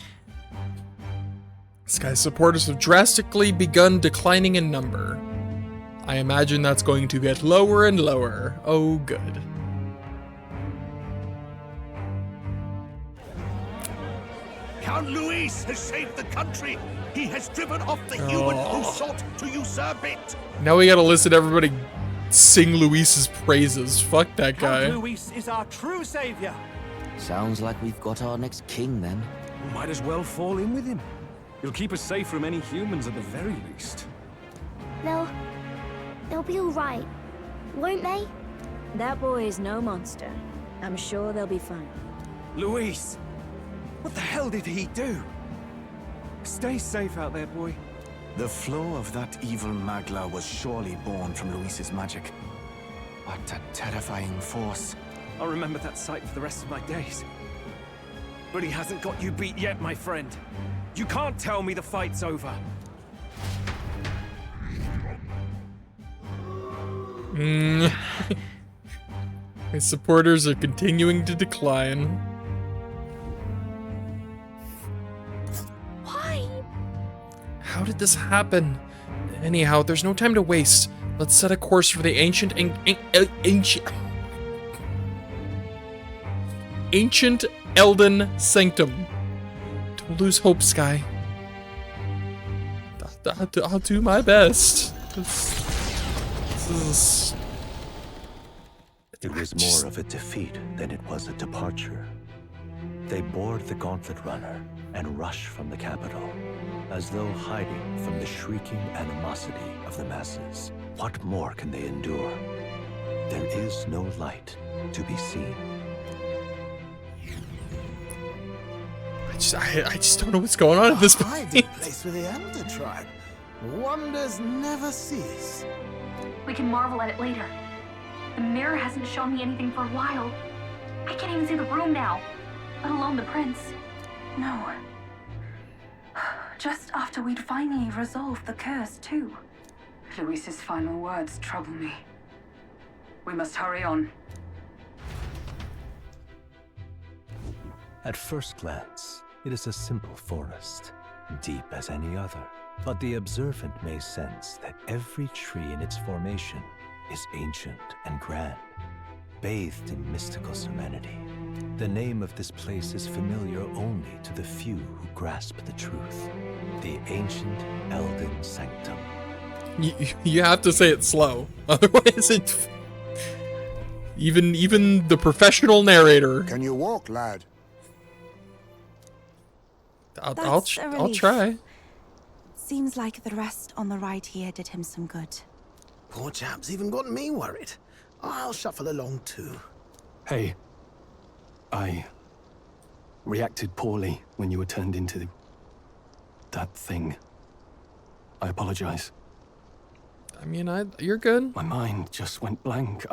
Sky's supporters have drastically begun declining in number. I imagine that's going to get lower and lower. Oh, good. Count Luis has saved the country. He has driven off the human who sought to usurp it. Now we gotta listen to everybody sing Luis's praises. Fuck that guy. Count Luis is our true savior. Sounds like we've got our next king then. Might as well fall in with him. He'll keep us safe from any humans at the very least. They'll be all right, won't they? That boy is no monster. I'm sure they'll be fine. Luis, what the hell did he do? Stay safe out there, boy. The flow of that evil Magla was surely born from Luis's magic. What a terrifying force. I'll remember that sight for the rest of my days. But he hasn't got you beat yet, my friend. You can't tell me the fight's over. His supporters are continuing to decline. Why? How did this happen? Anyhow, there's no time to waste. Let's set a course for the ancient Elden Sanctum. Don't lose hope, Sky. I'll do my best. It was more of a defeat than it was a departure. They board the gauntlet runner and rush from the capital, as though hiding from the shrieking animosity of the masses. What more can they endure? There is no light to be seen. I just don't know what's going on at this point. Hiding place for the Elder tribe. Wonders never cease. We can marvel at it later. The mirror hasn't shown me anything for a while. I can't even see the room now, let alone the prince. No. Just after we'd finally resolved the curse, too. Luis's final words trouble me. We must hurry on. At first glance, it is a simple forest, deep as any other. But the observant may sense that every tree in its formation is ancient and grand, bathed in mystical serenity. The name of this place is familiar only to the few who grasp the truth. The ancient Elden Sanctum. You have to say it slow, otherwise it... Even the professional narrator. Can you walk, lad? I'll try. Seems like the rest on the ride here did him some good. Poor chap's even got me worried. I'll shuffle along too. Hey, reacted poorly when you were turned into that thing. I apologize. I mean, you're good. My mind just went blank.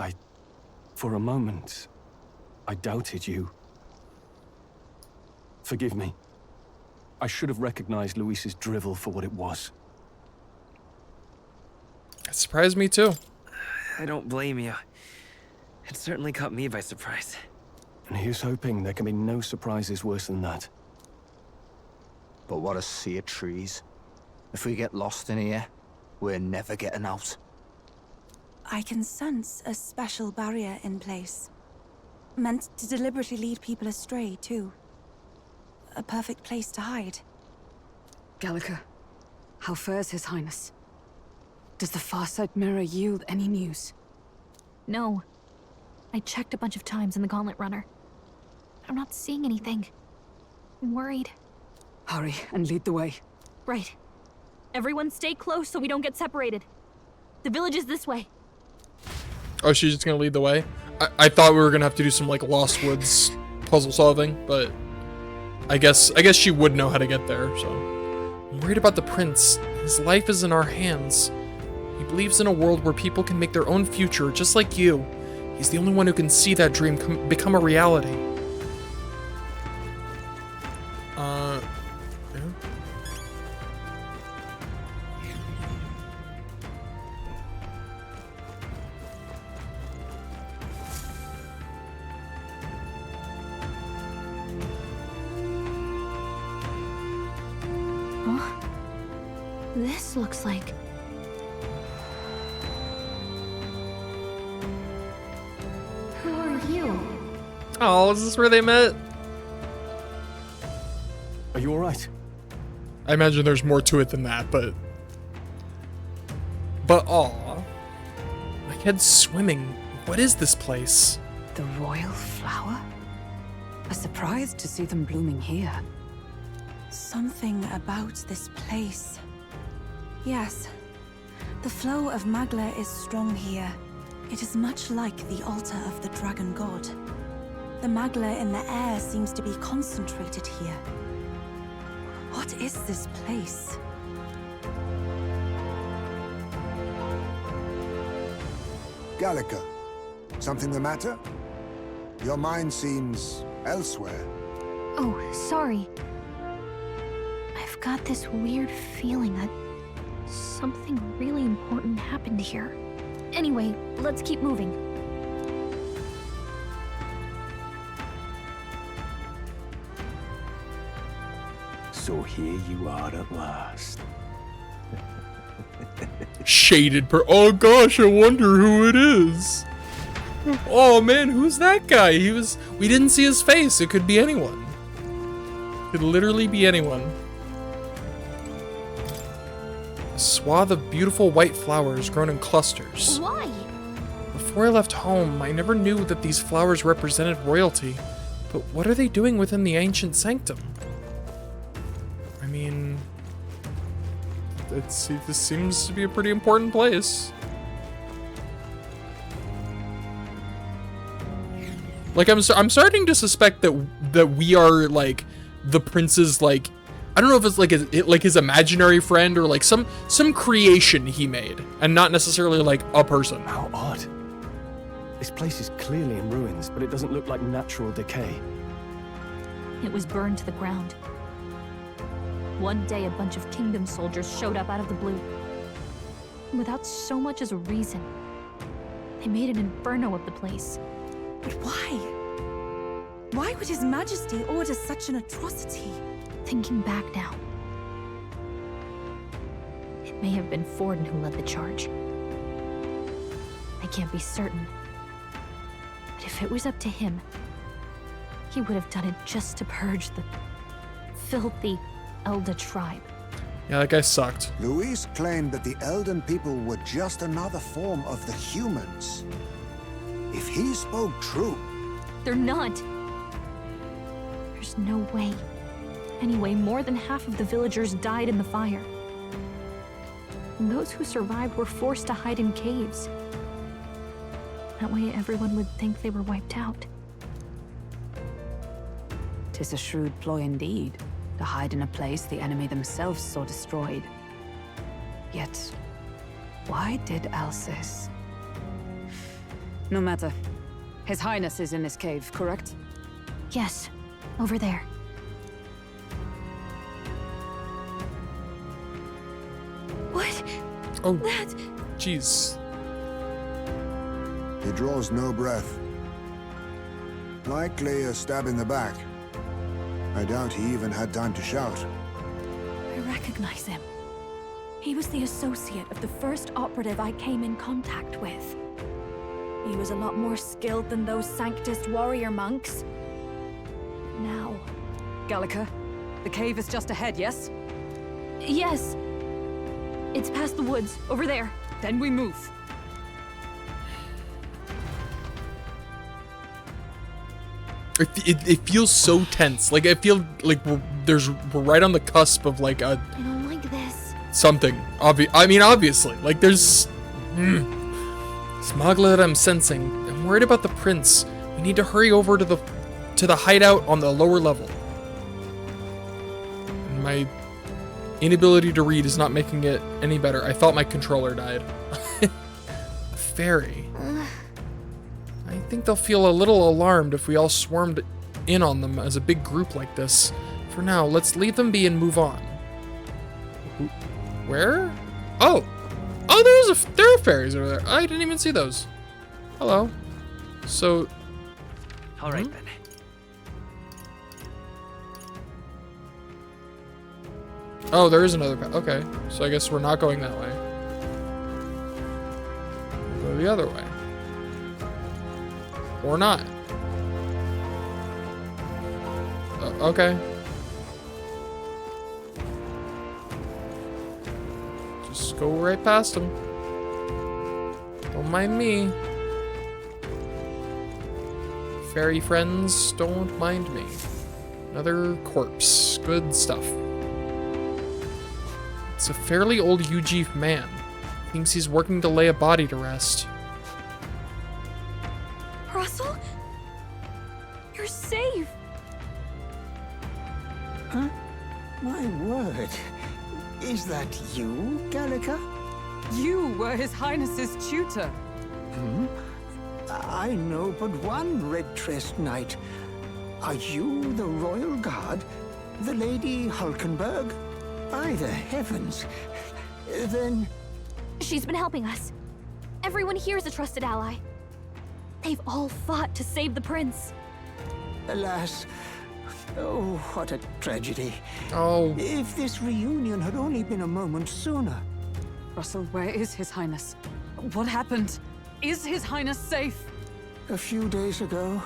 For a moment, I doubted you. Forgive me. I should have recognized Luis's drivel for what it was. It surprised me too. I don't blame you. It certainly caught me by surprise. And here's hoping there can be no surprises worse than that. But what a sea of trees. If we get lost in here, we're never getting out. I can sense a special barrier in place. Meant to deliberately lead people astray, too. A perfect place to hide. Gallica, how fares His Highness? Does the Farsight Mirror yield any news? No. I checked a bunch of times in the Gauntlet Runner. I'm not seeing anything. I'm worried. Hurry and lead the way. Right. Everyone stay close so we don't get separated. The village is this way. Oh, she's just gonna lead the way? I thought we were gonna have to do some like Lost Woods puzzle solving, but I guess she would know how to get there, so. I'm worried about the prince. His life is in our hands. He believes in a world where people can make their own future, just like you. He's the only one who can see that dream become a reality. Yeah. Huh? This looks like... Who are you? Oh, is this where they met? Are you alright? I imagine there's more to it than that, but aw. My head's swimming. What is this place? The royal flower? A surprise to see them blooming here. Something about this place. Yes. The flow of Magla is strong here. It is much like the altar of the dragon god. The Magla in the air seems to be concentrated here. What is this place? Gallica, something the matter? Your mind seems elsewhere. Oh, sorry. I've got this weird feeling that something really important happened here. Anyway, let's keep moving. So here you are at last. Shaded oh gosh, I wonder who it is. Oh man, who's that guy? We didn't see his face. It could be anyone. Could literally be anyone. A swath of beautiful white flowers grown in clusters. Why? Before I left home, I never knew that these flowers represented royalty. But what are they doing within the ancient sanctum? I mean, this seems to be a pretty important place. Like, I'm starting to suspect that we are like the prince's, like, I don't know if it's like his imaginary friend or like some creation he made, and not necessarily like a person. How odd. This place is clearly in ruins, but it doesn't look like natural decay. It was burned to the ground. One day, a bunch of kingdom soldiers showed up out of the blue. Without so much as a reason. They made an inferno of the place. But why? Why would His Majesty order such an atrocity? Thinking back now, it may have been Forden who led the charge. I can't be certain. But if it was up to him, he would have done it just to purge the filthy Elda tribe. Yeah, that guy sucked. Luis claimed that the Elden people were just another form of the humans. If he spoke true... They're not. There's no way. Anyway, more than half of the villagers died in the fire. And those who survived were forced to hide in caves. That way everyone would think they were wiped out. 'Tis a shrewd ploy indeed, to hide in a place the enemy themselves saw destroyed. Yet, why did Alcys? No matter. His Highness is in this cave, correct? Yes, over there. What? Oh, that? Jeez. He draws no breath. Likely a stab in the back. I doubt he even had time to shout. I recognize him. He was the associate of the first operative I came in contact with. He was a lot more skilled than those Sanctist warrior monks. Now... Gallica, the cave is just ahead, yes? Yes. It's past the woods, over there. Then we move. It feels so tense. Like, I feel like we're right on the cusp of, like, a... I don't like this. Something. I mean, obviously. Like, there's... Smogla that I'm sensing. I'm worried about the prince. We need to hurry over to the hideout on the lower level. And my inability to read is not making it any better. I thought my controller died. A fairy. I think they'll feel a little alarmed if we all swarmed in on them as a big group like this. For now, let's leave them be and move on. Where? Oh! Oh, there are fairies over there. I didn't even see those. Hello. So... Alright then. Oh, there is another path. Okay. So I guess we're not going that way. We'll go the other way. Or not. Okay. Just go right past him. Don't mind me. Fairy friends, don't mind me. Another corpse. Good stuff. It's a fairly old UG man. Thinks he's working to lay a body to rest. Russell? You're safe! Huh? My word. Is that you, Gallica? You were His Highness's tutor. Hmm? I know but one red-tressed knight. Are you the royal guard? The Lady Hulkenberg? By the heavens. Then... She's been helping us. Everyone here is a trusted ally. They've all fought to save the prince. Alas. Oh, what a tragedy. Oh. If this reunion had only been a moment sooner. Russell, where is His Highness? What happened? Is His Highness safe? A few days ago,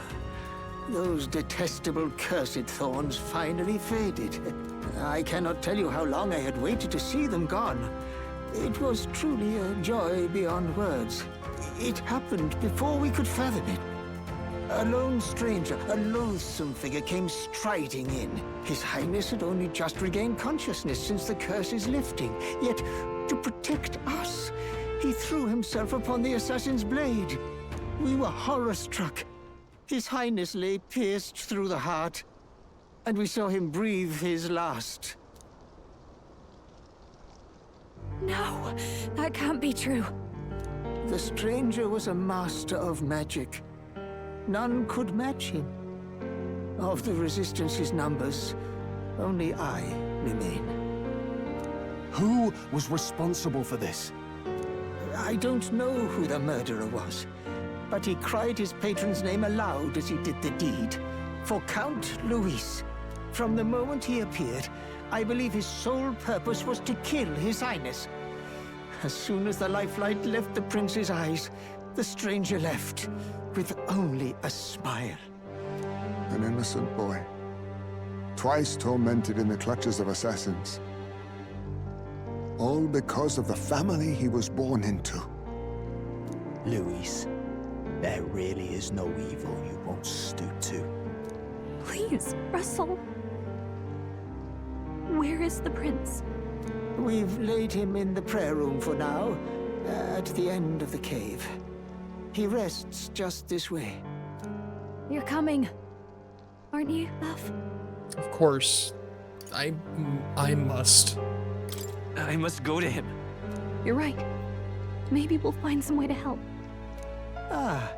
those detestable cursed thorns finally faded. I cannot tell you how long I had waited to see them gone. It was truly a joy beyond words. It happened before we could fathom it. A lone stranger, a loathsome figure came striding in. His Highness had only just regained consciousness since the curse's lifting. Yet, to protect us, he threw himself upon the assassin's blade. We were horror-struck. His Highness lay pierced through the heart, and we saw him breathe his last. No, that can't be true. The stranger was a master of magic. None could match him. Of the Resistance's numbers, only I remain. Who was responsible for this? I don't know who the murderer was, but he cried his patron's name aloud as he did the deed. For Count Luis, from the moment he appeared, I believe his sole purpose was to kill His Highness. As soon as the lifelight left the prince's eyes, the stranger left, with only a smile. An innocent boy. Twice tormented in the clutches of assassins. All because of the family he was born into. Luis, there really is no evil you won't stoop to. Please, Russell. Where is the prince? We've laid him in the prayer room for now, at the end of the cave. He rests just this way. You're coming, aren't you, love? Of course. I must. I must go to him. You're right. Maybe we'll find some way to help. Ah,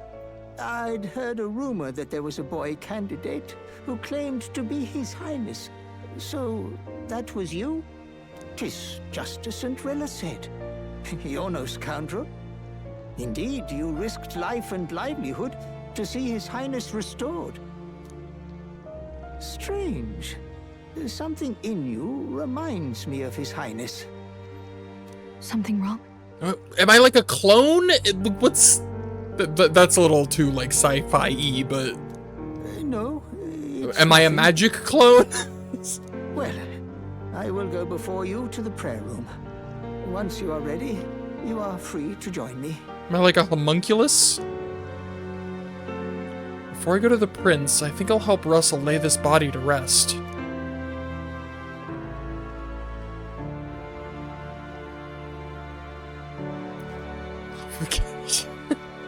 I'd heard a rumor that there was a boy candidate who claimed to be His Highness. So, that was you? 'Tis just as St. Rilla said. You're no scoundrel. Indeed, you risked life and livelihood to see His Highness restored. Strange. Something in you reminds me of His Highness. Something wrong? Am I like a clone? What's... That's a little too, like, sci-fi-y, but... No. Am I a magic clone? Well, I will go before you to the prayer room. Once you are ready, you are free to join me. Am I like a homunculus? Before I go to the prince, I think I'll help Russell lay this body to rest.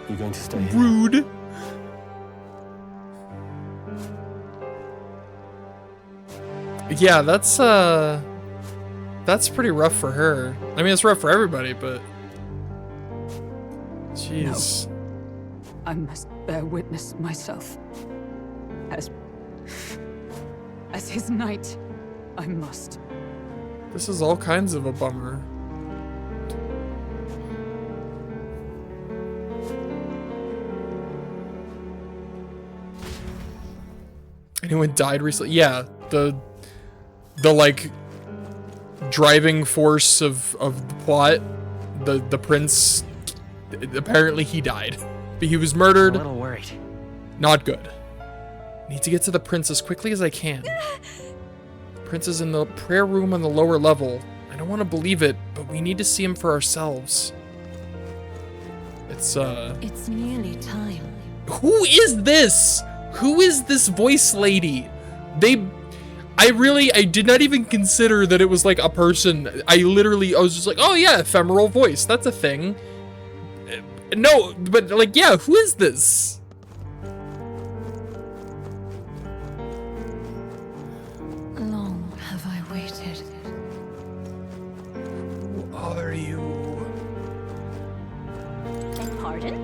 You're going to stay here? Rude. Yeah, that's pretty rough for her. I mean, it's rough for everybody, but... Jeez. No. I must bear witness myself. As his knight, I must. This is all kinds of a bummer. Anyone died recently? Yeah, the like driving force of the plot, the prince, apparently he died. But he was murdered. I'm a little worried. Not good. Need to get to the prince as quickly as I can. The prince is in the prayer room on the lower level. I don't want to believe it, but we need to see him for ourselves. It's nearly time. Who is this? Who is this voice lady? I did not even consider that it was like a person. I was just like, oh yeah, ephemeral voice. That's a thing. No, but like, yeah, who is this? Long have I waited. Who are you? Pardon?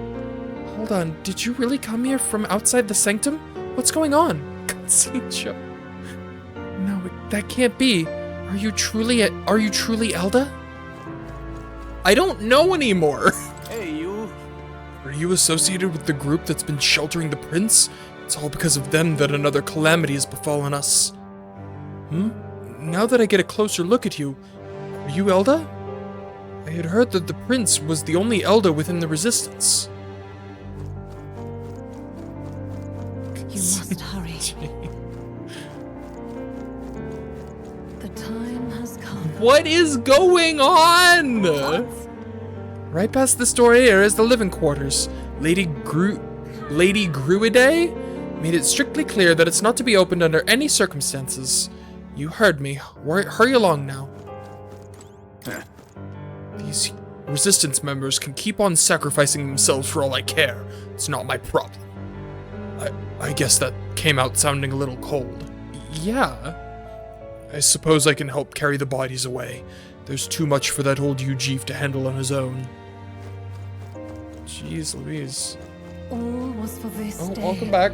Hold on, did you really come here from outside the sanctum? What's going on? Consucho. No, that can't be. Are you truly Elda? I don't know anymore. Hey, you. Are you associated with the group that's been sheltering the prince? It's all because of them that another calamity has befallen us. Now that I get a closer look at you, are you Elda? I had heard that the prince was the only Elda within the resistance. You must hurry. The time has come. What is going on? What? Right past this door here is the living quarters. Lady Gruidae made it strictly clear that it's not to be opened under any circumstances. You heard me. Hurry along now. These resistance members can keep on sacrificing themselves for all I care. It's not my problem. I guess that came out sounding a little cold. Yeah. I suppose I can help carry the bodies away. There's too much for that old Ujeef to handle on his own. Jeez Louise. All was for this day. Welcome back.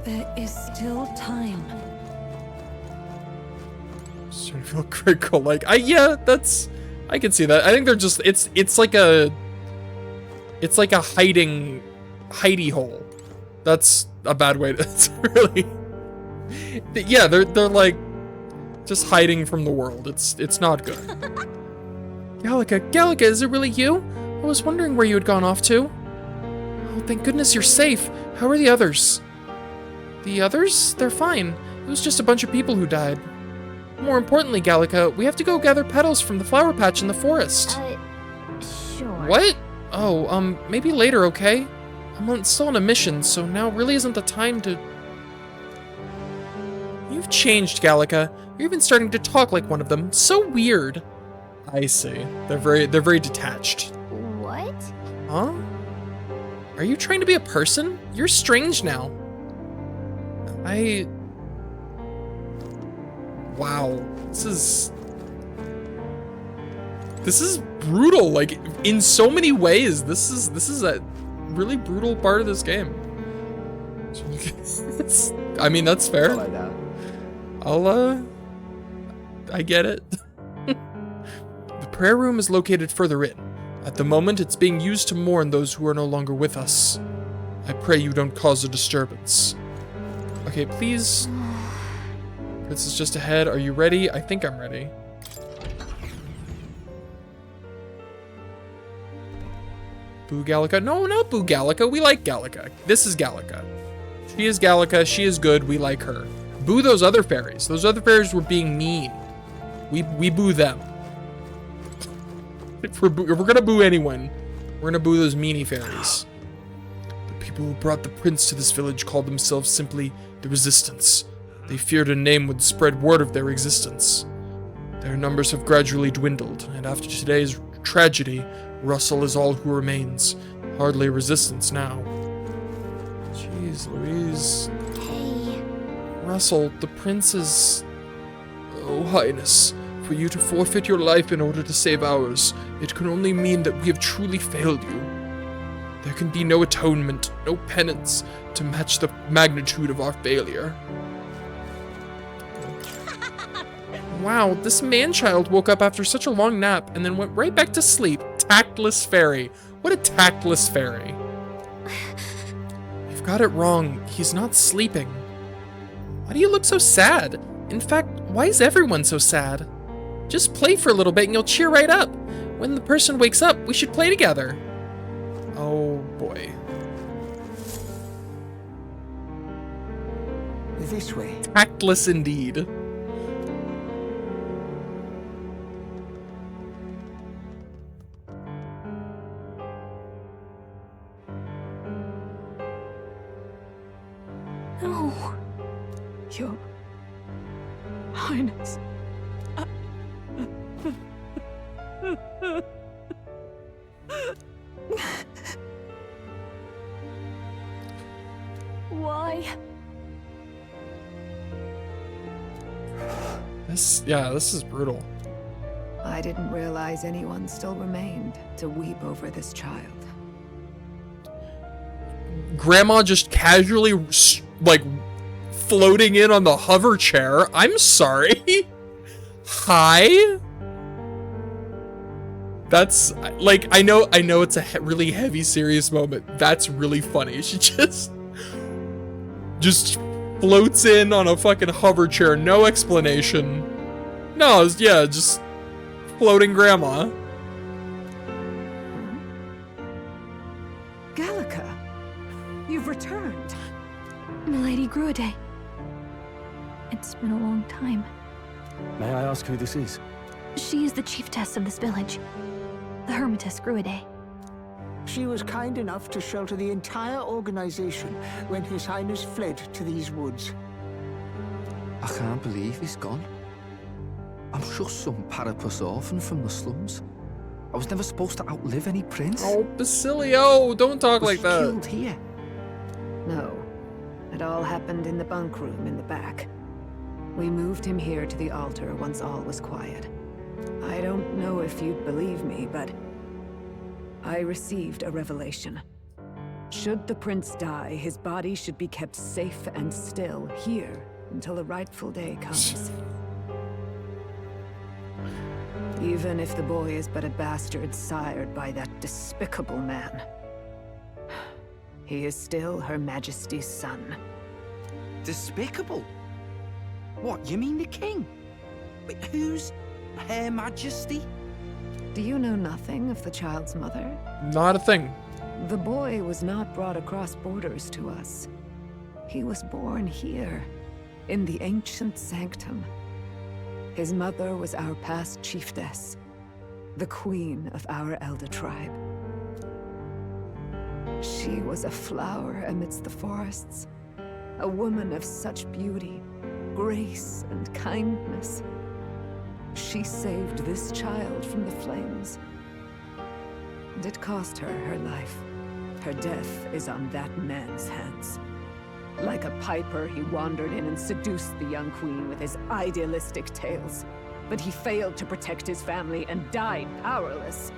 There is still time. Starting to feel critical. Like, yeah, that's... I can see that. I think they're just... It's like a hidey hole. That's a bad way to... It's really... Yeah, they're like... just hiding from the world. It's not good. Gallica, is it really you? I was wondering where you had gone off to. Oh, thank goodness you're safe. How are the others? The others? They're fine. It was just a bunch of people who died. More importantly, Gallica, we have to go gather petals from the flower patch in the forest. Sure. What? Oh, maybe later, okay? I'm still on a mission, so now really isn't the time to... You've changed, Gallica. You're even starting to talk like one of them. So weird. I see. They're very detached. What? Huh? Are you trying to be a person? You're strange now. Wow. This is brutal. Like, in so many ways, this is a really brutal part of this game. I mean, that's fair. I get it. The prayer room is located further in. At the moment, it's being used to mourn those who are no longer with us. I pray you don't cause a disturbance. Okay, please. This is just ahead. Are you ready? I think I'm ready. Boo Gallica. No, not Boo Gallica. We like Gallica. This is Gallica. She is Gallica. She is good. We like her. Boo those other fairies. Those other fairies were being mean. We boo them. If we're gonna boo anyone, we're gonna boo those meanie fairies. The people who brought the prince to this village called themselves simply the Resistance. They feared a name would spread word of their existence. Their numbers have gradually dwindled, and after today's tragedy, Russell is all who remains. Hardly a resistance now. Jeez Louise. Hey. Russell, the prince is... Oh, Highness, for you to forfeit your life in order to save ours, it can only mean that we have truly failed you. There can be no atonement, no penance, to match the magnitude of our failure. Wow, this man-child woke up after such a long nap and then went right back to sleep. Tactless fairy. What a tactless fairy. You've got it wrong. He's not sleeping. Why do you look so sad? In fact, why is everyone so sad? Just play for a little bit and you'll cheer right up. When the person wakes up, we should play together. Oh boy. This way. Tactless indeed. No. Your Highness. Why? This is brutal. I didn't realize anyone still remained to weep over this child. Grandma just casually, like, floating in on the hover chair. I'm sorry. Hi? That's, like, I know it's a really heavy, serious moment. That's really funny. She just floats in on a fucking hover chair. No explanation. No, yeah, just floating grandma. Gallica, you've returned. Milady Gruade. It's been a long time. May I ask who this is? She is the chiefess of this village. The Hermitess Gruade. She was kind enough to shelter the entire organization when His Highness fled to these woods. I can't believe he's gone. I'm just some parapus orphan from the slums. I was never supposed to outlive any prince. Oh, Basilio, don't talk like that. Killed here. No. It all happened in the bunk room in the back. We moved him here to the altar once all was quiet. I don't know if you'd believe me, but I received a revelation. Should the prince die, his body should be kept safe and still here until the rightful day comes. Even if the boy is but a bastard sired by that despicable man, he is still Her Majesty's son. Despicable? What, you mean the king? Wait, who's Her Majesty? Do you know nothing of the child's mother? Not a thing. The boy was not brought across borders to us. He was born here, in the ancient sanctum. His mother was our past chiefess, the queen of our elder tribe. She was a flower amidst the forests, a woman of such beauty, grace, and kindness. She saved this child from the flames. And it cost her her life. Her death is on that man's hands. Like a piper, he wandered in and seduced the young queen with his idealistic tales. But he failed to protect his family and died powerless.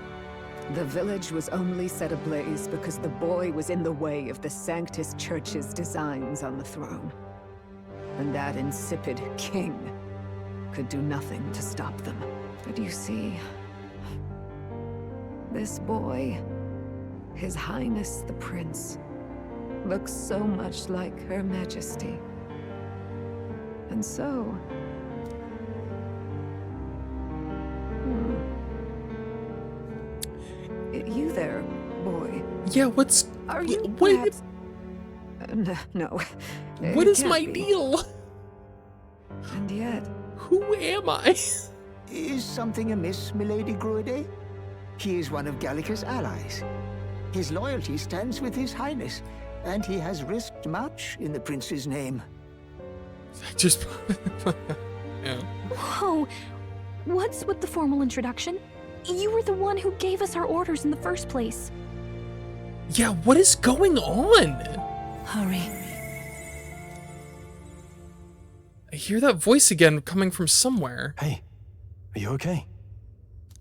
The village was only set ablaze because the boy was in the way of the Sanctus Church's designs on the throne. And that insipid king could do nothing to stop them. But you see, this boy, His Highness the Prince, looks so much like Her Majesty. And so... You there, boy? Yeah, what's... Are you what? perhaps... no. What is my deal? And yet... Who am I? Is something amiss, Milady Gruide? He is one of Gallica's allies. His loyalty stands with His Highness, and he has risked much in the prince's name. Just... yeah. Whoa! What's with the formal introduction? You were the one who gave us our orders in the first place. Yeah, what is going on? Hurry. I hear that voice again coming from somewhere. Hey, are you okay?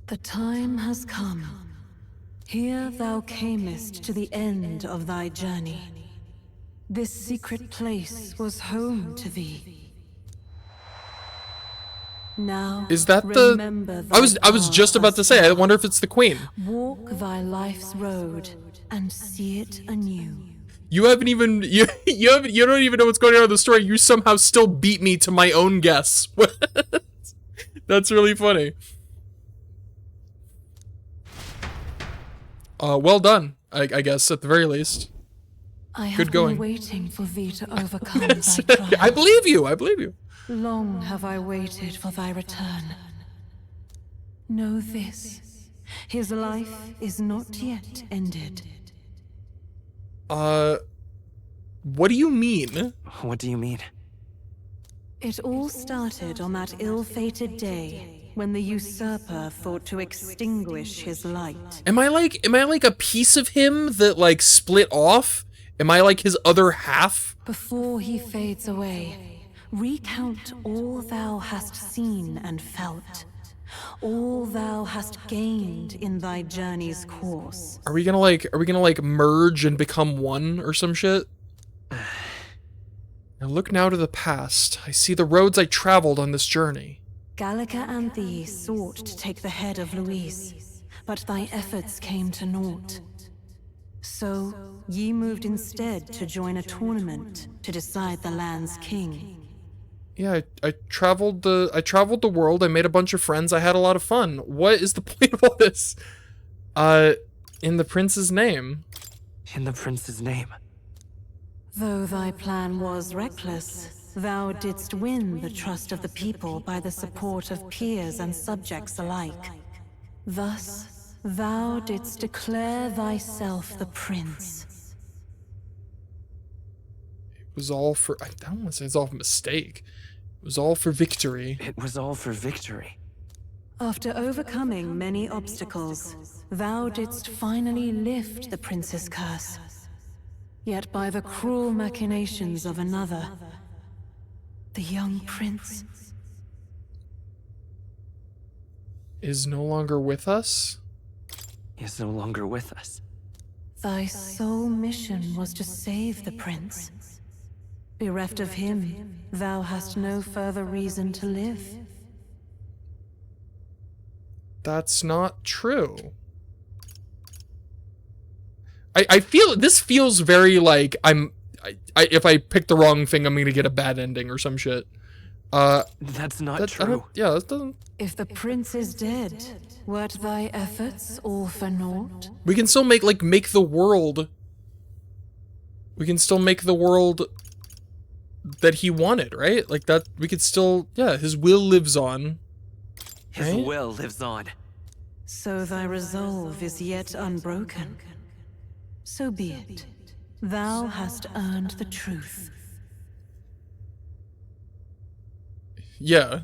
The time has come. Here thou camest to the end of thy journey. This secret place was home to thee. Now, is that the... I was just about to say, I wonder if it's the queen. Walk thy life's road and see it anew. You haven't even... You don't even know what's going on in the story. You somehow still beat me to my own guess. That's really funny. Well done, I guess, at the very least. I have Good going. been waiting for thee to overcome thy trials. I believe you, I believe you. Long have I waited for thy return. Know this, his life is not yet ended. What do you mean? What do you mean? It all started on that ill-fated day when the usurper thought to extinguish his light. Am I like a piece of him that like split off? Am I like his other half? Before he fades away, recount all thou hast seen and felt, all thou hast gained in thy journey's course. Are we gonna like merge and become one or some shit? I look now to the past. I see the roads I traveled on this journey. Gallica and thee sought to take the head of Louise, but thy efforts came to naught. So, ye moved instead to join a tournament to decide the land's king. Yeah, I traveled the world, I made a bunch of friends, I had a lot of fun. What is the point of all this? In the prince's name. In the prince's name. Though thy plan was reckless, thou didst win the trust of the people by the support of peers and subjects alike. Thus, thou didst declare thyself the prince. It was all for, I don't want to say it's all a mistake. It was all for victory. It was all for victory. After overcoming many obstacles, thou didst finally lift the prince's curse. Yet by the cruel machinations of another, the young prince is no longer with us? Is no longer with us. Thy sole mission was to save the prince. Bereft of him, thou hast no further reason to live. That's not true. I feel, this feels very like if I pick the wrong thing, I'm gonna get a bad ending or some shit. That's not true. Yeah, that doesn't... If the prince is dead, wert thy efforts all for naught? We can still make the world... We can still make the world that he wanted, right? Like that, we could still... Yeah, his will lives on. His will lives on. So thy resolve is yet unbroken. So be it. Thou hast earned the truth. Yeah,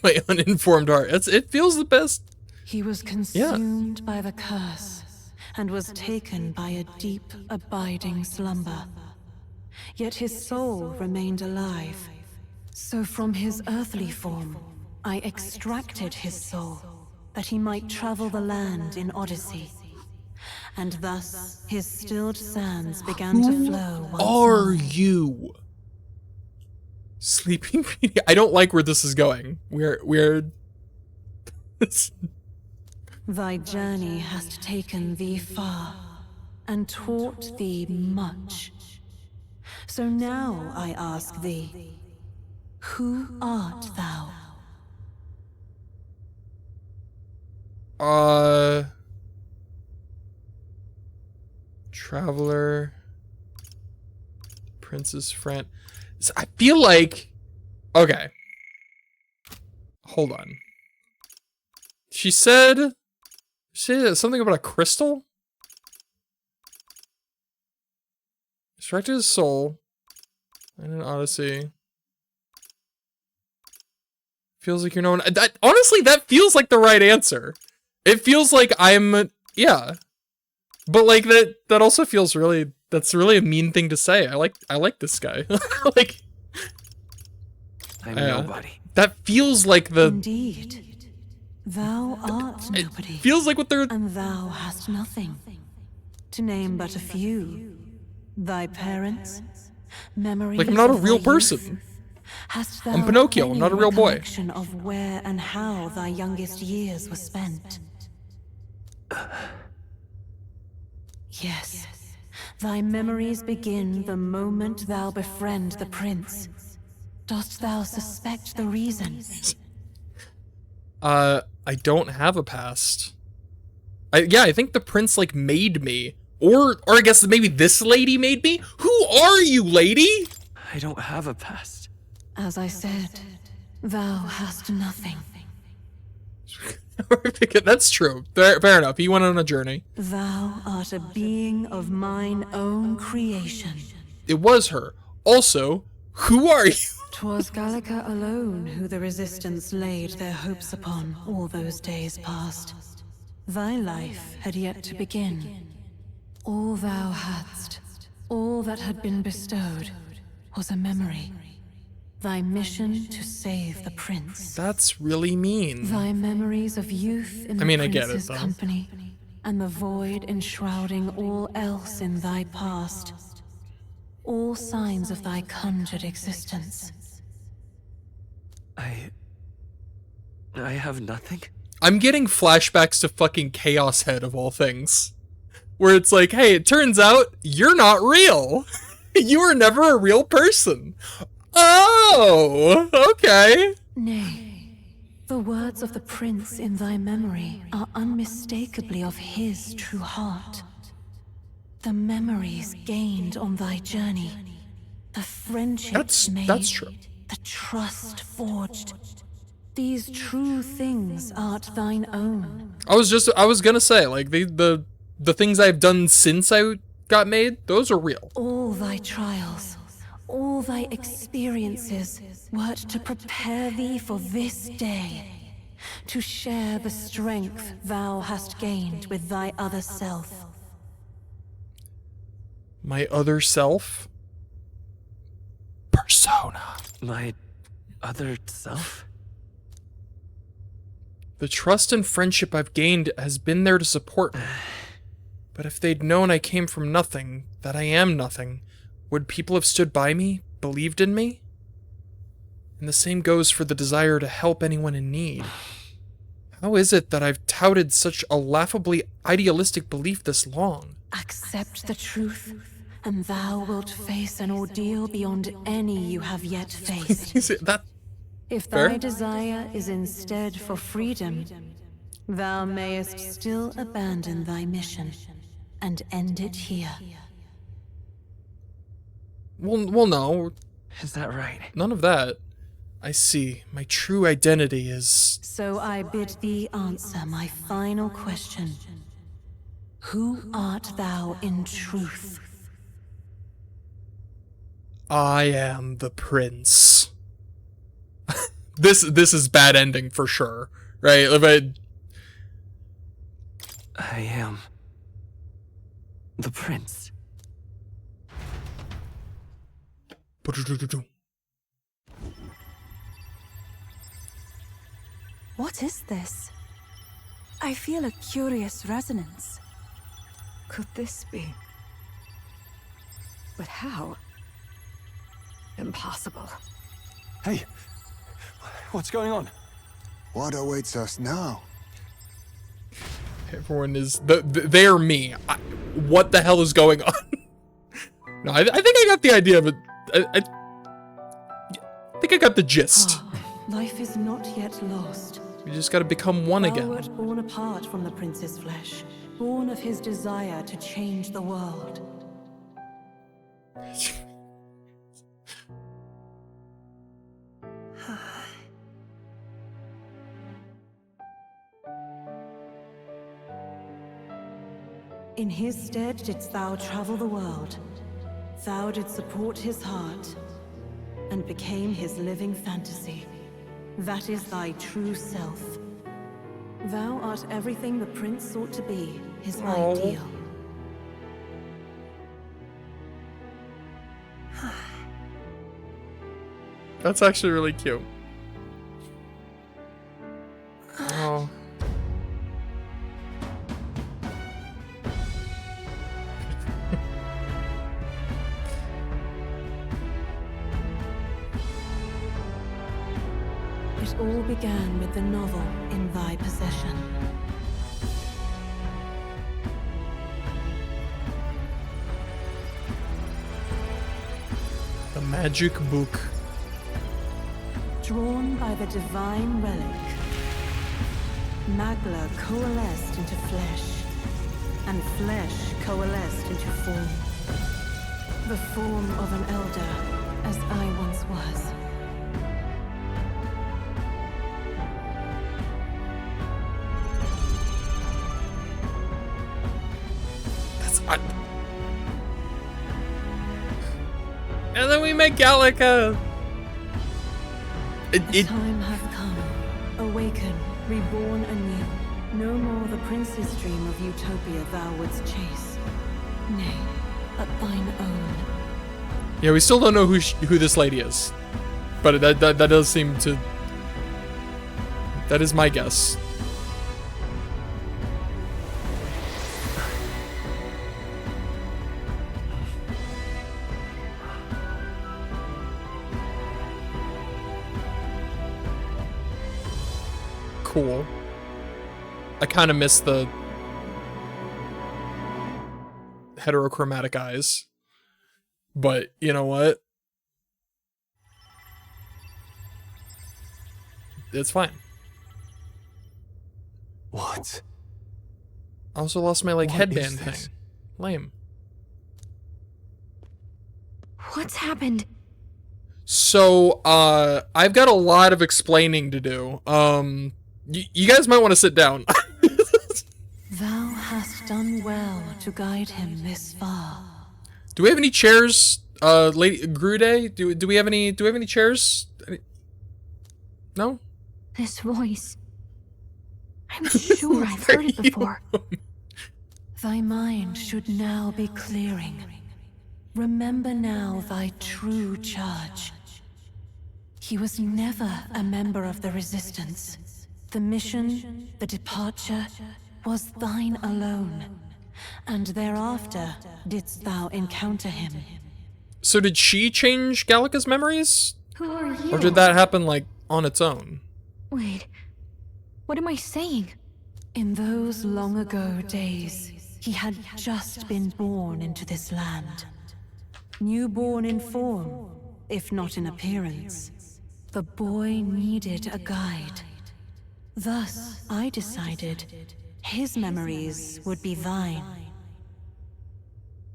my uninformed heart. It feels the best. He was consumed by the curse, and was taken by a deep, abiding slumber. yet his soul remained alive. So from his earthly form, I extracted his soul, that he might travel the land in Odyssey. And thus, his stilled sands began to flow once Are more. you? Sleeping Beauty? I don't like where this is going. We're Thy journey hast taken thee far, and taught thee much. So now I ask thee, who art thou? Traveler, Prince's friend. So I feel like, okay, hold on. She said something about a crystal. Extracted his soul in an Odyssey. Feels like you're known. That honestly, that feels like the right answer. It feels like yeah. But like that also feels really, that's really a mean thing to say. I like this guy. Like I'm nobody. That feels like the Indeed, thou art nobody. It feels like what they're and thou hast nothing. To name but a few, thy parents, memories. like I'm not a of real thy person. youth. Hast thou I'm Pinocchio. I'm not a any real boy. recollection of where and how thy youngest years were spent? Yes, thy memories begin the moment thou befriend the prince. Dost thou suspect the reason? I don't have a past. I think the prince like made me, or I guess maybe this lady made me. Who are you, lady? I don't have a past. As I said, thou hast nothing. That's true. Fair enough. He went on a journey. Thou art a being of mine own creation. It was her. Also, who are you? 'Twas Gallica alone who the resistance laid their hopes upon all those days past. Thy life had yet to begin. All thou hadst, all that had been bestowed, was a memory. Thy mission to save the prince. That's really mean. Thy memories of youth in the I get it, prince's though. company, and the void enshrouding all else in thy past. All signs of thy conjured existence. I have nothing? I'm getting flashbacks to fucking Chaos Head of all things. Where it's like, hey, it turns out you're not real. You were never a real person. Oh, okay. Nay, the words of the prince in thy memory are unmistakably of his true heart. The memories gained on thy journey, the friendships made, that's true. the trust forged. These true things art thine own. I was gonna say, like, the things I've done since I got made, those are real. All thy trials, all thy experiences wert to prepare thee for this day, to share the strength thou hast gained with thy other self. My other self? Persona. My other self? The trust and friendship I've gained has been there to support me. But if they'd known I came from nothing, that I am nothing, would people have stood by me, believed in me? And the same goes for the desire to help anyone in need. How is it that I've touted such a laughably idealistic belief this long? Accept the truth, and thou wilt face an ordeal beyond any you have yet faced. If fair? thy desire is instead for freedom, thou mayest still abandon thy mission and end it here. Well, no. Is that right? None of that. I see. My true identity is... So I bid thee answer my final question. Who art thou in truth? I am the prince. This is bad ending for sure, right? If I am the prince. What is this? I feel a curious resonance. Could this be? But how? Impossible. Hey, what's going on? What awaits us now? Everyone is they're me. What the hell is going on? No, I think I got the idea of it. I think I got the gist. Life is not yet lost. We just gotta become one Thou again. wert born apart from the prince's flesh, born of his desire to change the world. In his stead didst thou travel the world. Thou didst support his heart, and became his living fantasy. That is thy true self. Thou art everything the prince sought to be, his ideal. That's actually really cute. Oh. It all began with the novel in thy possession. The magic book. Drawn by the divine relic, Magla coalesced into flesh, and flesh coalesced into form. The form of an elder, as I once was. And then we make Gallica. The time hath come. Awaken, reborn anew. No more the prince's dream of utopia thou wouldst chase. Nay, but thine own. Yeah, we still don't know who this lady is, but that does seem to. That is my guess. Cool. I kind of miss the heterochromatic eyes, but you know what? It's fine. What? I also lost my like What headband is this? thing. Lame. What's happened? So, I've got a lot of explaining to do. You guys might want to sit down. Thou hast done well to guide him this far. Do we have any chairs, Lady Grude? Do we have any chairs? No? This voice. I'm sure I've heard it before. Thy mind should now be clearing. Remember now thy true charge. He was never a member of the Resistance. The mission, the departure, was thine alone. And thereafter didst thou encounter him. So did she change Gallica's memories? Who are you? Or did that happen, like, on its own? Wait. What am I saying? In those long ago days, he had just been born into this land. Newborn in form, if not in appearance. The boy needed a guide. Thus, I decided his memories would be thine.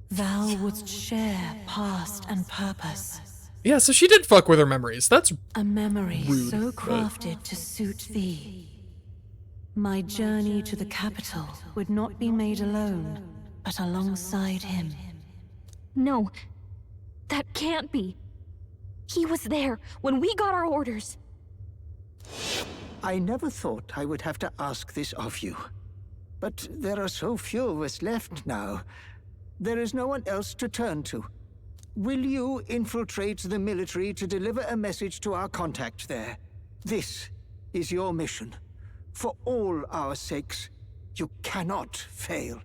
Thou wouldst share past and purpose. Yeah, so she did fuck with her memories. That's a memory rude, so but- crafted to suit thee. My journey to the capital would not be made alone, but alongside him. No. That can't be. He was there when we got our orders. I never thought I would have to ask this of you. But there are so few of us left now. There is no one else to turn to. will you infiltrate the military to deliver a message to our contact there? This is your mission. For all our sakes, you cannot fail.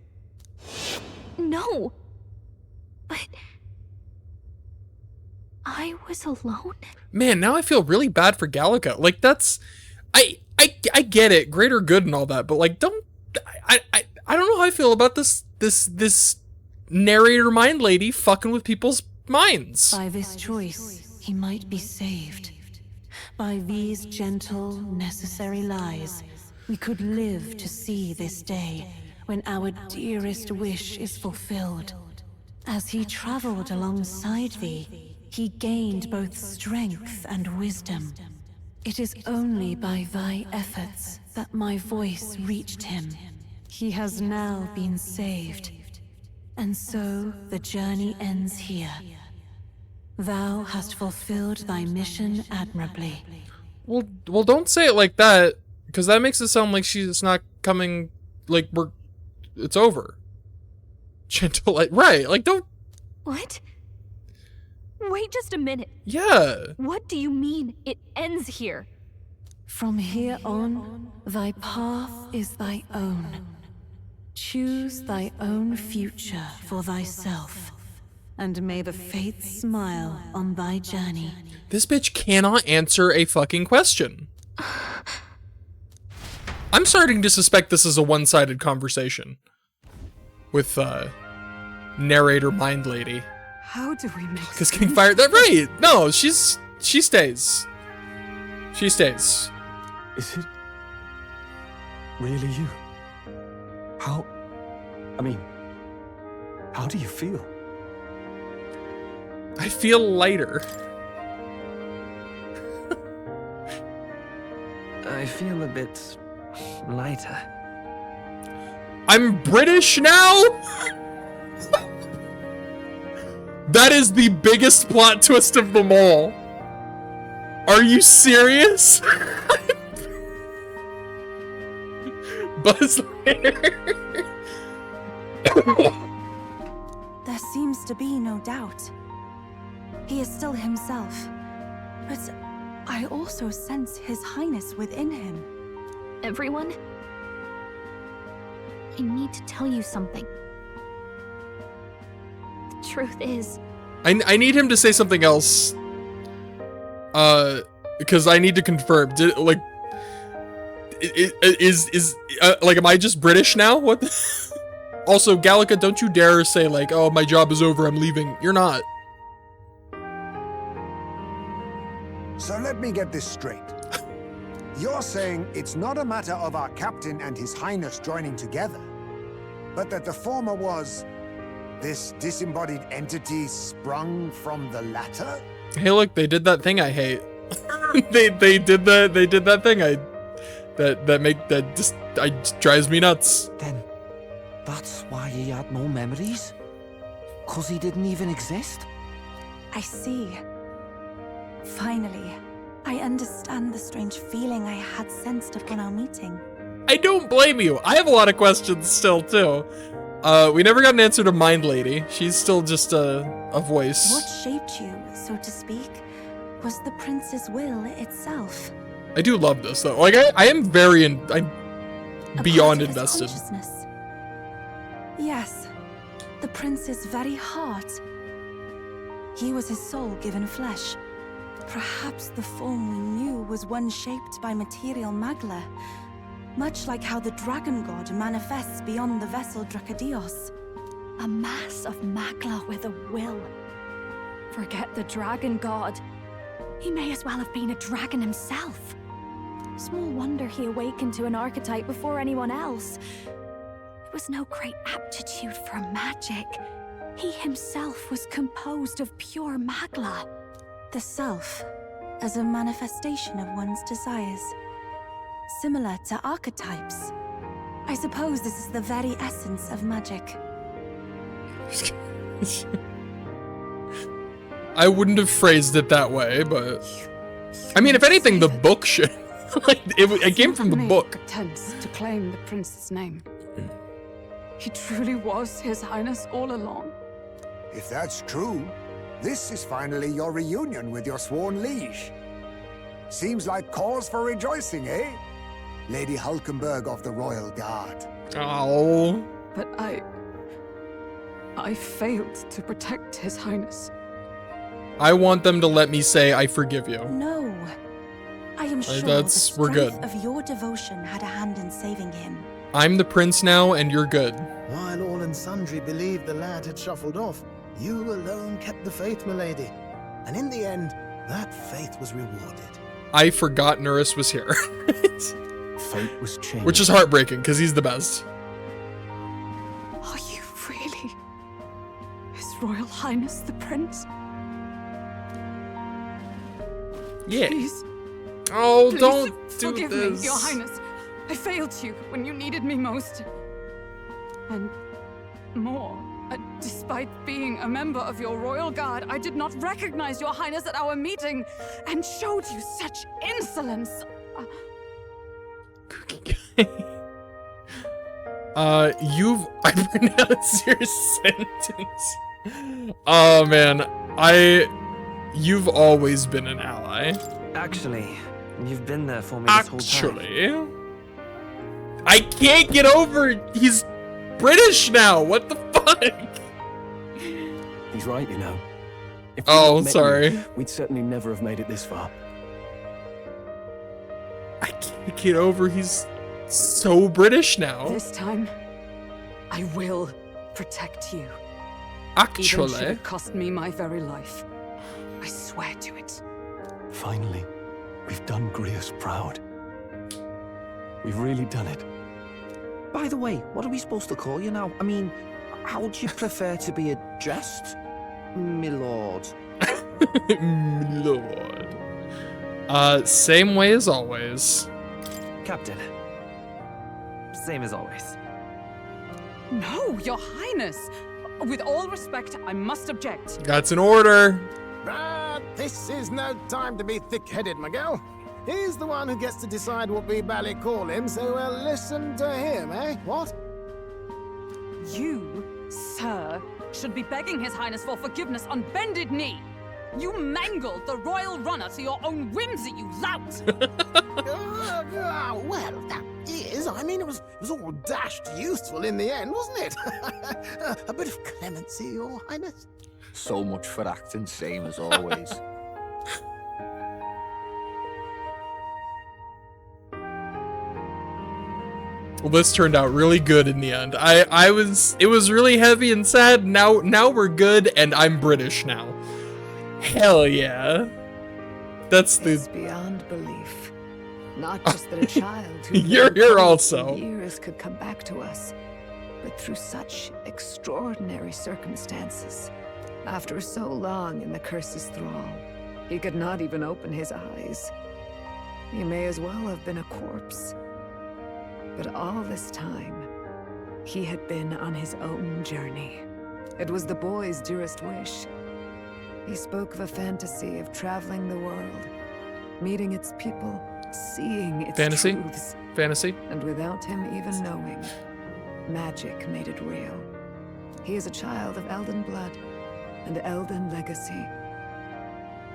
No. But... I was alone? Man, now I feel really bad for Gallica. Like, that's... I get it, greater good and all that, but like, don't... I don't know how I feel about this narrator mind lady fucking with people's minds. By this choice, he might be saved. By these gentle, necessary lies, we could live to see this day when our dearest wish is fulfilled. As he traveled alongside thee, he gained both strength and wisdom. It is only by thy efforts that my voice reached him. He has now been saved, and so the journey ends here. Thou hast fulfilled thy mission admirably. Well, don't say it like that, because that makes it sound like she's not coming, like, it's over. Gentle, like, right, like, don't... What? Wait just a minute. Yeah. What do you mean, it ends here? From here on, thy path is thy own. Choose thy own future for thyself, and may the fates smile on thy journey. This bitch cannot answer a fucking question. I'm starting to suspect this is a one-sided conversation with narrator mind lady. How do we make Because getting fired, that right? No, she stays. She stays. Is it really you? How do you feel? I feel lighter. I feel a bit lighter. I'm British now? That is the biggest plot twist of them all. Are you serious? Buzz Lightyear. There seems to be no doubt. He is still himself, but I also sense His Highness within him. Everyone? I need to tell you something. The truth is... I need him to say something else. Because I need to confirm. Like, am I just British now? What? Also, Gallica, don't you dare say like, oh, my job is over, I'm leaving. You're not. So let me get this straight. You're saying it's not a matter of our captain and His Highness joining together, but that the former was this disembodied entity sprung from the latter? Hey, look, they did that thing I hate. they did that thing that just drives me nuts. Then that's why he had no memories? 'Cause he didn't even exist? I see. Finally, I understand the strange feeling I had sensed upon our meeting. I don't blame you. I have a lot of questions still, too. We never got an answer to Mind Lady. She's still just a voice. What shaped you, so to speak, was the prince's will itself. I do love this, though. Like, I am very, I'm beyond invested. Yes, the prince's very heart. He was his soul given flesh. Perhaps the form we knew was one shaped by material magla, much like how the dragon god manifests beyond the vessel Drakadios. A mass of magla with a will. Forget the dragon god. He may as well have been a dragon himself. Small wonder he awakened to an archetype before anyone else. It was no great aptitude for magic. He himself was composed of pure magla. The self, as a manifestation of one's desires. Similar to archetypes. I suppose this is the very essence of magic. I wouldn't have phrased it that way, but... I mean, if anything, the book should... like, it came from the book. Attempts to claim the prince's name. He truly was His Highness all along. If that's true, This is finally your reunion with your sworn liege. Seems like cause for rejoicing, eh? Lady Hulkenberg of the Royal Guard. Oh. But I failed to protect His Highness. I want them to let me say I forgive you. No. I am sure That's the we're good. strength of your devotion had a hand in saving him. I'm the prince now, and you're good. While all and sundry believed the lad had shuffled off, you alone kept the faith, milady. And in the end, that faith was rewarded. I forgot Nuris was here. Fate was changed. Which is heartbreaking, because he's the best. Are you really His Royal Highness the Prince? Yeah. Please. Oh, Please don't do forgive this. me, Your Highness. I failed you when you needed me most. And more. Despite being a member of your royal guard, I did not recognize Your Highness at our meeting and showed you such insolence. I pronounced your sentence. Oh man, you've always been an ally. Actually, you've been there for me this whole time. Actually, I can't get over he's British now. What the fuck? He's right, you know. If Oh, we'd met sorry. you, we'd certainly never have made it this far. I can't get over he's so British now. This time, I will protect you. Actually. Even should it cost me my very life. I swear to it. Finally, we've done Grius proud. We've really done it. By the way, what are we supposed to call you now? I mean, how would you prefer to be addressed? Milord. Lord. Same way as always. Captain. Same as always. No, Your Highness. With all respect, I must object. That's an order. But this is no time to be thick-headed, Miguel. He's the one who gets to decide what we bally call him, so we'll listen to him, eh? What? You, sir, should be begging His Highness for forgiveness on bended knee. You mangled the royal runner to your own whimsy, you lout! Well, that is. I mean, it was all dashed useful in the end, wasn't it? A bit of clemency, Your Highness. So much for acting same as always. Well, this turned out really good in the end. It was really heavy and sad. Now we're good, and I'm British now. Hell yeah. That's the... It's beyond belief. Not just that a child who You're lived here for also. years could come back to us, but through such extraordinary circumstances. After so long in the curse's thrall, he could not even open his eyes. He may as well have been a corpse. But all this time, he had been on his own journey. It was the boy's dearest wish. He spoke of a fantasy of traveling the world, meeting its people, seeing its Fantasy? truths. Fantasy? And without him even knowing, magic made it real. He is a child of Elden blood and Elden legacy.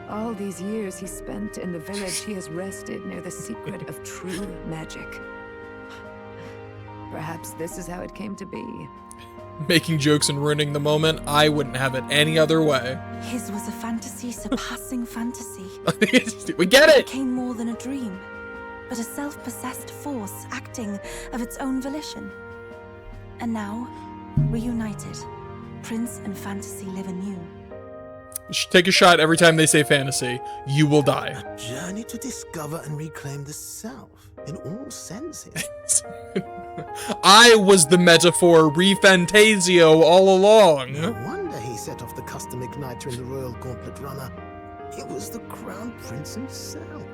All these years he spent in the village, he has rested near the secret of true magic. Perhaps this is how it came to be. Making jokes and ruining the moment. I wouldn't have it any other way. His was a fantasy surpassing fantasy. We get it! It became more than a dream, but a self-possessed force acting of its own volition. And now, reunited, Prince and fantasy live anew. Take a shot every time they say fantasy. You will die. A journey to discover and reclaim the self, in all senses. I was the metaphor ReFantazio all along. No wonder he set off the custom igniter in the Royal Gauntlet Runner. It was the Crown Prince himself.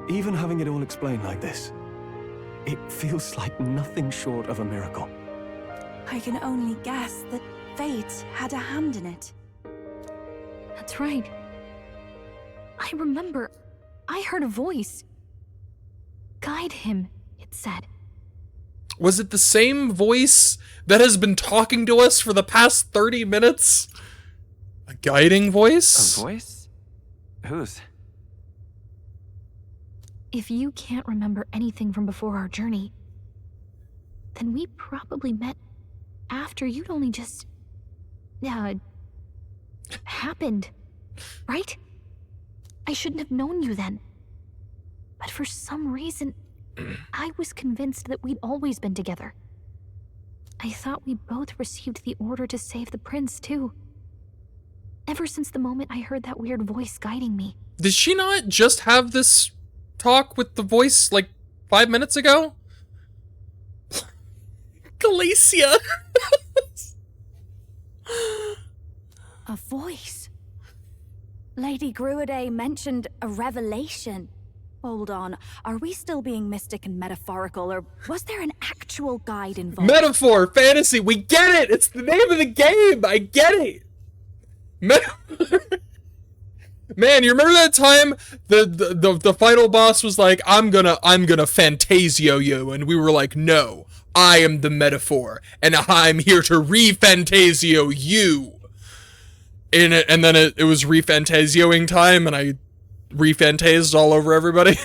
Even having it all explained like this, it feels like nothing short of a miracle. I can only guess that fate had a hand in it. That's right. I remember. I heard a voice. Guide him, it said. Was it the same voice that has been talking to us for the past 30 minutes? A guiding voice? A voice? Whose? If you can't remember anything from before our journey, then we probably met after you'd only just... happened, right? I shouldn't have known you then. But for some reason, I was convinced that we'd always been together. I thought we both received the order to save the prince, too. Ever since the moment I heard that weird voice guiding me. Did she not just have this talk with the voice like 5 minutes ago? Galicia. A voice. Lady Gruaday mentioned a revelation. Hold on, are we still being mystic and metaphorical, or was there an actual guide involved? Metaphor, fantasy, we get it! It's the name of the game! I get it! Man, you remember that time the final boss was like, I'm gonna Fantasio you, and we were like, no, I am the metaphor, and I'm here to ReFantazio you. And then it was ReFantazioing time, and I ReFantazed all over everybody.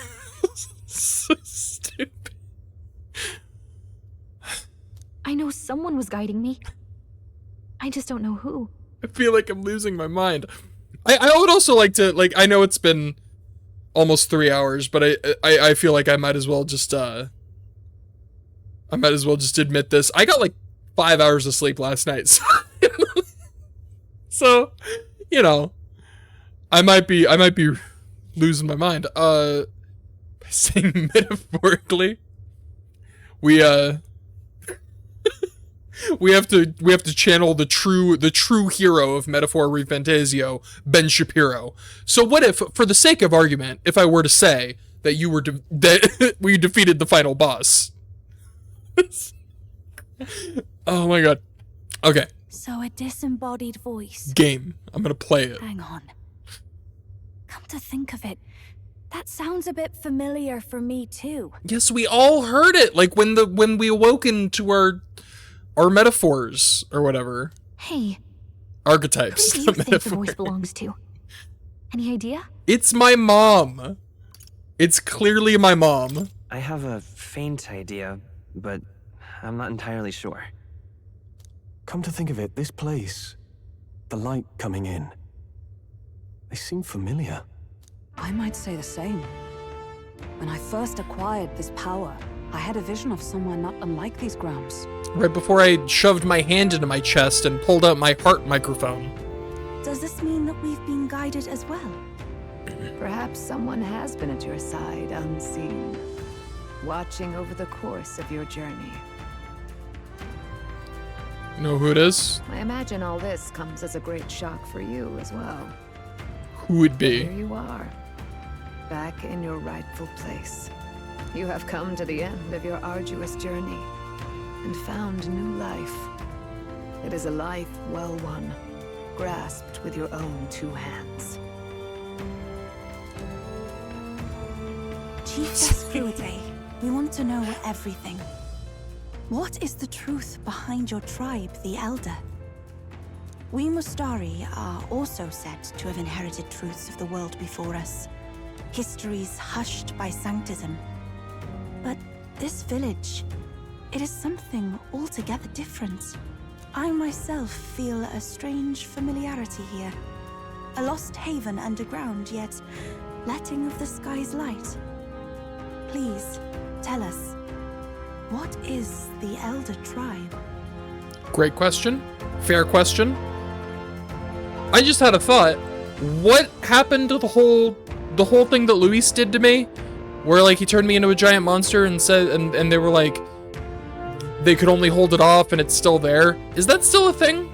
So stupid. I know someone was guiding me. I just don't know who. I feel like I'm losing my mind. I would also like to, like, I know it's been almost 3 hours, but I feel like I might as well just admit this. I got like 5 hours of sleep last night. So, you know, I might be losing my mind. By saying metaphorically, we have to channel the true hero of Metaphor ReFantazio, Ben Shapiro. So what if, for the sake of argument, if I were to say that you were that we defeated the final boss? Oh my god. Okay. So a disembodied voice. Game. I'm gonna play it. Hang on. Come to think of it, that sounds a bit familiar for me too. Yes, we all heard it, like when we awoken to our metaphors or whatever. Hey. Archetypes. Who do you think the voice belongs to? Any idea? It's my mom. It's clearly my mom. I have a faint idea, but I'm not entirely sure. Come to think of it, this place, the light coming in, they seem familiar. I might say the same. When I first acquired this power, I had a vision of somewhere not unlike these grounds. Right before I shoved my hand into my chest and pulled out my heart microphone. Does this mean that we've been guided as well? Perhaps someone has been at your side unseen, watching over the course of your journey. You know who it is? I imagine all this comes as a great shock for you as well. Who would be? Here you are, back in your rightful place. You have come to the end of your arduous journey and found new life. It is a life well won, grasped with your own 2 hands. Chiefess Gruaday, we want to know everything. What is the truth behind your tribe, the Elder? We Mustari are also said to have inherited truths of the world before us. Histories hushed by sanctism. But this village, it is something altogether different. I myself feel a strange familiarity here. A lost haven underground, yet letting of the sky's light. Please, tell us, what is the Elder Tribe? Great question. Fair question. I just had a thought. What happened to the whole thing that Luis did to me? Where like he turned me into a giant monster and said and they were like they could only hold it off and it's still there. Is that still a thing?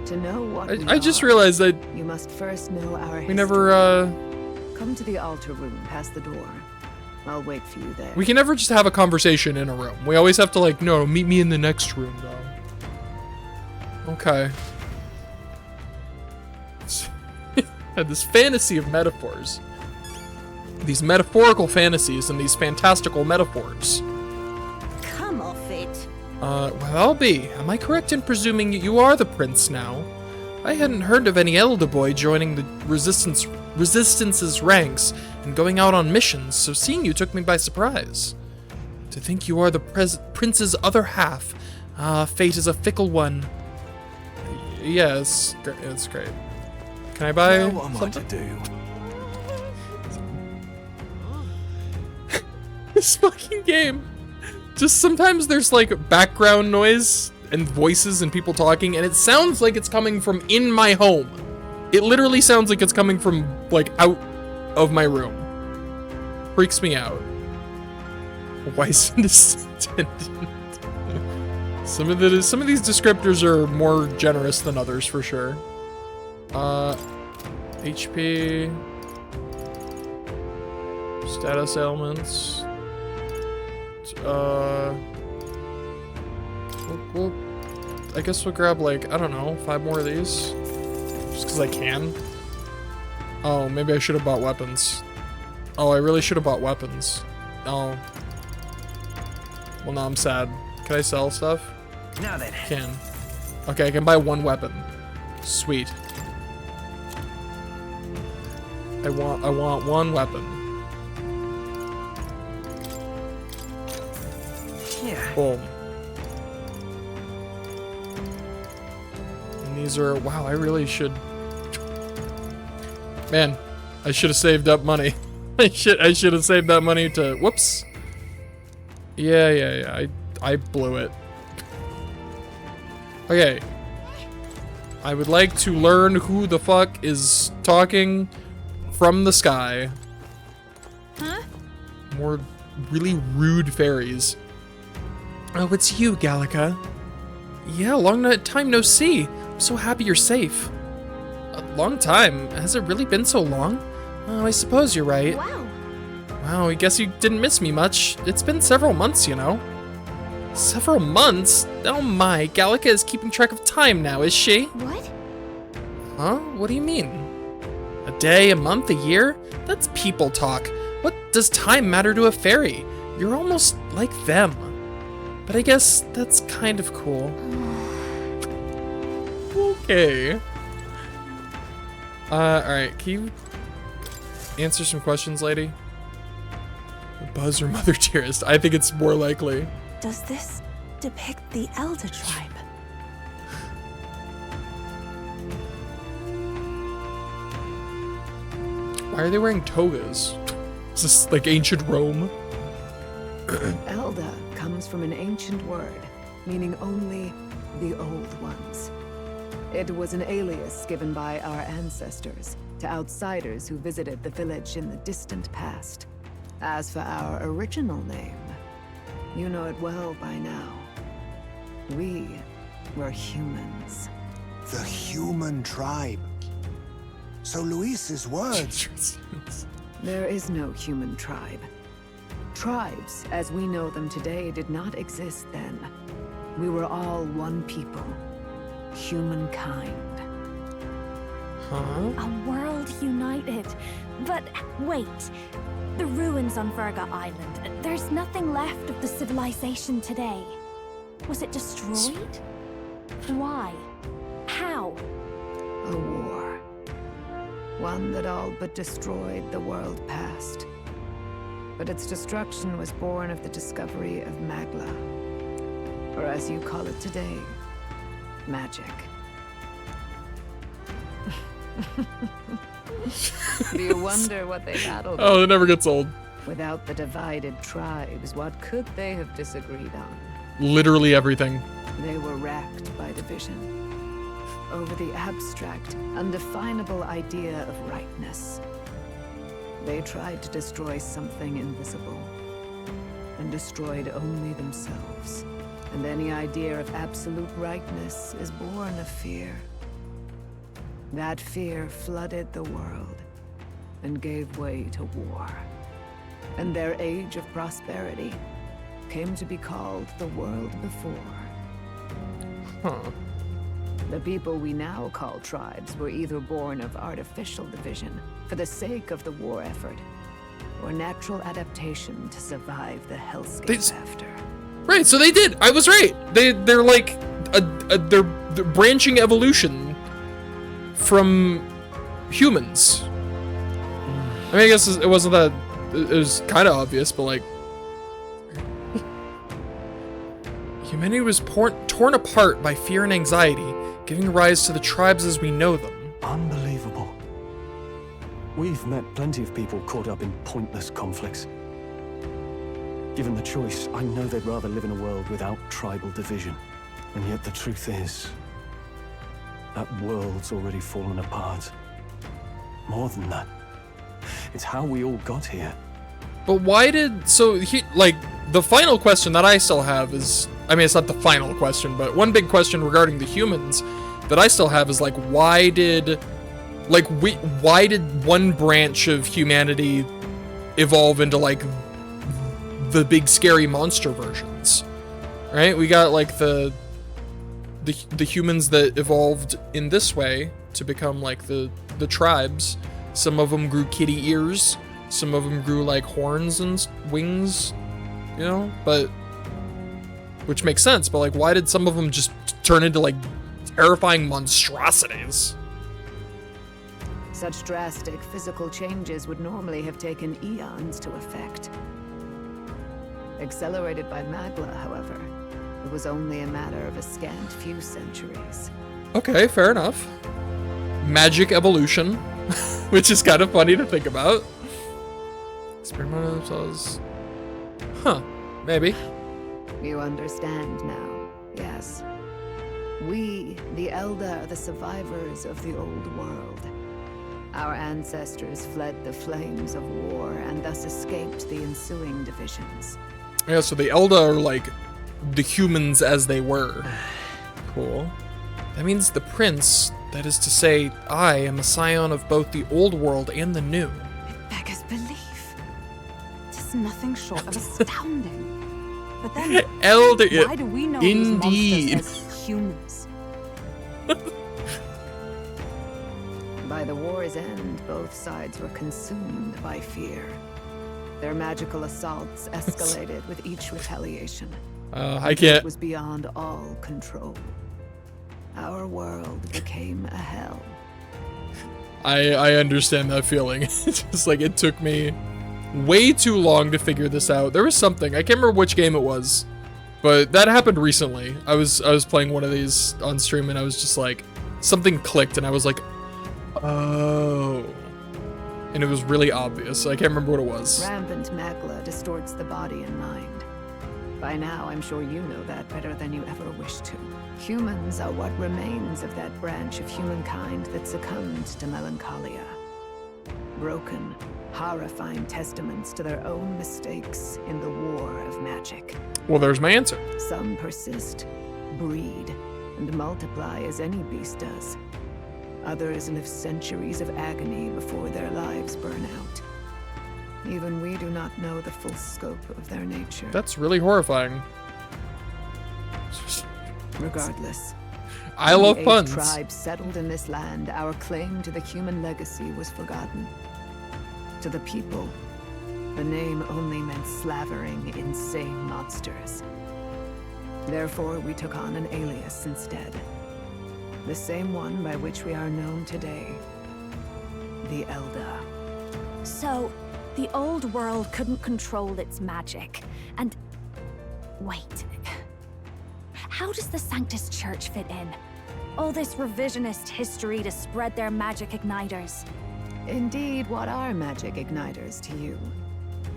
To know what I just realized that you must first know our we history. never Come to the altar room past the door. I'll wait for you there. we can never just have a conversation in a room. We always have to like, no, meet me in the next room though. Okay. Had this fantasy of metaphors. These metaphorical fantasies and these fantastical metaphors. Come off it. Well, I'll be. Am I correct in presuming you are the prince now? I hadn't heard of any elder boy joining the Resistance's ranks and going out on missions, so seeing you took me by surprise. To think you are the prince's other half. Ah, fate is a fickle one. Yes, it's great. Can I buy Now what am I to do? This fucking game. Just sometimes there's like background noise and voices and people talking, and it sounds like it's coming from in my home. It literally sounds like it's coming from like out of my room. Freaks me out. Wise and attendant. Some of these descriptors are more generous than others for sure. HP. Status ailments. I guess we'll grab like, I don't know, 5 more of these. Just because I can. Oh, maybe I should have bought weapons. Oh, I really should have bought weapons. Oh. Well, now I'm sad. Can I sell stuff? Now then. Can. Okay, I can buy 1 weapon. Sweet. I want 1 weapon. Yeah. Boom. And these are, wow, I really should. Man, I should have saved up money. I should have saved that money to, whoops. Yeah, I blew it. Okay. I would like to learn who the fuck is talking from the sky. Huh? More really rude fairies. Oh, it's you, Gallica. Yeah, long time no see. I'm so happy you're safe. A long time? Has it really been so long? Oh, I suppose you're right. Wow. Wow, I guess you didn't miss me much. It's been several months, you know. Several months? Oh my, Gallica is keeping track of time now, is she? What? Huh? What do you mean? A day, a month, a year? That's people talk. What does time matter to a fairy? You're almost like them. But I guess that's kind of cool. Okay. Alright, can you answer some questions, lady? Buzz or Mother Dearest? I think it's more likely. Does this depict the Elder Tribe? Why are they wearing togas? Is this like ancient Rome? Elder comes from an ancient word, meaning only the old ones. It was an alias given by our ancestors to outsiders who visited the village in the distant past. As for our original name, you know it well by now. We were humans. The human tribe. So Luis's words... There is no human tribe. Tribes, as we know them today, did not exist then. We were all one people. Humankind. Huh? A world united. But wait. The ruins on Virga Island. There's nothing left of the civilization today. Was it destroyed? Why? How? A war. One that all but destroyed the world past. But its destruction was born of the discovery of Magla. Or as you call it today, magic. Do you wonder what they battled? Oh, it never gets old. Without the divided tribes, what could they have disagreed on? Literally everything. They were racked by division over the abstract, undefinable idea of rightness. They tried to destroy something invisible, and destroyed only themselves. And any idea of absolute rightness is born of fear. That fear flooded the world, and gave way to war. And their age of prosperity came to be called the world before. Huh. The people we now call tribes were either born of artificial division for the sake of the war effort, or natural adaptation to survive the hellscape after. Right, so they did. I was right. They're like they're branching evolution from humans. I mean, I guess it wasn't that, it was kind of obvious, but like, humanity was torn apart by fear and anxiety, giving rise to the tribes as we know them. Unbelievable. We've met plenty of people caught up in pointless conflicts. Given the choice, I know they'd rather live in a world without tribal division. And yet the truth is, that world's already fallen apart. More than that, it's how we all got here. But why did, like, the final question that I still have is, I mean, it's not the final question, but one big question regarding the humans that I still have is, like, why did one branch of humanity evolve into, like, the big scary monster versions, right? We got, like, the humans that evolved in this way to become, like, the tribes. Some of them grew kitty ears, some of them grew, like, horns and wings, you know, but, which makes sense, but, like, why did some of them just turn into, like, terrifying monstrosities? Such drastic physical changes would normally have taken eons to effect. Accelerated by Magla, however, it was only a matter of a scant few centuries. Okay, fair enough. Magic evolution, which is kind of funny to think about. Experiment on themselves. Huh, maybe. You understand now, yes. We, the Elder, are the survivors of the old world. Our ancestors fled the flames of war and thus escaped the ensuing divisions. Yeah, so the Elda are like the humans as they were. Cool. That means the prince, that is to say, I am a scion of both the old world and the new. It beggars belief. It is nothing short of astounding. But then, Elder, why do we know indeed. these monsters as humans? By the war's end, both sides were consumed by fear. Their magical assaults escalated with each retaliation. I can't. It was beyond all control. Our world became a hell. I understand that feeling. It's just like it took me way too long to figure this out. There was something, I can't remember which game it was, but that happened recently. I was playing one of these on stream and I was just like, something clicked and I was like, oh. And it was really obvious. I can't remember what it was. Rampant Magla distorts the body and mind. By now, I'm sure you know that better than you ever wished to. Humans are what remains of that branch of humankind that succumbed to melancholia. Broken, horrifying testaments to their own mistakes in the war of magic. Well, there's my answer. Some persist, breed, and multiply as any beast does. Others live centuries of agony before their lives burn out. Even we do not know the full scope of their nature. That's really horrifying. Regardless, I love the 8 puns. tribes settled in this land, our claim to the human legacy was forgotten. To the people, the name only meant slavering, insane monsters. Therefore, we took on an alias instead. The same one by which we are known today. The Elda. So, the old world couldn't control its magic, and... Wait. How does the Sanctus Church fit in? All this revisionist history to spread their magic igniters. Indeed, what are magic igniters to you?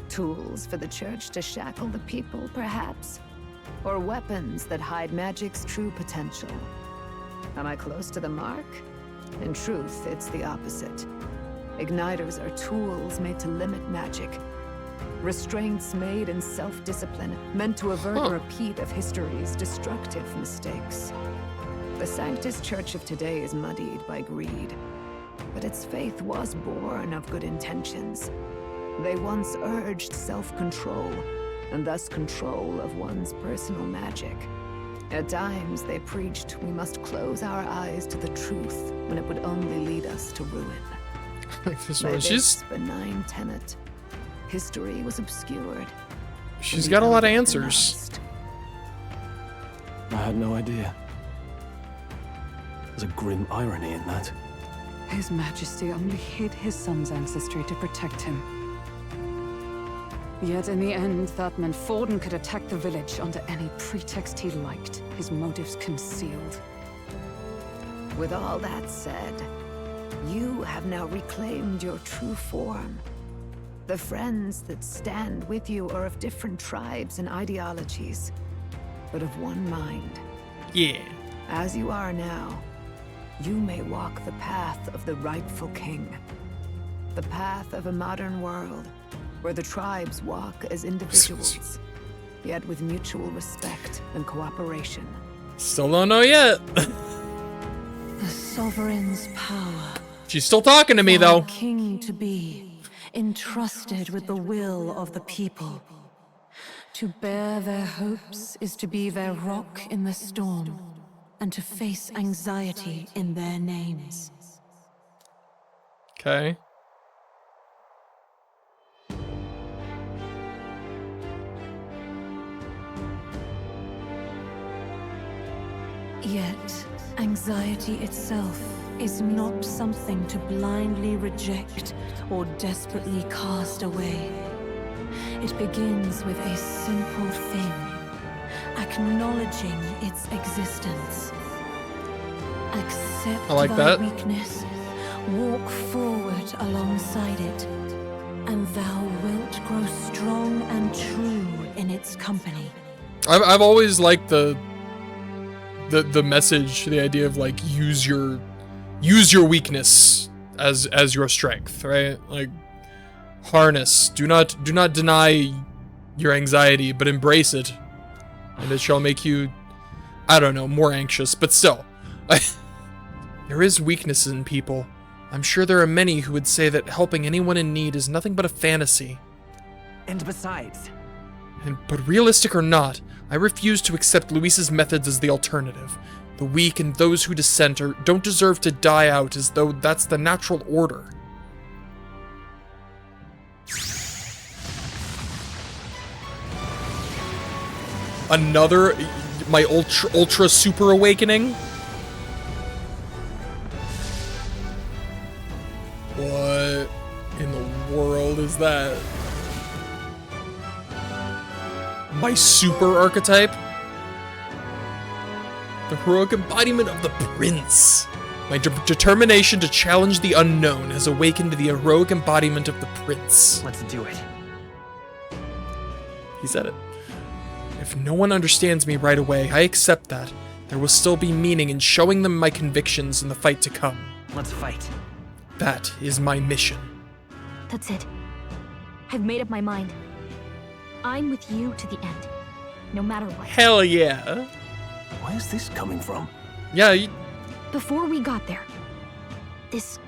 Tools for the Church to shackle the people, perhaps? Or weapons that hide magic's true potential? Am I close to the mark? In truth, it's the opposite. Igniters are tools made to limit magic. Restraints made in self-discipline, meant to avert a repeat of history's destructive mistakes. The Sanctus Church of today is muddied by greed, but its faith was born of good intentions. They once urged self-control, and thus control of one's personal magic. At times, they preached we must close our eyes to the truth when it would only lead us to ruin. By this benign tenet, history was obscured. She's got a lot of answers. I had no idea. There's a grim irony in that. His Majesty only hid his son's ancestry to protect him. Yet in the end, that meant Forden could attack the village under any pretext he liked, his motives concealed. With all that said, you have now reclaimed your true form. The friends that stand with you are of different tribes and ideologies, but of one mind. Yeah. As you are now, you may walk the path of the rightful king. The path of a modern world, where the tribes walk as individuals, yet with mutual respect and cooperation. Still don't know yet. The sovereign's power. She's still talking to me, For a though. king to be entrusted with the will of the people. To bear their hopes is to be their rock in the storm, and to face anxiety in their names. Okay. Yet, anxiety itself is not something to blindly reject or desperately cast away. It begins with a simple thing, acknowledging its existence. Accept I like thy that. weakness, walk forward alongside it, and thou wilt grow strong and true in its company. I've always liked the message, the idea of like use your weakness as your strength, right? Like harness. Do not deny your anxiety, but embrace it, and it shall make you, I don't know, more anxious. But still, there is weakness in people. I'm sure there are many who would say that helping anyone in need is nothing but a fantasy. And besides... But realistic or not, I refuse to accept Luis's methods as the alternative. The weak and those who dissent don't deserve to die out as though that's the natural order. Another... my ultra super awakening? What in the world is that? My super archetype? The heroic embodiment of the prince. My determination to challenge the unknown has awakened the heroic embodiment of the prince. Let's do it. He said it. If no one understands me right away, I accept that. There will still be meaning in showing them my convictions in the fight to come. Let's fight. That is my mission. That's it. I've made up my mind. I'm with you to the end, no matter what. Hell yeah. Where's this coming from? Yeah, Before we got there, this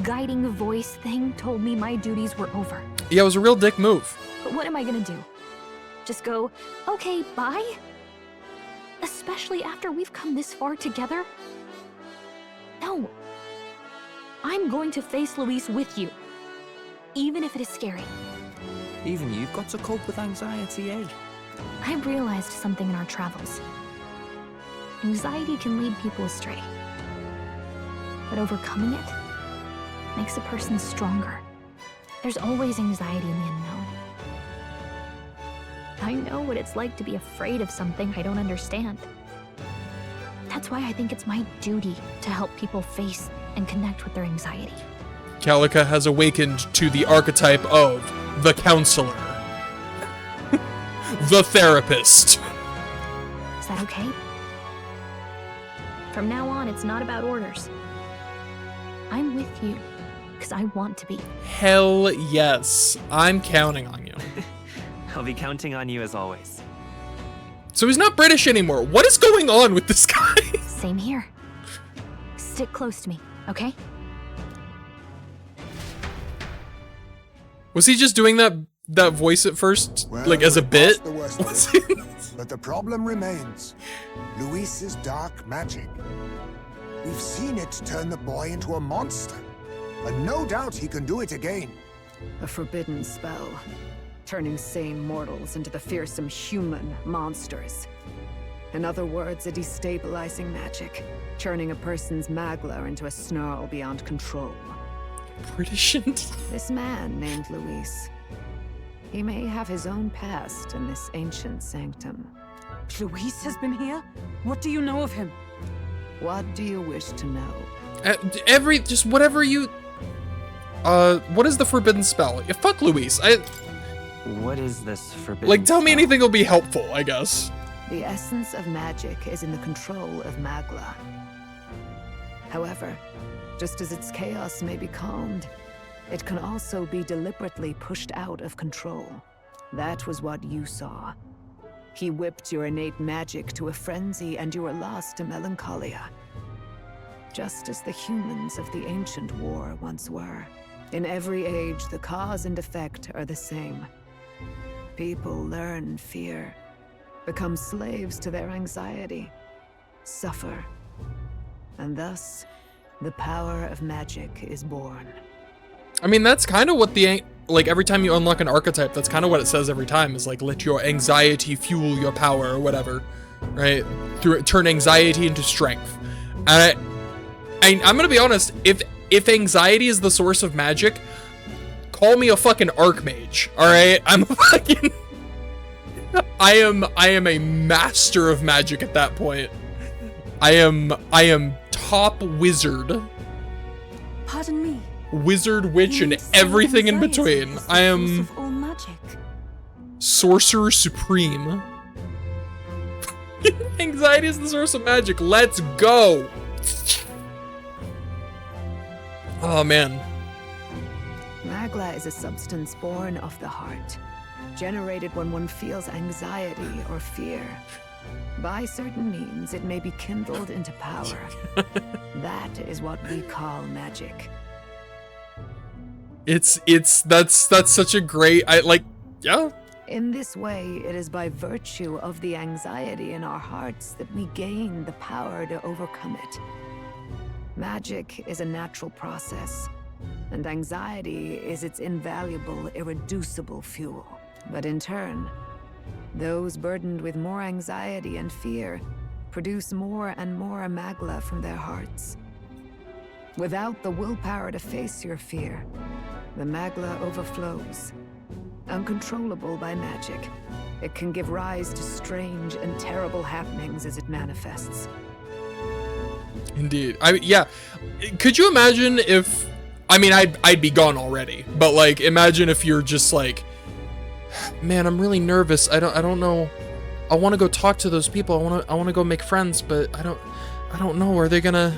guiding voice thing told me my duties were over. Yeah, it was a real dick move. But what am I gonna do? Just go, okay, bye? Especially after we've come this far together? No. I'm going to face Luis with you, even if it is scary. Even you've got to cope with anxiety, eh? I've realized something in our travels. Anxiety can lead people astray. But overcoming it makes a person stronger. There's always anxiety in the unknown. I know what it's like to be afraid of something I don't understand. That's why I think it's my duty to help people face and connect with their anxiety. Calica has awakened to the archetype of the counselor. The therapist. Is that okay? From now on, it's not about orders. I'm with you, because I want to be. Hell yes. I'm counting on you. I'll be counting on you as always. So he's not British anymore. What is going on with this guy? Same here. Stick close to me, okay? Was he just doing that voice at first, Well, like as a we're bit? past the worst of it, but the problem remains. Luis's dark magic. We've seen it turn the boy into a monster, and no doubt he can do it again. A forbidden spell, turning sane mortals into the fearsome human monsters. In other words, a destabilizing magic, turning a person's magla into a snarl beyond control. British. This man named Luis. He may have his own past in this ancient sanctum. Luis has been here? What do you know of him? What do you wish to know? Just whatever you... what is the forbidden spell? Yeah, fuck Luis. What is this forbidden Like, tell me spell? anything will be helpful, I guess. The essence of magic is in the control of magla. However, just as its chaos may be calmed, it can also be deliberately pushed out of control. That was what you saw. He whipped your innate magic to a frenzy and you were lost to melancholia. Just as the humans of the ancient war once were. In every age, the cause and effect are the same. People learn fear, become slaves to their anxiety, suffer, and thus, the power of magic is born. I mean, that's kind of what like, every time you unlock an archetype, that's kind of what it says every time, is like, let your anxiety fuel your power, or whatever, right? Turn anxiety into strength. And I'm gonna be honest, if anxiety is the source of magic, call me a fucking archmage, alright? I'm fucking... I am a master of magic at that point. I am top wizard. Pardon me. Wizard, witch, and everything in between. I am Of all magic. sorcerer supreme. Anxiety is the source of magic. Let's go. Oh man. Magla is a substance born of the heart, generated when one feels anxiety or fear. By certain means, it may be kindled into power. That is what we call magic. That's such a great, yeah. In this way, it is by virtue of the anxiety in our hearts that we gain the power to overcome it. Magic is a natural process, and anxiety is its invaluable, irreducible fuel. But in turn, those burdened with more anxiety and fear produce more and more magla from their hearts. Without the willpower to face your fear, the magla overflows. Uncontrollable by magic, it can give rise to strange and terrible happenings as it manifests. Indeed. Yeah. Could you imagine if, I mean, I'd be gone already, but like, imagine if you're just like, man, I'm really nervous. I don't know. I want to go talk to those people. I want to go make friends, but I don't know. Are they gonna,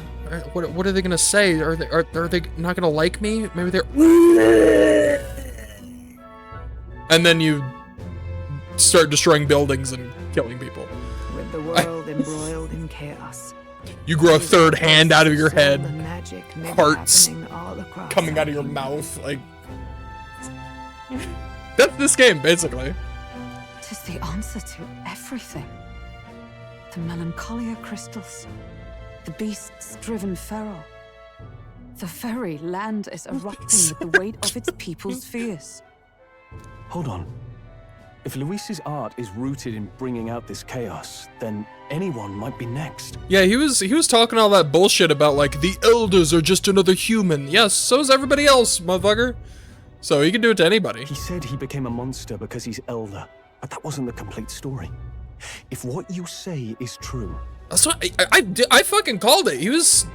what are they gonna say? Are they not gonna like me? Maybe they're, and then you start destroying buildings and killing people. With the world embroiled in chaos. You grow a third hand out of your head. Magic Hearts coming out of your mouth. Like, that's this game, basically. It is the answer to everything. The melancholia crystals. The beasts driven feral. The very land is erupting with the weight of its people's fears. Hold on. If Luis's art is rooted in bringing out this chaos, then anyone might be next. Yeah, he was talking all that bullshit about like the elders are just another human. Yes, so is everybody else, motherfucker. So he can do it to anybody. He said he became a monster because he's elder, but that wasn't the complete story. If what you say is true, that's what I fucking called it. He was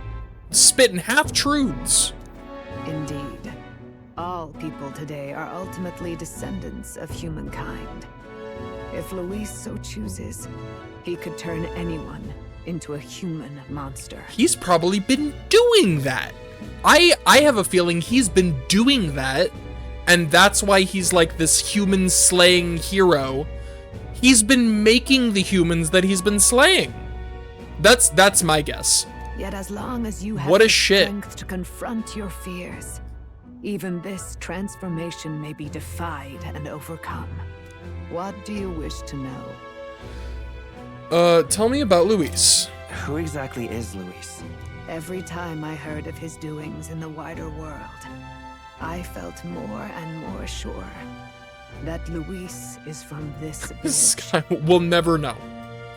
spitting half truths. Indeed. All people today are ultimately descendants of humankind. If Luis so chooses, he could turn anyone into a human monster. He's probably been doing that. I have a feeling he's been doing that, and that's why he's like this human slaying hero. He's been making the humans that he's been slaying. That's my guess. Yet as long as you have what a the shit. strength to confront your fears, even this transformation may be defied and overcome. What do you wish to know? Tell me about Luis. Who exactly is Luis? Every time I heard of his doings in the wider world, I felt more and more sure that Luis is from this village. Sky will never know.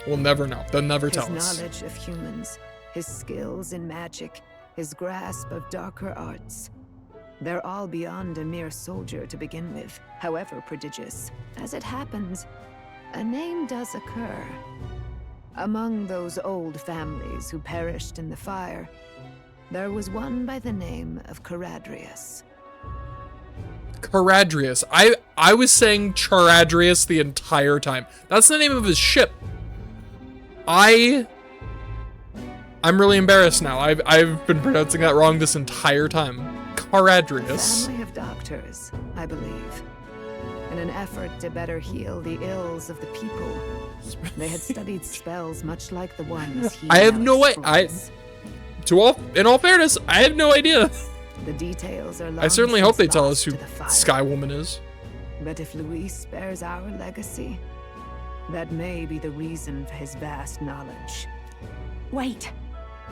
We'll never know. They'll never tell His us. knowledge of humans, his skills in magic, his grasp of darker arts. They're all beyond a mere soldier to begin with, however prodigious. As it happens, a name does occur. Among those old families who perished in the fire, there was one by the name of Caradrius. Caradrius. I was saying Charadrius the entire time. That's the name of his ship. I'm really embarrassed now. I've been pronouncing that wrong this entire time. Caradrius. A family of doctors, I believe. In an effort to better heal the ills of the people, they had studied spells much like the ones he I have now no way. destroys. In all fairness, I have no idea. The details are long I certainly hope they since tell lost us who to the fire. Sky Woman is. But if Luis bears our legacy, that may be the reason for his vast knowledge. Wait.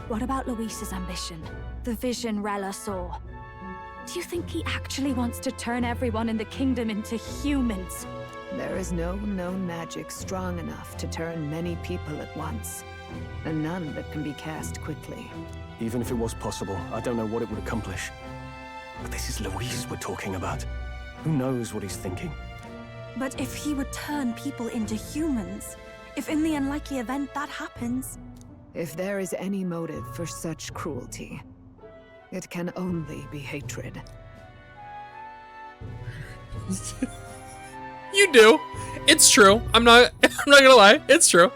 What about Luis's ambition? The vision Rella saw? Do you think he actually wants to turn everyone in the kingdom into humans? There is no known magic strong enough to turn many people at once, and none that can be cast quickly. Even if it was possible, I don't know what it would accomplish. But this is Luis we're talking about. Who knows what he's thinking? But if he would turn people into humans, if in the unlikely event that happens... If there is any motive for such cruelty, it can only be hatred. You do. It's true. I'm not gonna lie. It's true.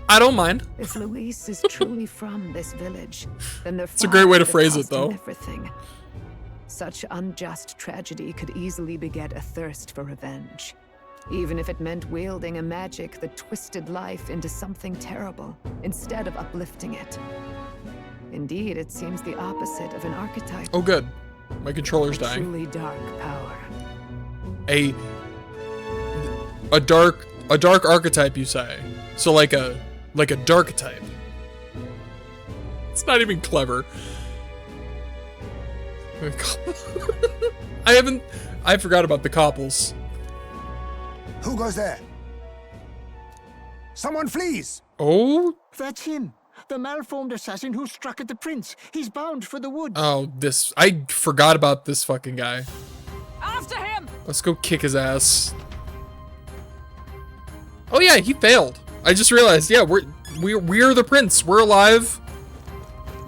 I don't mind. If Luis is truly from this village, then It's a great way to phrase it, though. Everything. Such unjust tragedy could easily beget a thirst for revenge, even if it meant wielding a magic that twisted life into something terrible instead of uplifting it. Indeed, it seems the opposite of an archetype. Oh, good. My controller's dying. Truly dark power. A dark archetype, you say? So like a dark type. It's not even clever. I forgot about the couples. Who goes there? Someone flees! Oh? That's him. The malformed assassin who struck at the prince. He's bound for the wood. Oh, I forgot about this fucking guy. After him! Let's go kick his ass. Oh yeah, he failed. I just realized, yeah, we're the prince. We're alive.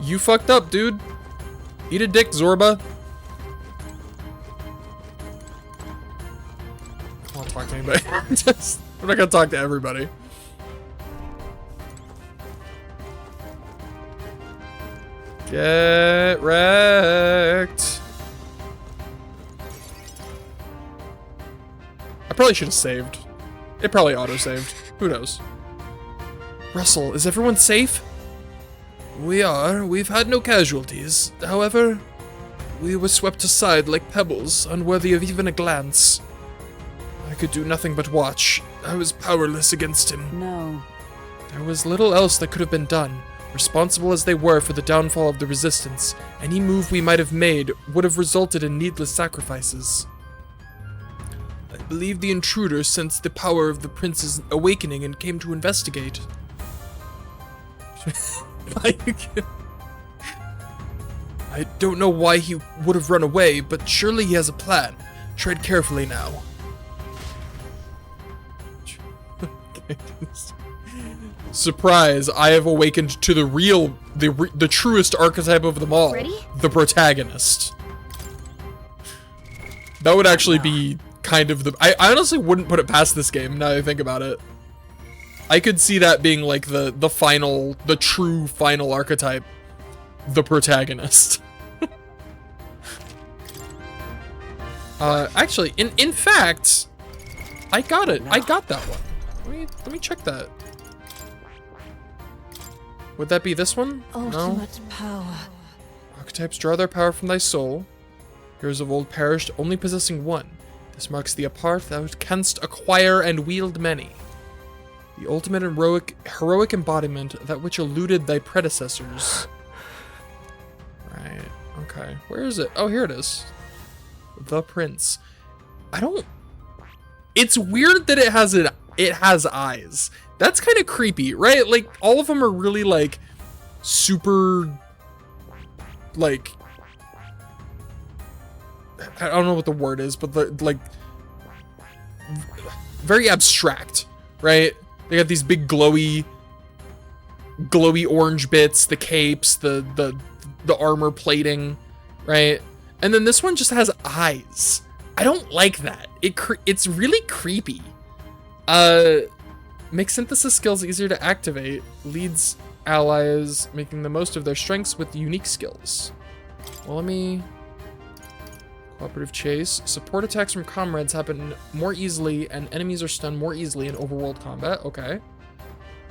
You fucked up, dude. Eat a dick, Zorba. I won't talk to anybody. I'm not gonna talk to everybody. Get wrecked. I probably should have saved. It probably auto-saved. Who knows? Russell, is everyone safe? We are. We've had no casualties. However, we were swept aside like pebbles, unworthy of even a glance. I could do nothing but watch. I was powerless against him. No. There was little else that could have been done. Responsible as they were for the downfall of the Resistance, any move we might have made would have resulted in needless sacrifices. I believe the intruder sensed the power of the prince's awakening and came to investigate. I don't know why he would have run away, but surely he has a plan. Tread carefully now. Surprise, I have awakened to the truest archetype of them all. Ready? The protagonist. That would actually be kind of I honestly wouldn't put it past this game, now that I think about it. I could see that being like the true final archetype. The protagonist. Actually, in fact, I got it. I got that one. Let me check that. Would that be this one? Ultimate power. Archetypes draw their power from thy soul. Heroes of old perished, only possessing one. This marks thee apart, thou canst acquire and wield many. The ultimate heroic embodiment, that which eluded thy predecessors. Right, okay. Where is it? Oh, here it is. The Prince. It's weird that it has it has eyes. That's kind of creepy, right? Like, all of them are really, like, super, like, I don't know what the word is, but the, like, very abstract, right? They got these big glowy orange bits, the capes, the armor plating, right? And then this one just has eyes. I don't like that. It's really creepy. Makes synthesis skills easier to activate. Leads allies making the most of their strengths with unique skills. Well, let me... Cooperative chase. Support attacks from comrades happen more easily and enemies are stunned more easily in overworld combat. Okay.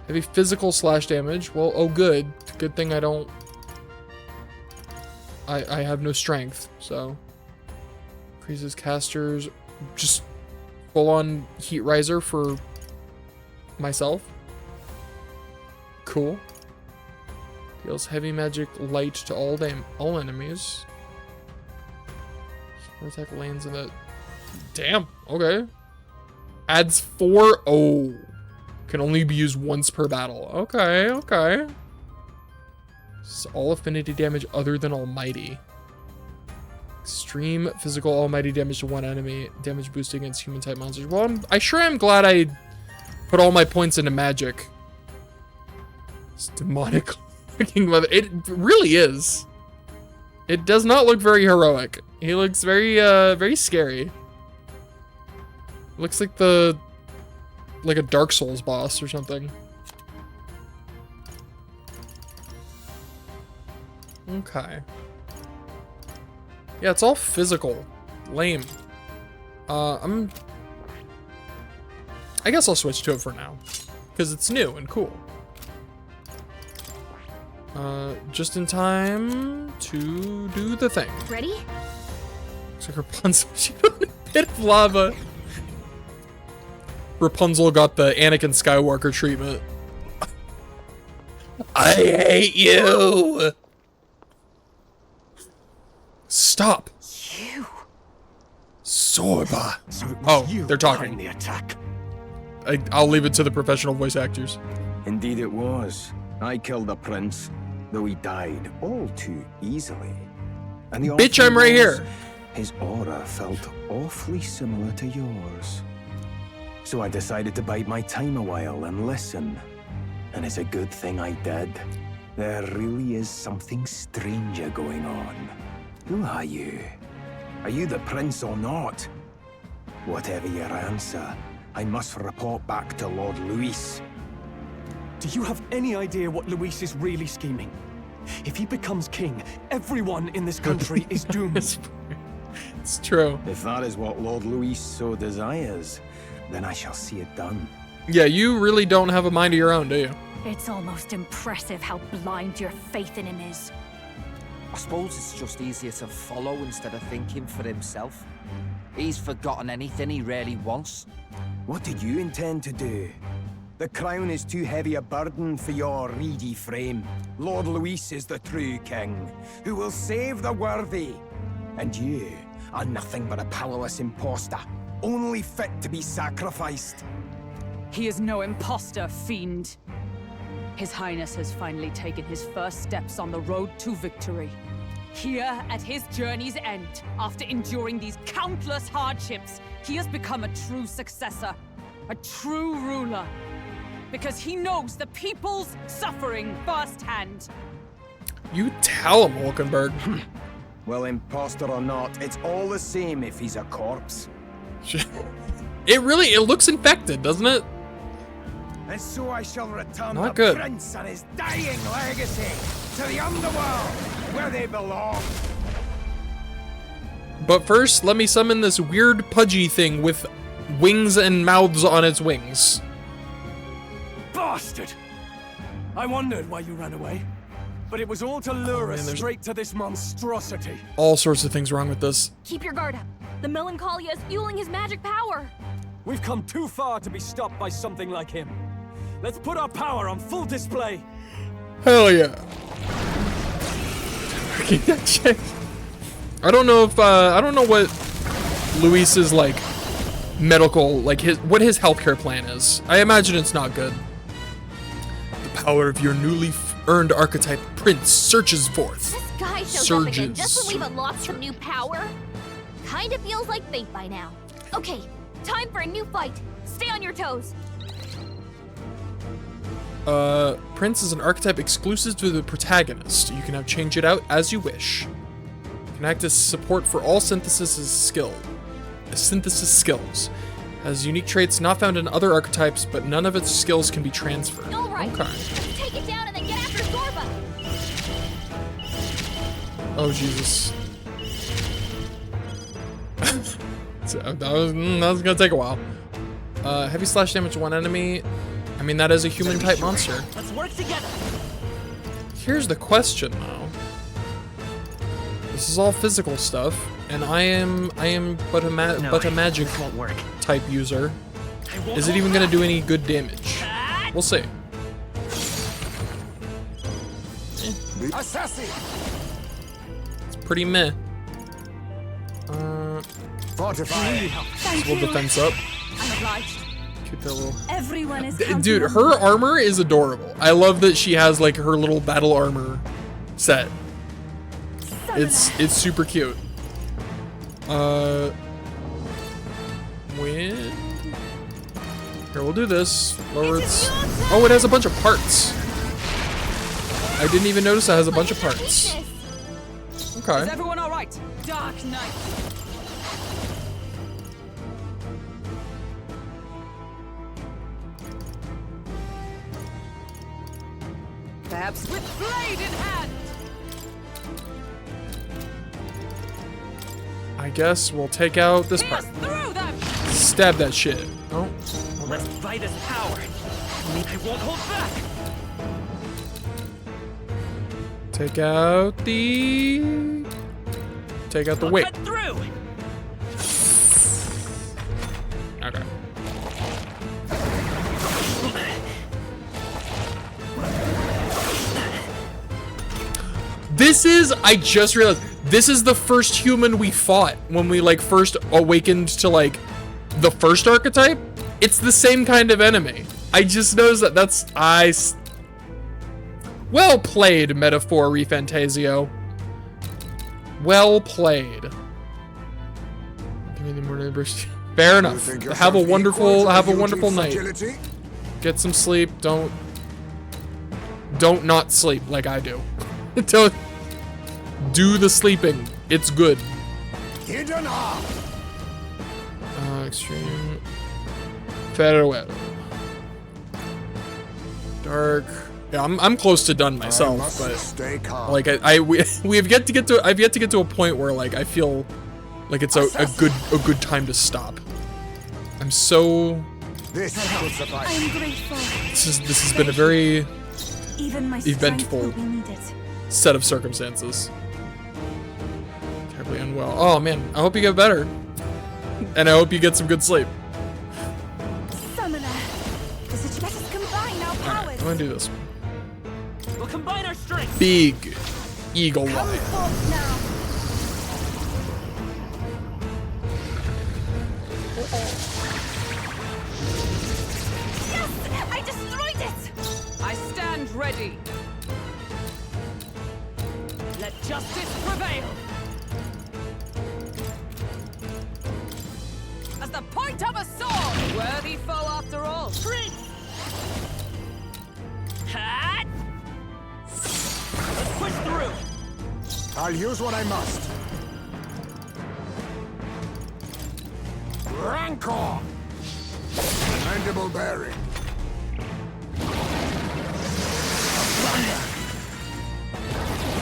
Heavy physical slash damage. Well, oh good. Good thing I don't... I have no strength, so... Increases casters. Just full-on heat riser for myself. Cool. Deals heavy magic light to all enemies. Attack lands in the... Damn, okay. Adds 4... Oh. Can only be used once per battle. Okay, okay. So all affinity damage other than almighty. Extreme physical almighty damage to one enemy. Damage boosted against human type monsters. Well, I'm glad I put all my points into magic. It's demonic looking mother. It really is. It does not look very heroic. He looks very, very scary. Looks like like a Dark Souls boss or something. Okay. Yeah, it's all physical. Lame. I guess I'll switch to it for now. Because it's new and cool. Just in time to do the thing. Ready? Looks like Rapunzel. She got in a pit of lava. Rapunzel got the Anakin Skywalker treatment. I hate you! Stop. You. Sorba. So it was oh, you they're talking. behind the attack. I'll leave it to the professional voice actors. Indeed it was. I killed the prince, though he died all too easily. And the Bitch, I'm right here. His aura felt awfully similar to yours. So I decided to bide my time a while and listen. And it's a good thing I did. There really is something stranger going on. Who are you? Are you the prince or not? Whatever your answer, I must report back to Lord Luis. Do you have any idea what Luis is really scheming? If he becomes king, everyone in this country is doomed. It's true. If that is what Lord Luis so desires, then I shall see it done. Yeah, you really don't have a mind of your own, do you? It's almost impressive how blind your faith in him is. I suppose it's just easier to follow instead of thinking for himself. He's forgotten anything he really wants. What did you intend to do? The crown is too heavy a burden for your reedy frame. Lord Luis is the true king, who will save the worthy. And you are nothing but a powerless imposter, only fit to be sacrificed. He is no imposter, fiend. His Highness has finally taken his first steps on the road to victory. Here, at his journey's end, after enduring these countless hardships, he has become a true successor, a true ruler. Because he knows the people's suffering firsthand. You tell him, Hulkenberg. Well, imposter or not, it's all the same if he's a corpse. It looks infected, doesn't it? And so I shall return Not the good. prince and his dying legacy to the underworld, where they belong. But first, let me summon this weird pudgy thing with wings and mouths on its wings. Bastard! I wondered why you ran away, but it was all to lure us straight to this monstrosity. All sorts of things wrong with this. Keep your guard up. The Melancholia is fueling his magic power. We've come too far to be stopped by something like him. Let's put our power on full display. Hell yeah. I don't know if, I don't know what Luis's, like, medical, like what his healthcare plan is. I imagine it's not good. The power of your newly earned archetype prince surges forth. This guy shows up again just when we've unlocked some new power. Kinda feels like fate by now. Okay, time for a new fight. Stay on your toes. Prince is an archetype exclusive to the protagonist. You can change it out as you wish. Can act as support for all synthesis skills. Has unique traits not found in other archetypes, but none of its skills can be transferred. All right, Okay. take it down and then get after Zorba. Oh Jesus. that was gonna take a while. Heavy slash damage to one enemy. I mean, that is a human type monster. Let's work together. Here's the question though. This is all physical stuff, and I am but a magic type user. Is it even gonna do any good damage? We'll see. Assassin. It's pretty meh. Fortify. Little defense up. I'm obliged. Cute that little. Everyone is Dude, her armor is adorable. I love that she has like her little battle armor set. It's super cute. When? Here, we'll do this. Lower its. Oh, it has a bunch of parts. I didn't even notice it has a bunch of parts. Okay. Is everyone all right? Dark Knight. Perhaps with blade in hand. I guess we'll take out this part. Stab that shit. Oh. Let's fight his power. I won't hold back. Take out the weight. Okay. I just realized, this is the first human we fought when we like first awakened to like the first archetype. It's the same kind of enemy. I just noticed that. Well played, Metaphor ReFantazio. Well played. Fair enough. Have a wonderful night. Get some sleep. Don't not sleep like I do. Don't do the sleeping. It's good. Extreme. Farewell. Dark. Yeah, I'm close to done myself, but like I've yet to get to a point where like I feel like it's a good time to stop. I'm so. I'm grateful. This has been a very Even my eventful will need it. set of circumstances. Terribly unwell. Oh man, I hope you get better, and I hope you get some good sleep. Summoner, let us combine our powers. I'm gonna do this one. We'll combine our strength. Big eagle Come eye. forth now. Yes, I destroyed it. I stand ready. Let justice prevail. As the point of a sword, worthy foe after all. Prince. Let's push through. I'll use what I must. Rancor. Mandible bearing.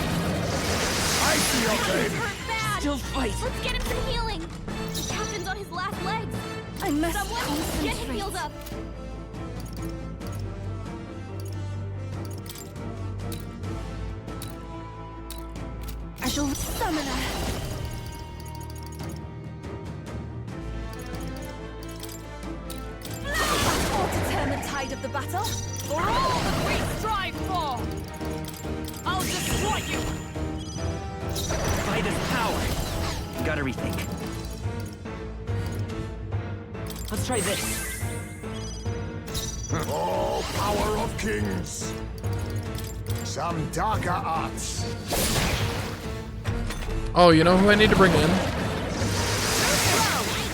I see your pain. Hurt bad. Still fight. Let's get him some healing. The captain's on his last legs. I must Someone get him healed up. I shall summoner. Or to turn the tide of the battle. For all that we strive for, I'll destroy you. Fight his power. Gotta rethink. Let's try this. Oh, power of kings! Some darker arts. Oh, you know who I need to bring in?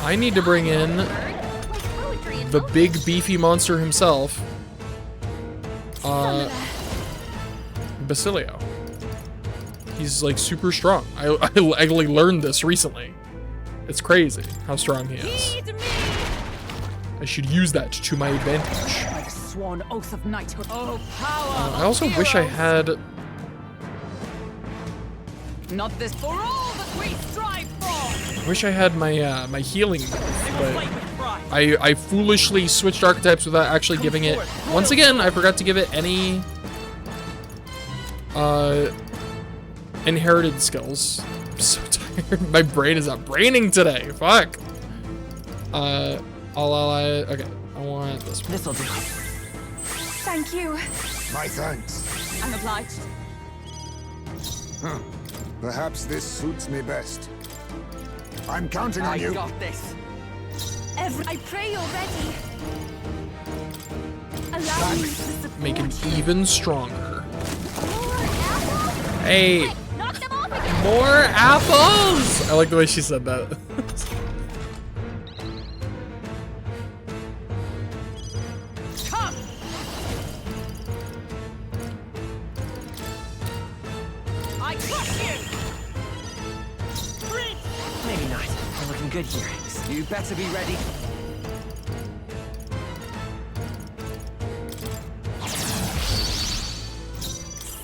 I need to bring in the big beefy monster himself, Basilio. He's like super strong. I like learned this recently. It's crazy how strong he is. I should use that to my advantage. By the sworn oath of knighthood. Oh, power! I also wish I had. Not this for all that we strive for. I wish I had my my healing move, but I foolishly switched archetypes without actually giving it. Once again, I forgot to give it any inherited skills. I'm so tired. My brain is not braining today. Fuck. Okay, I want this one. This'll do. Thank you. My thanks. I'm obliged. Huh. Perhaps this suits me best. I'm counting on you. I got this. I pray you're ready. Allow me to support Make him you. even stronger. Hey, more apples! I like the way she said that. Come. I crush you. Maybe not. We're looking good here. You better be ready.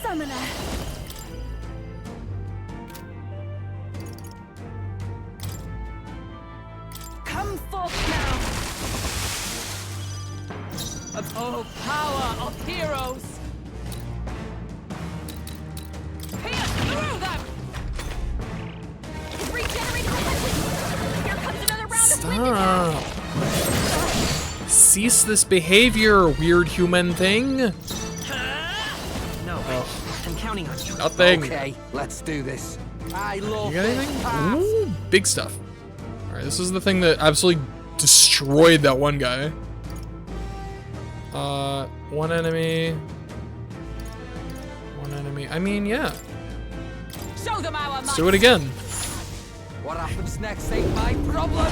Summoner. Come forth now. Oh, power of heroes. Pierce through them. It's regenerating my weakness. Here comes another round of wind Stop. Cease this behavior, weird human thing. No, I'm counting on you. Nothing. Okay, let's do this. I love You got this anything? path. Ooh, big stuff. Alright, this is the thing that absolutely destroyed that one guy. One enemy. One enemy. I mean, yeah. Show them our Let's do it again. What happens next ain't my problem.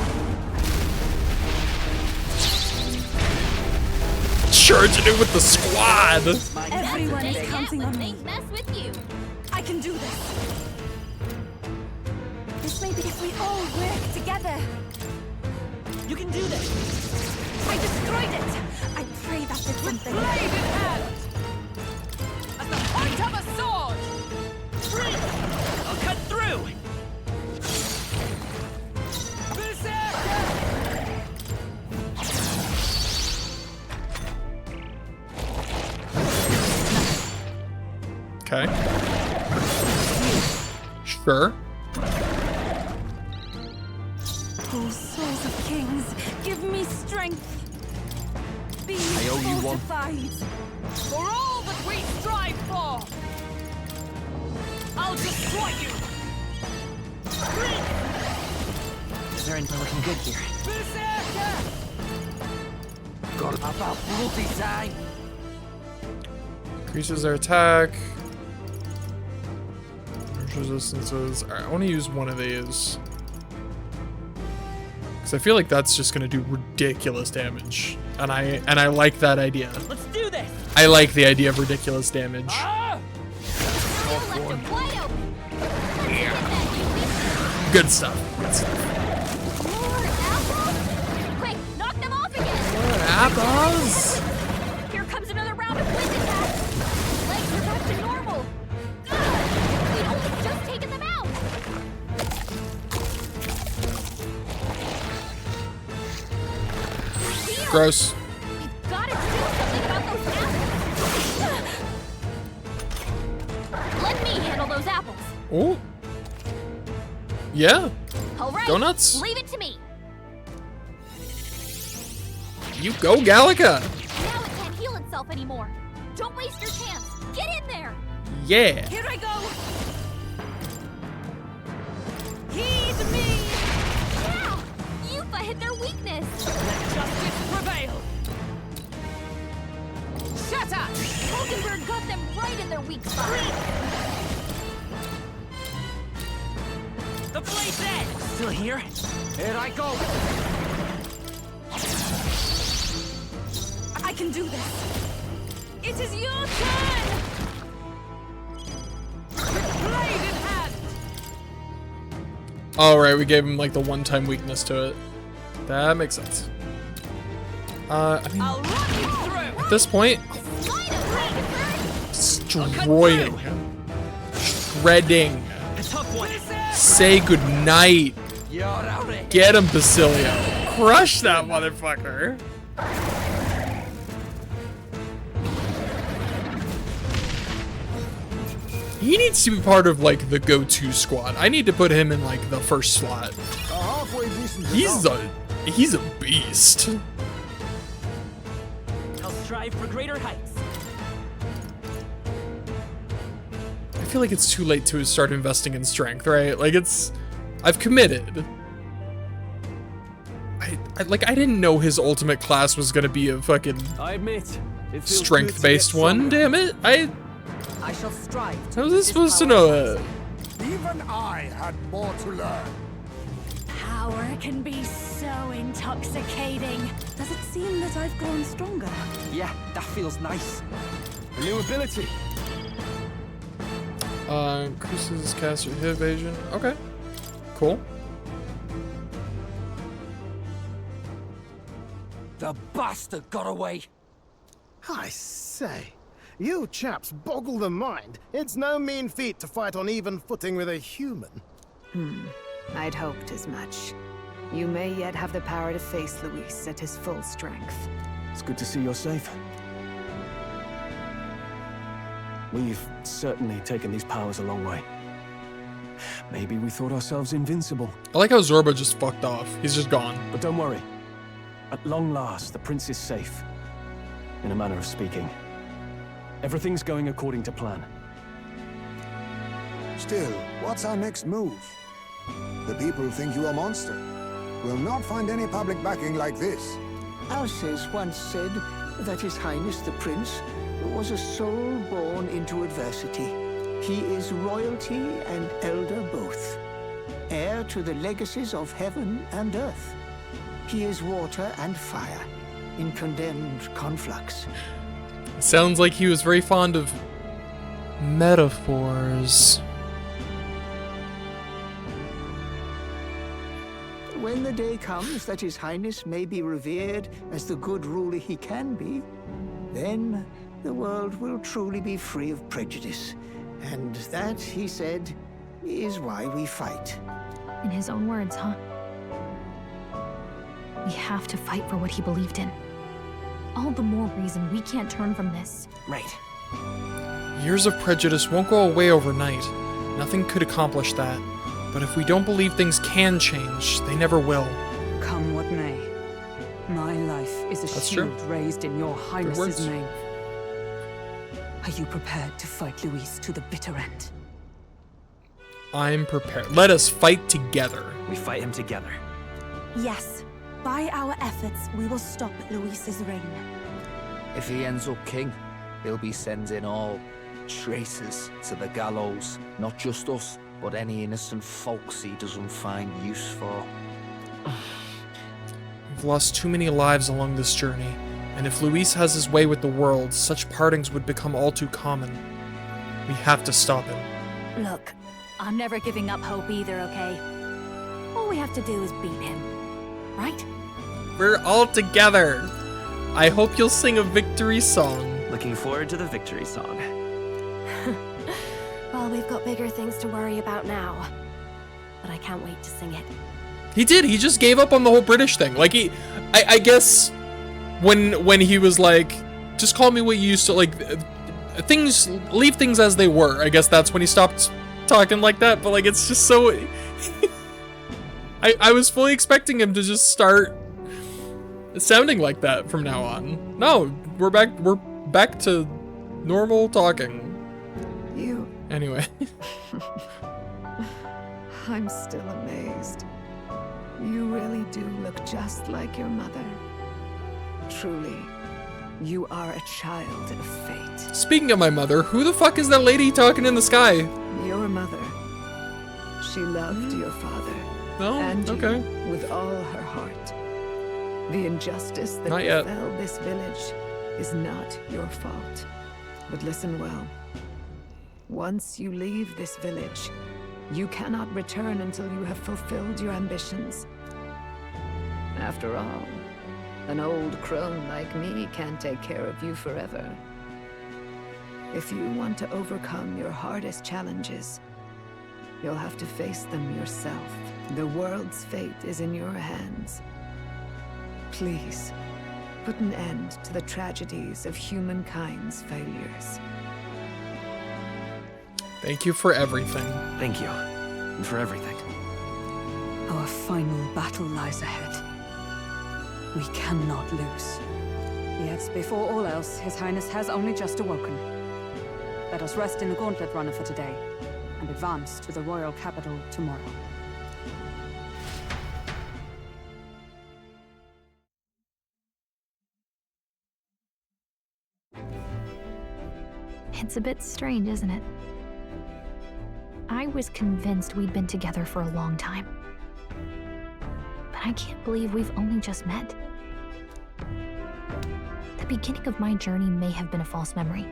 Charging it with the squad. Everyone is counting on me. Mess with you. I can do this. This may be if we all work together. You can do this. I destroyed it. I pray that did something. Blade in hand. At the point of a sword. I'll cut through. Berserker. Okay. Sure. Oh, souls of kings, give me strength. Be I owe you one. fortified. For all that we strive for. I'll destroy you. Is there anything looking good here? Berserker. Got about bloody time. Increases their attack. Resistances. Alright, I want to use one of these. Because I feel like that's just going to do ridiculous damage. And I like that idea. Let's do this. I like the idea of ridiculous damage. Good stuff. Good stuff. Quick, knock them off again. More apples. Here comes another round of wind attacks. Legs are back to normal. We'd only just taken them out. Gross. We've got to do something about those apples. Let me handle those apples. Oh. Yeah. All right. Go nuts. Leave it to me. You go, Gallica. Now it can't heal itself anymore. Don't waste your chance. Get in there. Yeah. Here I go. Heed me. Yeah. Yupa hit their weakness. Just Dagger got them right in their weak spot. The blade's dead! Still here? Here I go! I can do this. It is your turn! Blade in hand! All right, we gave him like the one-time weakness to it. That makes sense. I mean, at this point, destroying him, shredding. Say goodnight. Get him, Basilio. Crush that motherfucker. He needs to be part of like the go-to squad. I need to put him in like the first slot. He's a beast. I'll strive for greater heights. I feel like it's too late to start investing in strength, right? Like I've committed. I didn't know his ultimate class was gonna be a fucking I admit, strength-based one. Damn it! I shall strive. How was I supposed to know that? Even I had more to learn. Power can be so intoxicating. Does it seem that I've grown stronger? Yeah, that feels nice. A new ability. Increases caster hit evasion. Okay, cool. The bastard got away. I say, you chaps boggle the mind. It's no mean feat to fight on even footing with a human. I'd hoped as much. You may yet have the power to face Luis at his full strength. It's good to see you're safe. We've certainly taken these powers a long way. Maybe we thought ourselves invincible. I like how Zorba just fucked off. He's just gone. But don't worry. At long last, the prince is safe. In a manner of speaking. Everything's going according to plan. Still, what's our next move? The people think you a monster. We'll not find any public backing like this. Alces once said that His Highness the Prince was a soul born into adversity. He is royalty and elder both, heir to the legacies of heaven and earth. He is water and fire in condemned conflux. Sounds like he was very fond of metaphors. When the day comes that His Highness may be revered as the good ruler he can be, then the world will truly be free of prejudice. And that, he said, is why we fight. In his own words, huh? We have to fight for what he believed in. All the more reason we can't turn from this. Right. Years of prejudice won't go away overnight. Nothing could accomplish that. But if we don't believe things can change, they never will. Come what may. My life is a That's shield true. raised in your Highness's words. name. Are you prepared to fight Luis to the bitter end? I'm prepared. Let us fight together. We fight him together. Yes. By our efforts, we will stop Luis's reign. If he ends up king, he'll be sending all traitors to the gallows. Not just us, but any innocent folks he doesn't find use for. We've lost too many lives along this journey, and if Luis has his way with the world, such partings would become all too common. We have to stop him. Look, I'm never giving up hope either, okay? All we have to do is beat him, right? We're all together. I hope you'll sing a victory song. Looking forward to the victory song. Well, we've got bigger things to worry about now. But I can't wait to sing it. He did. He just gave up on the whole British thing. Like I guess when he was like, just call me what you used to like, things, leave things as they were. I guess that's when he stopped talking like that. But like, it's just so. I was fully expecting him to just start sounding like that from now on. No, we're back to normal talking. You. Anyway. I'm still amazed. You really do look just like your mother. Truly, You are a child of fate. Speaking of my mother, who the fuck is that lady talking in the sky? Your mother. She loved your father. No? And Okay. you with all her heart. The injustice that Not yet. befell this village is not your fault. But listen well. Once you leave this village, you cannot return until you have fulfilled your ambitions. After all, an old crone like me can't take care of you forever. If you want to overcome your hardest challenges, you'll have to face them yourself. The world's fate is in your hands. Please, put an end to the tragedies of humankind's failures. Thank you for everything. Thank you. And for everything. Our final battle lies ahead. We cannot lose. Yet, before all else, His Highness has only just awoken. Let us rest in the Gauntlet Runner for today, and advance to the royal capital tomorrow. It's a bit strange, isn't it? I was convinced we'd been together for a long time. But I can't believe we've only just met. The beginning of my journey may have been a false memory.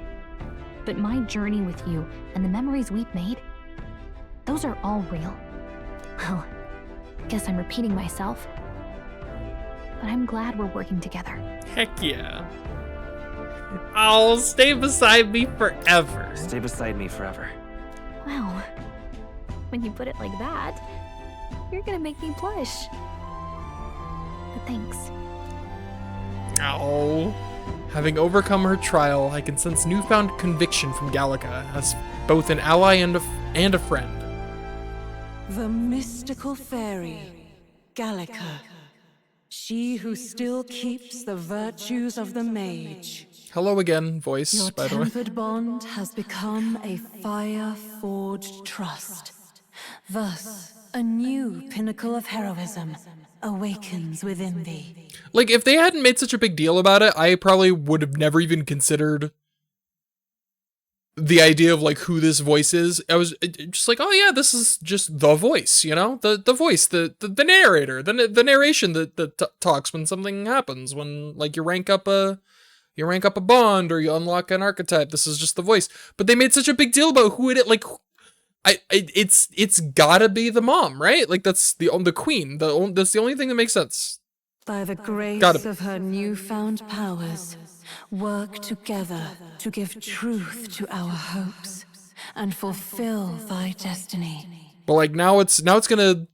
But my journey with you and the memories we've made, those are all real. Well, guess I'm repeating myself. But I'm glad we're working together. Heck yeah. Oh, stay beside me forever. Stay beside me forever. Wow. When you put it like that, you're gonna make me blush. But thanks. Oh. Having overcome her trial, I can sense newfound conviction from Gallica as both an ally and a friend. The mystical fairy, Gallica. She who still keeps the virtues of the mage. Hello again, voice, Your by the way. tempered bond has become a fire-forged trust. Thus, a new pinnacle of heroism awakens within thee. Like, if they hadn't made such a big deal about it, I probably would have never even considered the idea of, like, who this voice is. I was just like, oh yeah, this is just the voice, you know? The voice, the narrator, the narration that talks when something happens, when, like, you rank up a bond or you unlock an archetype. This is just the voice. But they made such a big deal about who it, like, it's gotta be the mom, right? Like, that's the queen. That's the only thing that makes sense. By the grace of her newfound powers, work together to give truth to our hopes and fulfill thy destiny. But like now it's gonna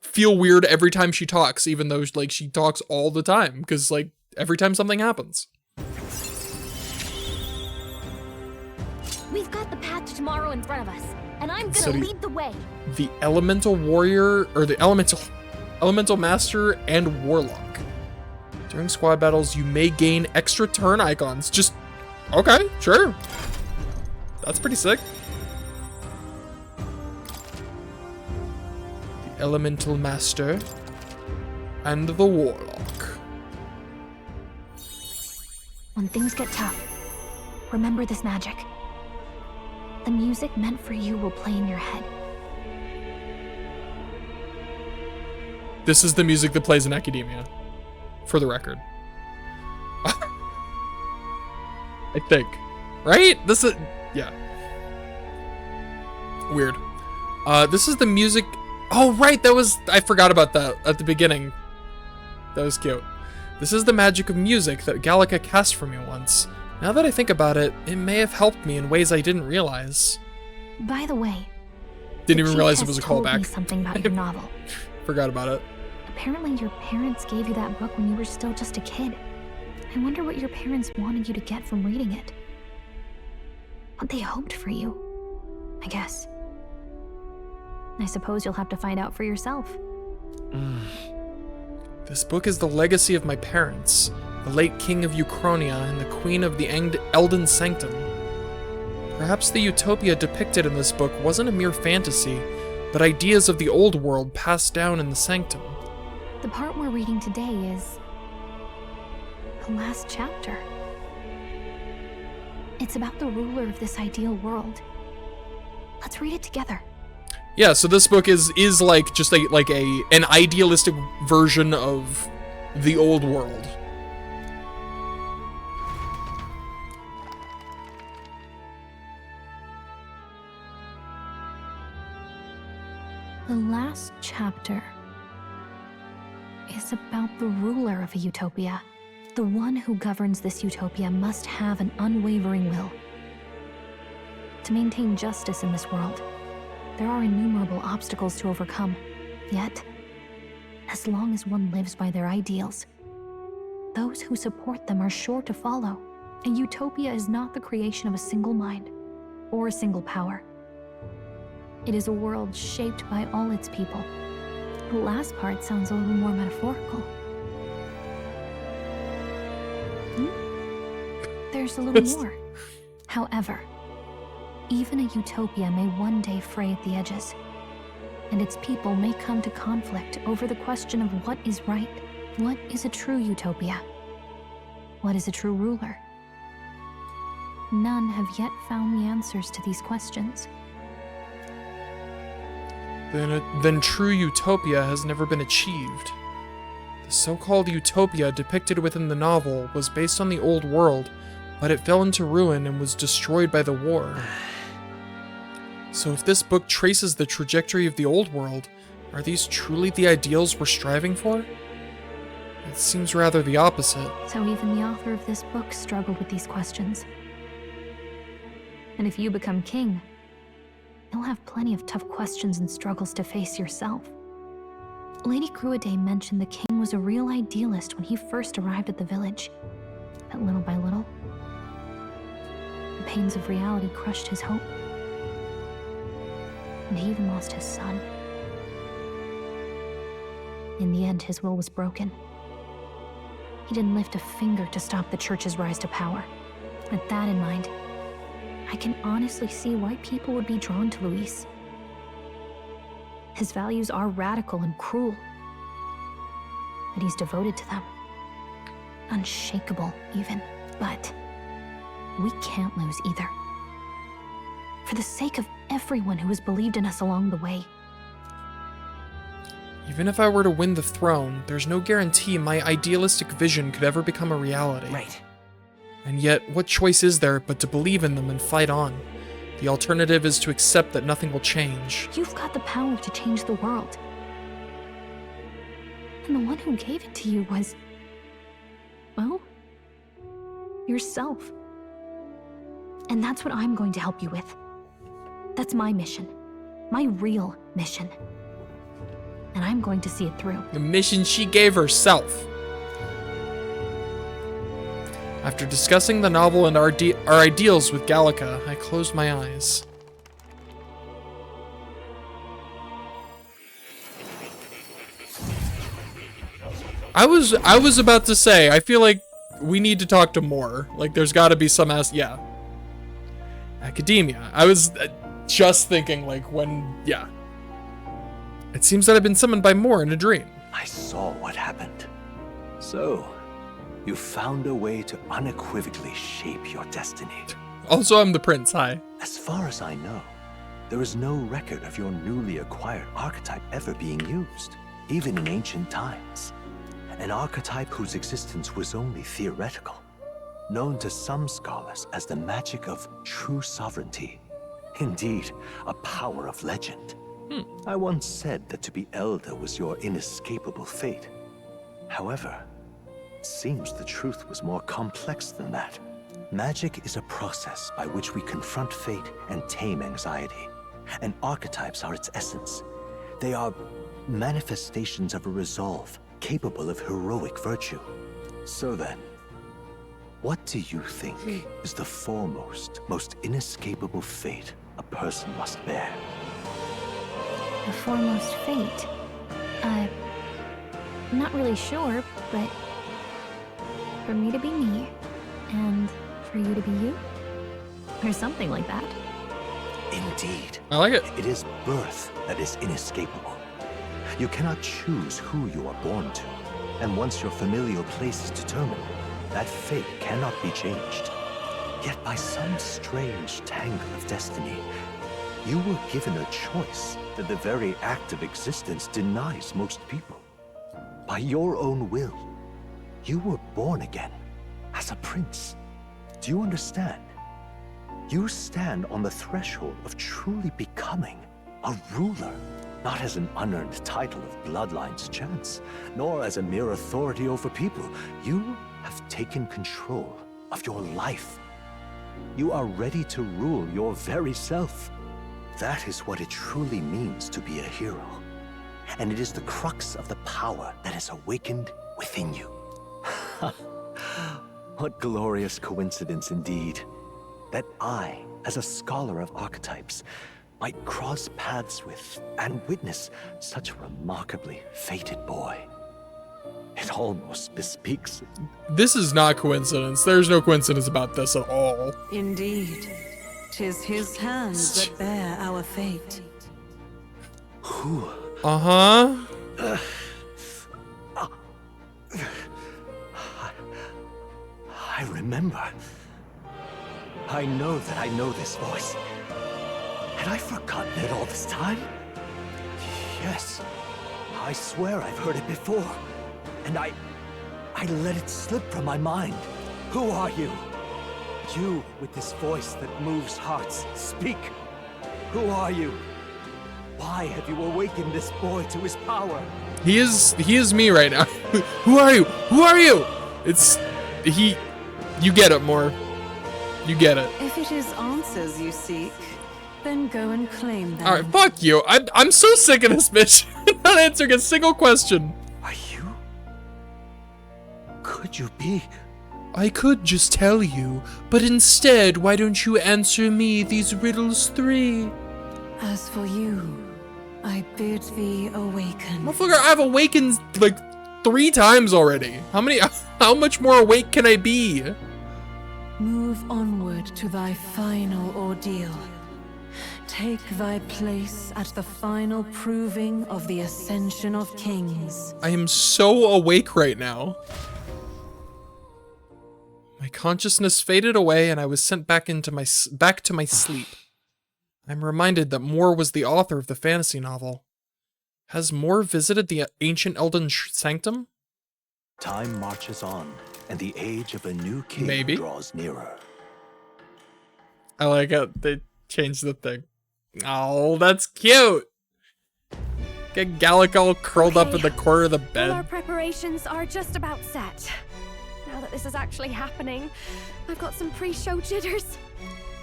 feel weird every time she talks, even though like she talks all the time, because like every time something happens. We've got the path to tomorrow in front of us, and I'm gonna lead the way. The elemental warrior, or the elemental master and warlock. During squad battles, you may gain extra turn icons. Just, okay, sure. That's pretty sick. The elemental master and the warlock. When things get tough, remember this magic. The music meant for you will play in your head. This is the music that plays in Academia, for the record. I think. Right? This is, yeah. Weird. This is the music. Oh, right, I forgot about that at the beginning. That was cute. This is the magic of music that Gallica cast for me once. Now that I think about it, it may have helped me in ways I didn't realize. By the way, Didn't even realize it was a told me callback. something about your novel. Forgot about it. Apparently your parents gave you that book when you were still just a kid. I wonder what your parents wanted you to get from reading it. What they hoped for you, I guess. I suppose you'll have to find out for yourself. This book is the legacy of my parents, the late king of Uchronia and the queen of the Elden Sanctum. Perhaps the utopia depicted in this book wasn't a mere fantasy, but ideas of the old world passed down in the Sanctum. The part we're reading today is the last chapter. It's about the ruler of this ideal world. Let's read it together. Yeah, so this book is like just an idealistic version of the old world. The last chapter is about the ruler of a utopia. The one who governs this utopia must have an unwavering will. To maintain justice in this world, there are innumerable obstacles to overcome. Yet, as long as one lives by their ideals, those who support them are sure to follow. A utopia is not the creation of a single mind or a single power. It is a world shaped by all its people. The last part sounds a little more metaphorical. There's a little more. However, even a utopia may one day fray at the edges, and its people may come to conflict over the question of what is right. What is a true utopia? What is a true ruler? None have yet found the answers to these questions. Then true utopia has never been achieved. The so-called utopia depicted within the novel was based on the old world, but it fell into ruin and was destroyed by the war. So if this book traces the trajectory of the old world, are these truly the ideals we're striving for? It seems rather the opposite. So even the author of this book struggled with these questions. And if you become king, you'll have plenty of tough questions and struggles to face yourself. Lady Cruaday mentioned the king was a real idealist when he first arrived at the village. But little by little, the pains of reality crushed his hope. And he even lost his son. In the end, his will was broken. He didn't lift a finger to stop the church's rise to power. With that in mind, I can honestly see why people would be drawn to Luis. His values are radical and cruel, but he's devoted to them. Unshakable, even. But we can't lose either. For the sake of everyone who has believed in us along the way. Even if I were to win the throne, there's no guarantee my idealistic vision could ever become a reality. Right. And yet, what choice is there but to believe in them and fight on? The alternative is to accept that nothing will change. You've got the power to change the world. And the one who gave it to you was, well, yourself. And that's what I'm going to help you with. That's my mission. My real mission. And I'm going to see it through. The mission she gave herself. After discussing the novel and our ideals with Gallica, I closed my eyes. I was about to say, I feel like we need to talk to more. Like, there's got to be some yeah. Academia. I was just thinking, like, yeah. It seems that I've been summoned by Moore in a dream. I saw what happened. So, you found a way to unequivocally shape your destiny. Also, I'm the prince, hi. As far as I know, there is no record of your newly acquired archetype ever being used, even in ancient times. An archetype whose existence was only theoretical, known to some scholars as the magic of true sovereignty. Indeed, a power of legend. I once said that to be elder was your inescapable fate. However, it seems the truth was more complex than that. Magic is a process by which we confront fate and tame anxiety. And archetypes are its essence. They are manifestations of a resolve capable of heroic virtue. So then, what do you think is the foremost, most inescapable fate a person must bear? The foremost fate? I'm not really sure, but for me to be me, and for you to be you? Or something like that. Indeed. I like it. It is birth that is inescapable. You cannot choose who you are born to, and once your familial place is determined, that fate cannot be changed. Yet by some strange tangle of destiny, you were given a choice that the very act of existence denies most people. By your own will, you were born again as a prince. Do you understand? You stand on the threshold of truly becoming a ruler, not as an unearned title of bloodline's chance, nor as a mere authority over people. You have taken control of your life. You are ready to rule your very self. That is what it truly means to be a hero. And it is the crux of the power that is awakened within you. What glorious coincidence indeed, that I, as a scholar of archetypes, might cross paths with and witness such a remarkably fated boy. It almost bespeaks. This is not coincidence. There's no coincidence about this at all. Indeed. 'Tis his hands that bear our fate. Who? Uh-huh. I remember. I know that I know this voice. Had I forgotten it all this time? Yes. I swear I've heard it before. And I let it slip from my mind. Who are you? You with this voice that moves hearts. Speak. Who are you? Why have you awakened this boy to his power? He is me right now. Who are you? Who are you? You get it more. You get it. If it is answers you seek, then go and claim them. Alright, fuck you. I'm so sick of this bitch. Not answering a single question. Are you? Could you be? I could just tell you, but instead, why don't you answer me these riddles 3? As for you, I bid thee awaken. Motherfucker, I've awakened like 3 times already. How much more awake can I be? Move onward to thy final ordeal. Take thy place at the final proving of the ascension of kings. I am so awake right now. My consciousness faded away and I was sent back to my sleep. I'm reminded that Moore was the author of the fantasy novel. Has Moore visited the ancient Elden Sanctum? Time marches on, and the age of a new king draws nearer. I like how they changed the thing. Oh, that's cute! Get Gallic all curled up in the corner of the bed. All our preparations are just about set. Now that this is actually happening, I've got some pre-show jitters.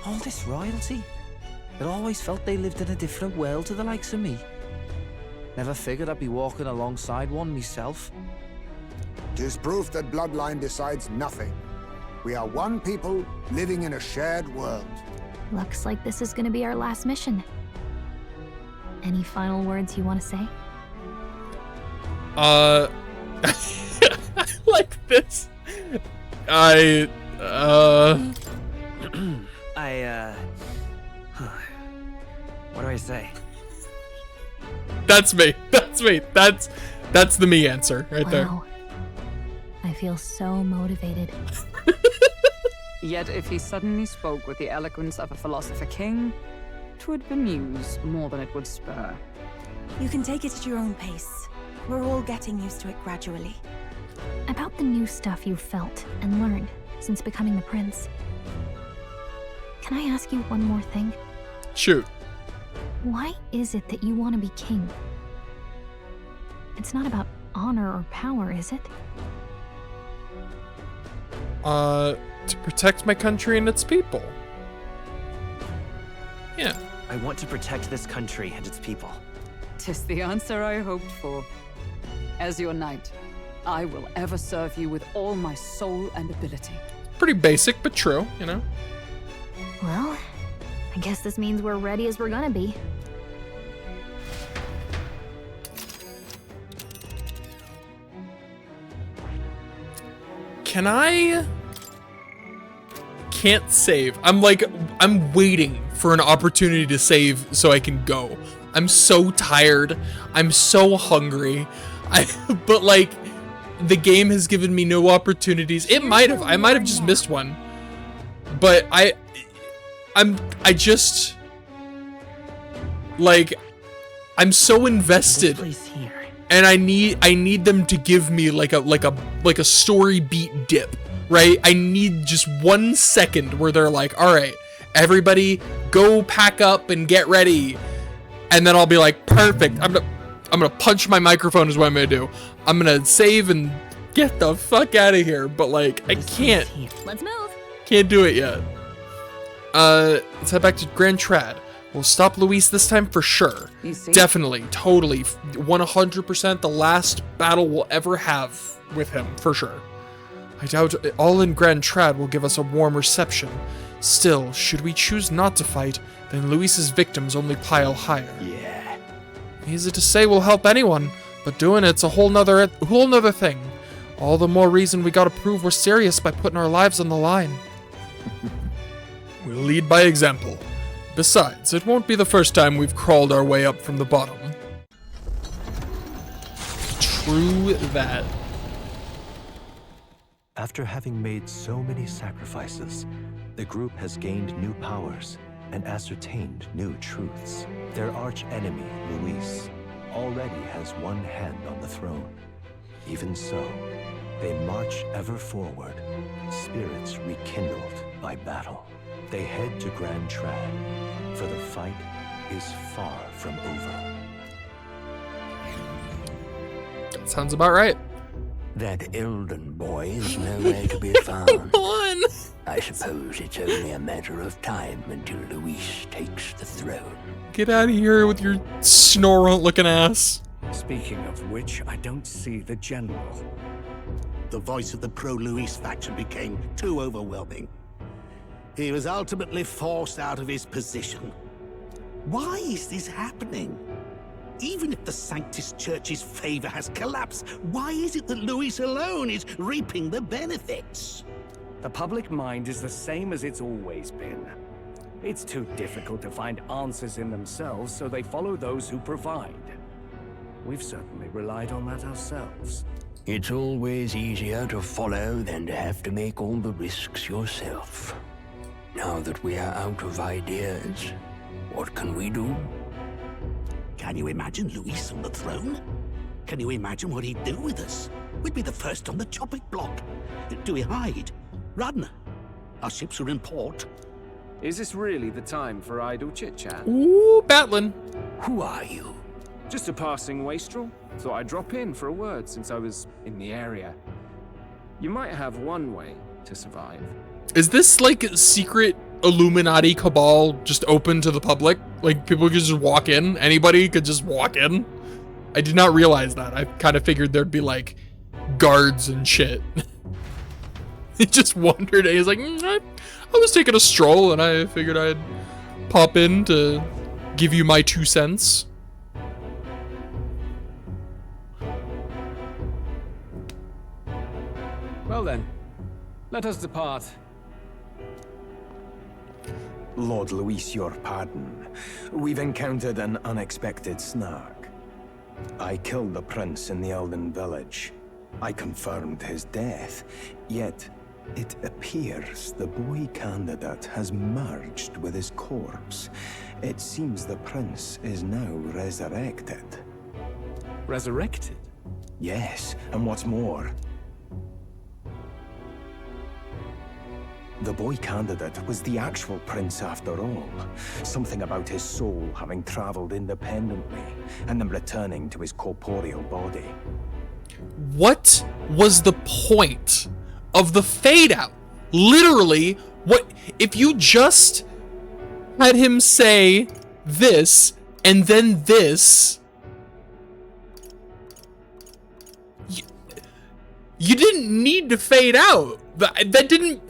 All this royalty? It always felt they lived in a different world to the likes of me. Never figured I'd be walking alongside one myself. 'Tis proof that bloodline decides nothing. We are one people living in a shared world. Looks like this is gonna be our last mission. Any final words you want to say? Like this. What do I say? That's me. That's me. That's the me answer right there. Wow. I feel so motivated. Yet if he suddenly spoke with the eloquence of a philosopher king, 'twould bemuse more than it would spur. You can take it at your own pace. We're all getting used to it gradually. About the new stuff you've felt and learned since becoming the prince. Can I ask you one more thing? Shoot. Why is it that you want to be king? It's not about honor or power, is it? To protect my country and its people. Yeah. I want to protect this country and its people. 'Tis the answer I hoped for. As your knight, I will ever serve you with all my soul and ability. Pretty basic, but true, you know? Well, I guess this means we're ready as we're gonna be. Can I... Can't save. I'm waiting for an opportunity to save so I can go. I'm so tired. I'm so hungry. But like, the game has given me no opportunities. I might have just missed one. but I just like I'm so invested, and I need them to give me like a story beat dip, right? I need just 1 second where they're like, all right, everybody go pack up and get ready, and then I'll be like, perfect. I'm gonna punch my microphone is what I'm gonna do. I'm gonna save and get the fuck out of here. But like, I can't. Let's move. Can't do it yet. Let's head back to Grand Trad. We'll stop Luis this time for sure. Definitely, totally, 100% the last battle we'll ever have with him, for sure. I doubt all in Grand Trad will give us a warm reception. Still, should we choose not to fight, then Luis's victims only pile higher. Yeah. Easy to say will help anyone, but doing it's a whole nother thing. All the more reason we gotta prove we're serious by putting our lives on the line. We'll lead by example. Besides, it won't be the first time we've crawled our way up from the bottom. True that. After having made so many sacrifices, the group has gained new powers and ascertained new truths. Their arch-enemy, Luis, already has one hand on the throne. Even so, they march ever forward, spirits rekindled by battle. They head to Grand Trad, for the fight is far from over. That sounds about right. That Elden boy is nowhere to be found. I suppose it's only a matter of time until Luis takes the throne. Get out of here with your snorunt-looking ass. Speaking of which, I don't see the general. The voice of the pro-Luis faction became too overwhelming. He was ultimately forced out of his position. Why is this happening? Even if the Sanctus Church's favor has collapsed, why is it that Luis alone is reaping the benefits? The public mind is the same as it's always been. It's too difficult to find answers in themselves, so they follow those who provide. We've certainly relied on that ourselves. It's always easier to follow than to have to make all the risks yourself. Now that we are out of ideas, what can we do? Can you imagine Luis on the throne? Can you imagine what he'd do with us? We'd be the first on the chopping block. Do we hide? Run? Our ships are in port. Is this really the time for idle chit-chat? Ooh, battling. Who are you? Just a passing wastrel. Thought I'd drop in for a word since I was in the area. You might have one way to survive. Is this like secret Illuminati cabal just open to the public? Like people could just walk in? Anybody could just walk in? I did not realize that. I kind of figured there'd be like guards and shit. He just wondered. He's like, I was taking a stroll and I figured I'd pop in to give you my 2 cents. Well then, let us depart. Lord Luis, your pardon. We've encountered an unexpected snag. I killed the prince in the Elden village. I confirmed his death, yet it appears the boy candidate has merged with his corpse. It seems the prince is now resurrected. Resurrected? Yes, and what's more, the boy candidate was the actual prince after all. Something about his soul having traveled independently and then returning to his corporeal body. What was the point of the fade out? Literally, what if you just had him say this and then this? You didn't need to fade out. That didn't,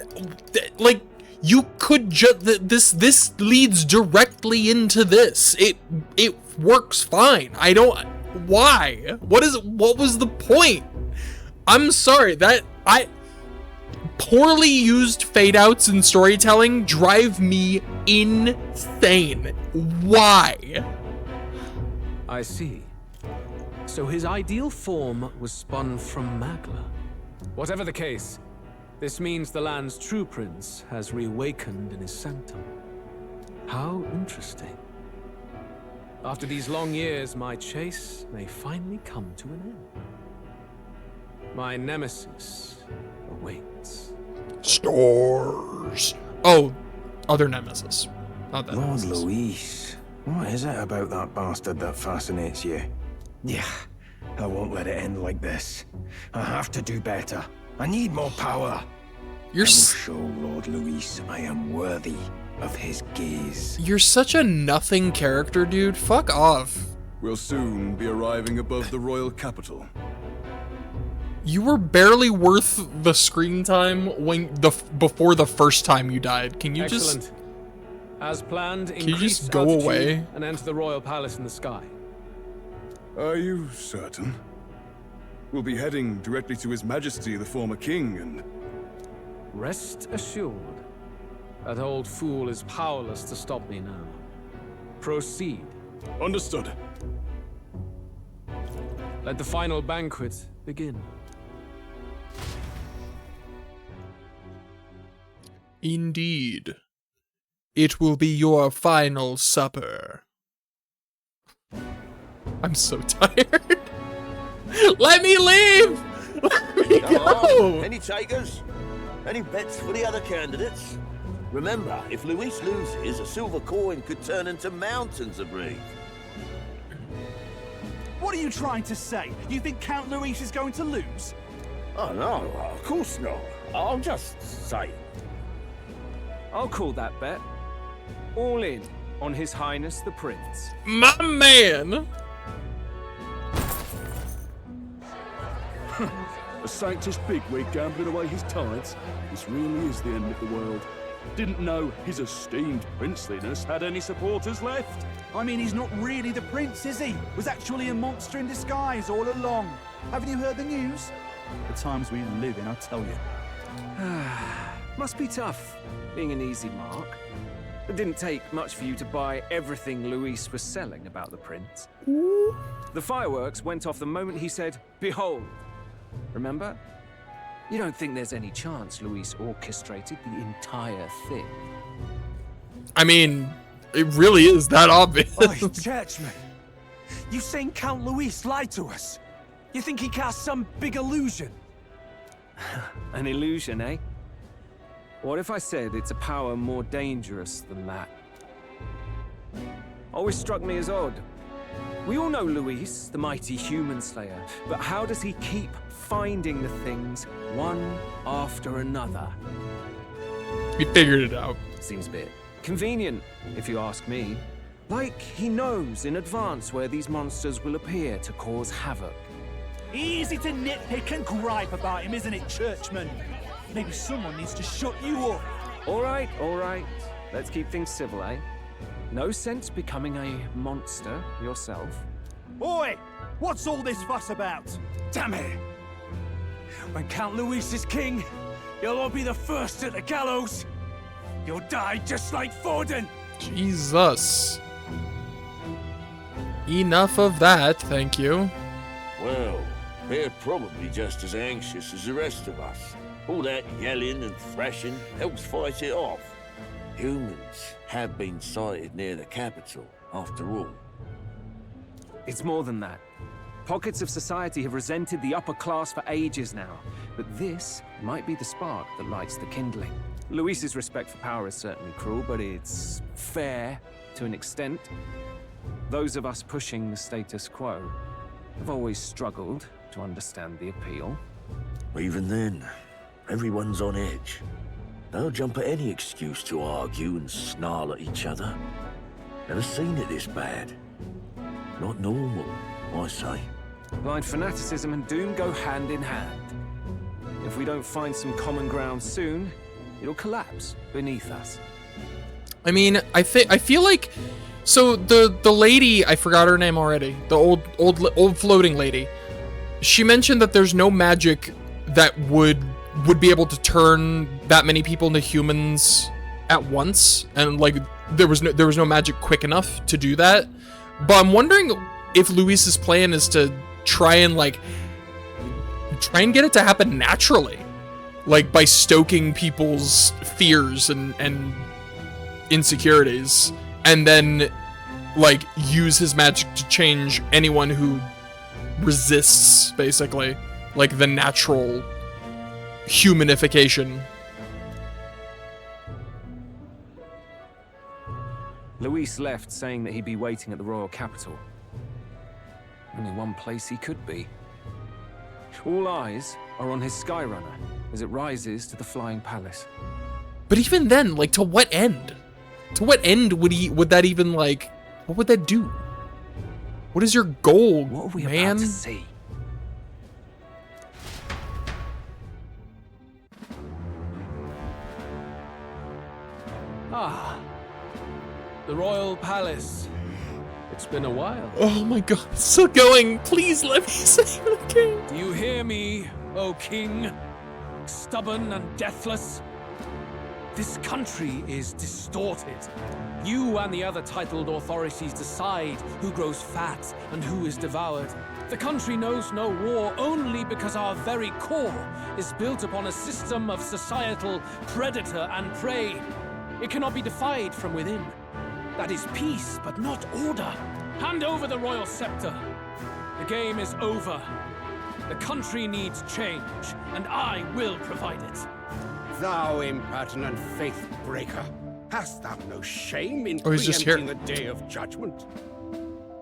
like, you could just, this leads directly into this. It works fine. I don't, why? What was the point? I'm sorry, poorly used fade outs in storytelling drive me insane. Why? I see. So his ideal form was spun from Magla. Whatever the case, This means the land's true prince has reawakened in his sanctum. How interesting. After these long years, my chase may finally come to an end. My nemesis awaits. Stars. Oh, other nemesis. Not that Lord nemesis. Luis, what is it about that bastard that fascinates you? Yeah, I won't let it end like this. I have to do better. I need more power. You're I will show Lord Luis I am worthy of his gaze. You're such a nothing character, dude. Fuck off. We'll soon be arriving above the royal capital. You were barely worth the screen time before the first time you died. Can you Excellent. As planned, you increase just go altitude away? And enter the royal palace in the sky. Are you certain? We'll be heading directly to His Majesty, the former king, and... Rest assured, that old fool is powerless to stop me now. Proceed. Understood. Let the final banquet begin. Indeed. It will be your final supper. I'm so tired. Let me leave! Let me go! Any takers? Any bets for the other candidates? Remember, if Luis loses, a silver coin could turn into mountains of Reeve. What are you trying to say? You think Count Luis is going to lose? Oh no, of course not. I'm just saying. I'll call that bet. All in on His Highness the Prince. My man! A Sanctus bigwig gambling away his tides? This really is the end of the world. Didn't know his esteemed princeliness had any supporters left. I mean, he's not really the prince, is he? Was actually a monster in disguise all along. Haven't you heard the news? The times we live in, I tell you. Must be tough, being an easy mark. It didn't take much for you to buy everything Luis was selling about the prince. The fireworks went off the moment he said, "Behold." Remember? You don't think there's any chance Luis orchestrated the entire thing? I mean, it really is that obvious. Oi, churchman. You saying Count Luis lied to us? You think he cast some big illusion? An illusion, eh? What if I said it's a power more dangerous than that? Always struck me as odd. We all know Luis, the mighty human slayer, but how does he keep finding the things one after another? He figured it out. Seems a bit convenient, if you ask me. Like he knows in advance where these monsters will appear to cause havoc. Easy to nitpick and gripe about him, isn't it, churchman? Maybe someone needs to shut you up. All right, all right. Let's keep things civil, eh? No sense becoming a monster yourself. Oi! What's all this fuss about? Damn it! When Count Luis is king, you'll all be the first at the gallows. You'll die just like Forden. Jesus. Enough of that, thank you. Well, they're probably just as anxious as the rest of us. All that yelling and thrashing helps fight it off. Humans have been sighted near the capital, after all. It's more than that. Pockets of society have resented the upper class for ages now, but this might be the spark that lights the kindling. Luis's respect for power is certainly cruel, but it's fair to an extent. Those of us pushing the status quo have always struggled to understand the appeal. Even then, everyone's on edge. They'll jump at any excuse to argue and snarl at each other. Never seen it this bad. Not normal, I say. Blind fanaticism and doom go hand in hand. If we don't find some common ground soon, it'll collapse beneath us. I mean, I feel like, so the lady, I forgot her name already, the old floating lady, she mentioned that there's no magic that would be able to turn that many people into humans at once, and like there was no magic quick enough to do that. But I'm wondering if Luis's plan is to try and get it to happen naturally. like by stoking people's fears and insecurities, and then like use his magic to change anyone who resists, basically, like the natural humanification. Luis left saying that he'd be waiting at the royal capital. Only one place he could be. All eyes are on his Skyrunner as it rises to the flying palace. But even then, like, to what end? To what end would that even, like, what would that do? What is your goal, what are we man? about to see? Ah, the royal palace. It's been a while. Oh my god, it's still going. Please let me say it again. Do you hear me, O king? Stubborn and deathless? This country is distorted. You and the other titled authorities decide who grows fat and who is devoured. The country knows no war only because our very core is built upon a system of societal predator and prey. It cannot be defied from within. That is peace, but not order. Hand over the royal scepter. The game is over. The country needs change, and I will provide it. Thou impertinent faith breaker, hast thou no shame in Oh, he's just preempting here. the day of judgment?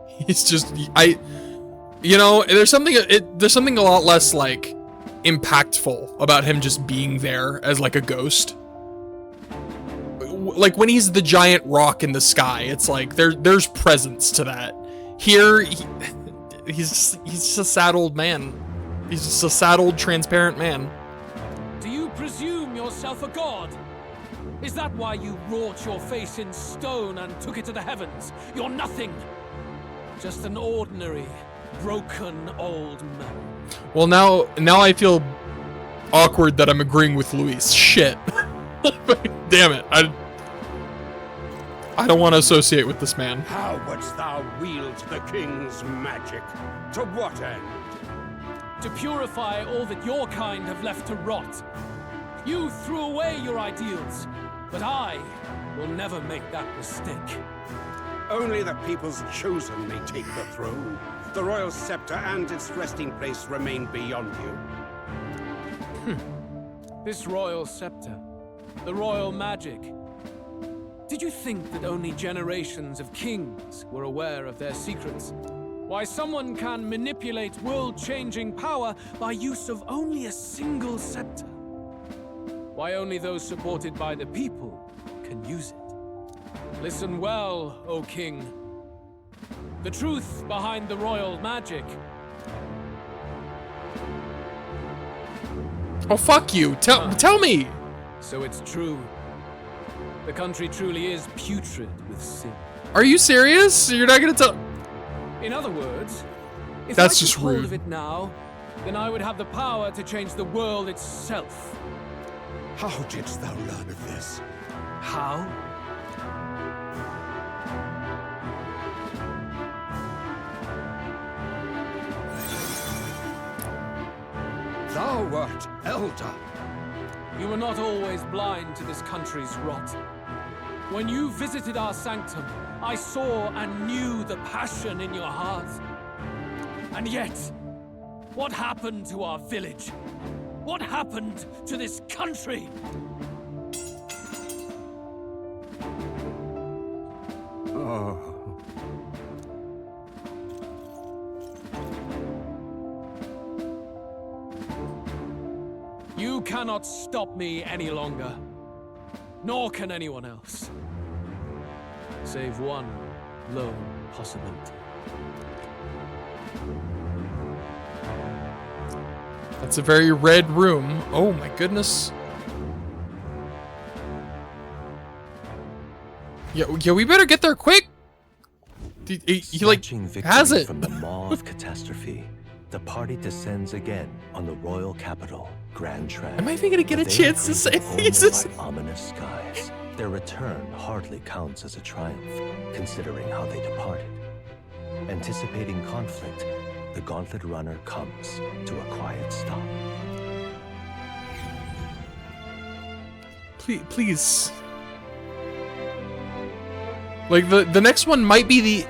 He's just, you know, there's something a lot less, like, impactful about him just being there as, like, a ghost. Like, when he's the giant rock in the sky, it's like, there's presence to that. Here, he's just a sad old man. He's just a sad old transparent man. Do you presume yourself a god? Is that why you wrought your face in stone and took it to the heavens? You're nothing. Just an ordinary, broken old man. Well, now I feel awkward that I'm agreeing with Luis. Shit. Damn it. I don't want to associate with this man. How wouldst thou wield the king's magic? To what end? To purify all that your kind have left to rot. You threw away your ideals, but I will never make that mistake. Only the people's chosen may take the throne. The royal scepter and its resting place remain beyond you. This royal scepter, the royal magic. Did you think that only generations of kings were aware of their secrets? Why someone can manipulate world-changing power by use of only a single scepter? Why only those supported by the people can use it? Listen well, O king. The truth behind the royal magic. Oh, fuck you. Tell me. So it's true. The country truly is putrid with sin. Are you serious? You're not gonna tell? In other words, if That's I took just hold rude. of it now, then I would have the power to change the world itself. How didst thou learn of this? How? Thou wert elder. You were not always blind to this country's rot. When you visited our sanctum, I saw and knew the passion in your heart. And yet, what happened to our village? What happened to this country? Oh. You cannot stop me any longer. Nor can anyone else. Save one lone possibility. That's a very red room. Oh my goodness. Yeah, we better get there quick. He like has it. From the maw of catastrophe, the party descends again on the royal capital, Grand Trad. Am I even gonna get a They chance to say greeted this? only by ominous skies. Their return hardly counts as a triumph, considering how they departed. Anticipating conflict, the Gauntlet Runner comes to a quiet stop. Please. Like the next one might be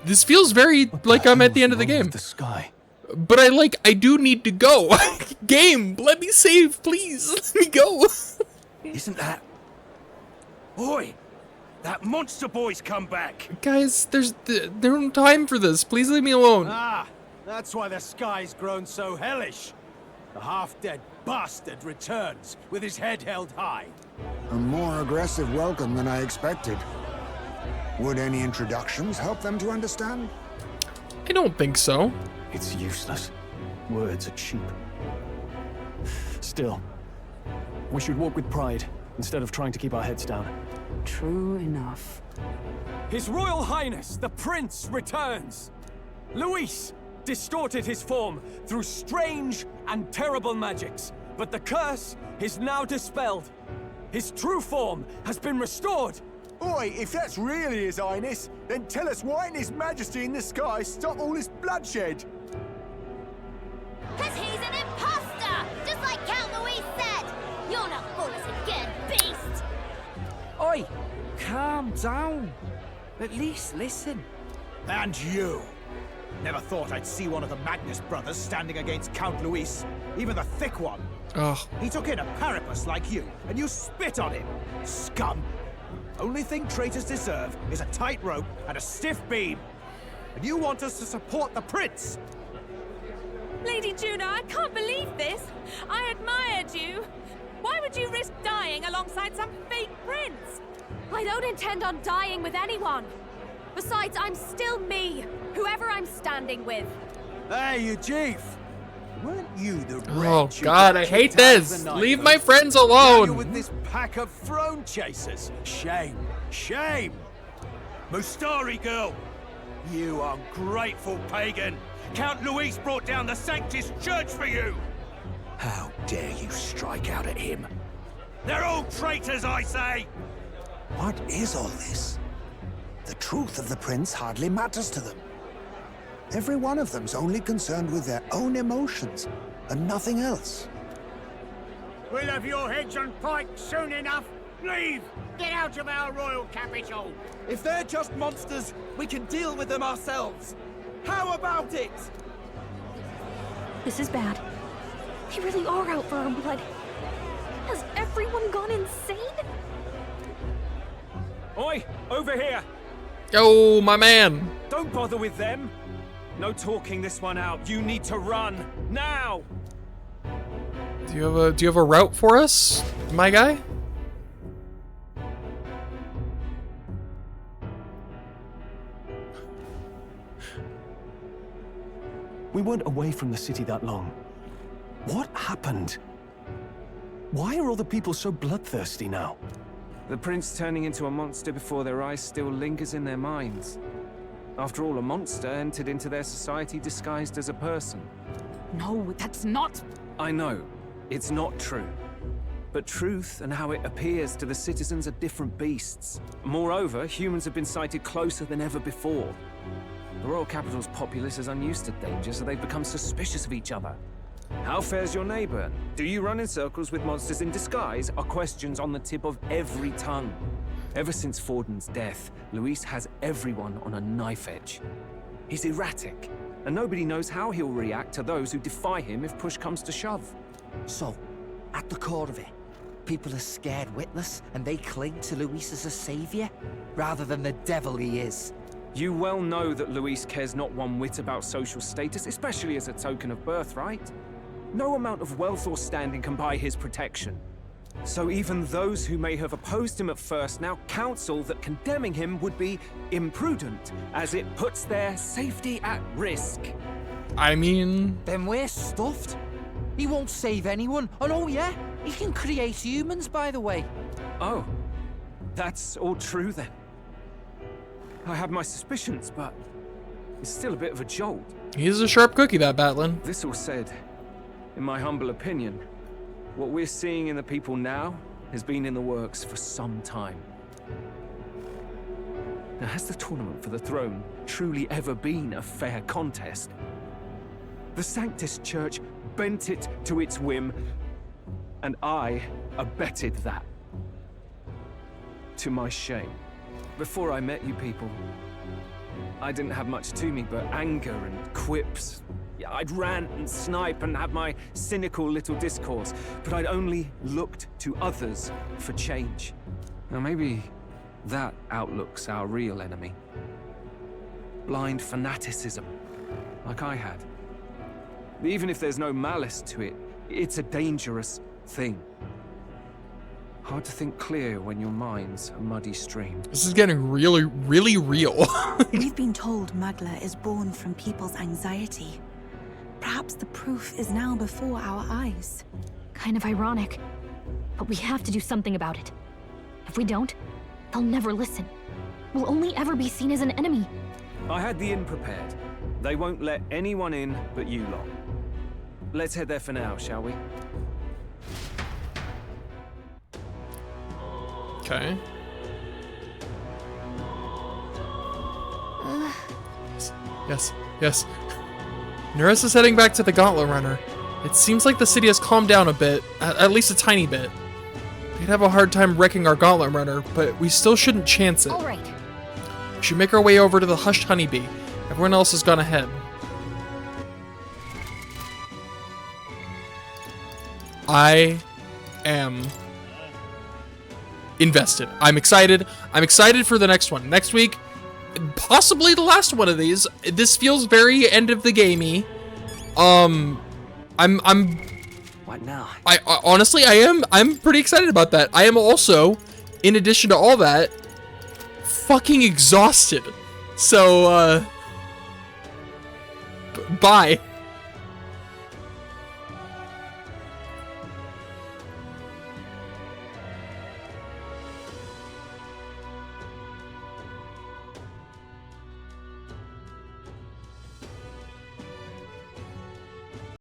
this feels very like I'm at the end of the game. The sky. But I do need to go. Game, let me save, please. Let me go. Isn't that... Oi! That monster boy's come back! Guys, there's no time for this. Please leave me alone. Ah, that's why the sky's grown so hellish. The half-dead bastard returns with his head held high. A more aggressive welcome than I expected. Would any introductions help them to understand? I don't think so. It's useless. Words are cheap. Still, we should walk with pride instead of trying to keep our heads down. True enough. His Royal Highness, the Prince, returns! Luis distorted his form through strange and terrible magics, but the curse is now dispelled. His true form has been restored. Oi, if that's really His Highness, then tell us why in His Majesty in the sky stop all this bloodshed? Cause he's an imposter! Just like Count Louis said! You're not fool us again, beast! Oi, calm down. At least listen. And you! Never thought I'd see one of the Magnus brothers standing against Count Luis, even the thick one. Oh. He took in a parapus like you, and you spit on him. Scum! Only thing traitors deserve is a tight rope and a stiff beam. And you want us to support the prince? Lady Juno, I can't believe this. I admired you. Why would you risk dying alongside some fake prince? I don't intend on dying with anyone. Besides, I'm still me, whoever I'm standing with. Hey, you chief! Weren't you the Oh wretch who God, got I hate kicked out of this. the Leave knighthood? my friends Now you're alone. with this pack of throne chasers. Shame, shame! Mustari girl, you ungrateful pagan! Count Luis brought down the Sanctus Church for you! How dare you strike out at him? They're all traitors, I say! What is all this? The truth of the prince hardly matters to them. Every one of them's only concerned with their own emotions, and nothing else. We'll have your heads on pike soon enough. Leave! Get out of our royal capital! If they're just monsters, we can deal with them ourselves. How about it? This is bad. They really are out for our blood. Has everyone gone insane? Oi, over here! Yo, my man. Don't bother with them. No talking this one out. You need to run now. Do you have a route for us, my guy? We weren't away from the city that long. What happened? Why are all the people so bloodthirsty now? The prince turning into a monster before their eyes still lingers in their minds. After all, a monster entered into their society disguised as a person. No, that's not... I know, it's not true. But truth and how it appears to the citizens are different beasts. Moreover, humans have been sighted closer than ever before. The royal capital's populace is unused to danger, so they've become suspicious of each other. How fares your neighbor? Do you run in circles with monsters in disguise? Are questions on the tip of every tongue. Ever since Forden's death, Luis has everyone on a knife edge. He's erratic, and nobody knows how he'll react to those who defy him if push comes to shove. So, at the core of it, people are scared witless, and they cling to Luis as a savior, rather than the devil he is. You well know that Luis cares not one whit about social status, especially as a token of birthright. No amount of wealth or standing can buy his protection. So even those who may have opposed him at first now counsel that condemning him would be imprudent, as it puts their safety at risk. I mean... Then we're stuffed. He won't save anyone, and oh yeah, he can create humans, by the way. Oh, that's all true then. I have my suspicions, but it's still a bit of a jolt. He's a sharp cookie, that Batlin. This all said, in my humble opinion, what we're seeing in the people now has been in the works for some time. Now, has the tournament for the throne truly ever been a fair contest? The Sanctus Church bent it to its whim, And I abetted that. To my shame. Before I met you people, I didn't have much to me but anger and quips. Yeah, I'd rant and snipe and have my cynical little discourse, but I'd only looked to others for change. Now maybe that outlook's our real enemy. Blind fanaticism, like I had. Even if there's no malice to it, it's a dangerous thing. Hard to think clear when your mind's a muddy stream. This is getting really, really real. We've been told Magla is born from people's anxiety. Perhaps the proof is now before our eyes. Kind of ironic, but we have to do something about it. If we don't, they'll never listen. We'll only ever be seen as an enemy. I had the inn prepared. They won't let anyone in but you lot. Let's head there for now, shall we? Okay. Yes, yes. Nerys is heading back to the Gauntlet Runner. It seems like the city has calmed down a bit, at least a tiny bit. They'd have a hard time wrecking our Gauntlet Runner, but we still shouldn't chance it. All right. We should make our way over to the Hushed Honeybee. Everyone else has gone ahead. I am invested. I'm excited. I'm excited for the next one. Next week, possibly the last one of these. This feels very end of the gamey. What now? I honestly, I'm pretty excited about that. I am also, in addition to all that, fucking exhausted. So, bye.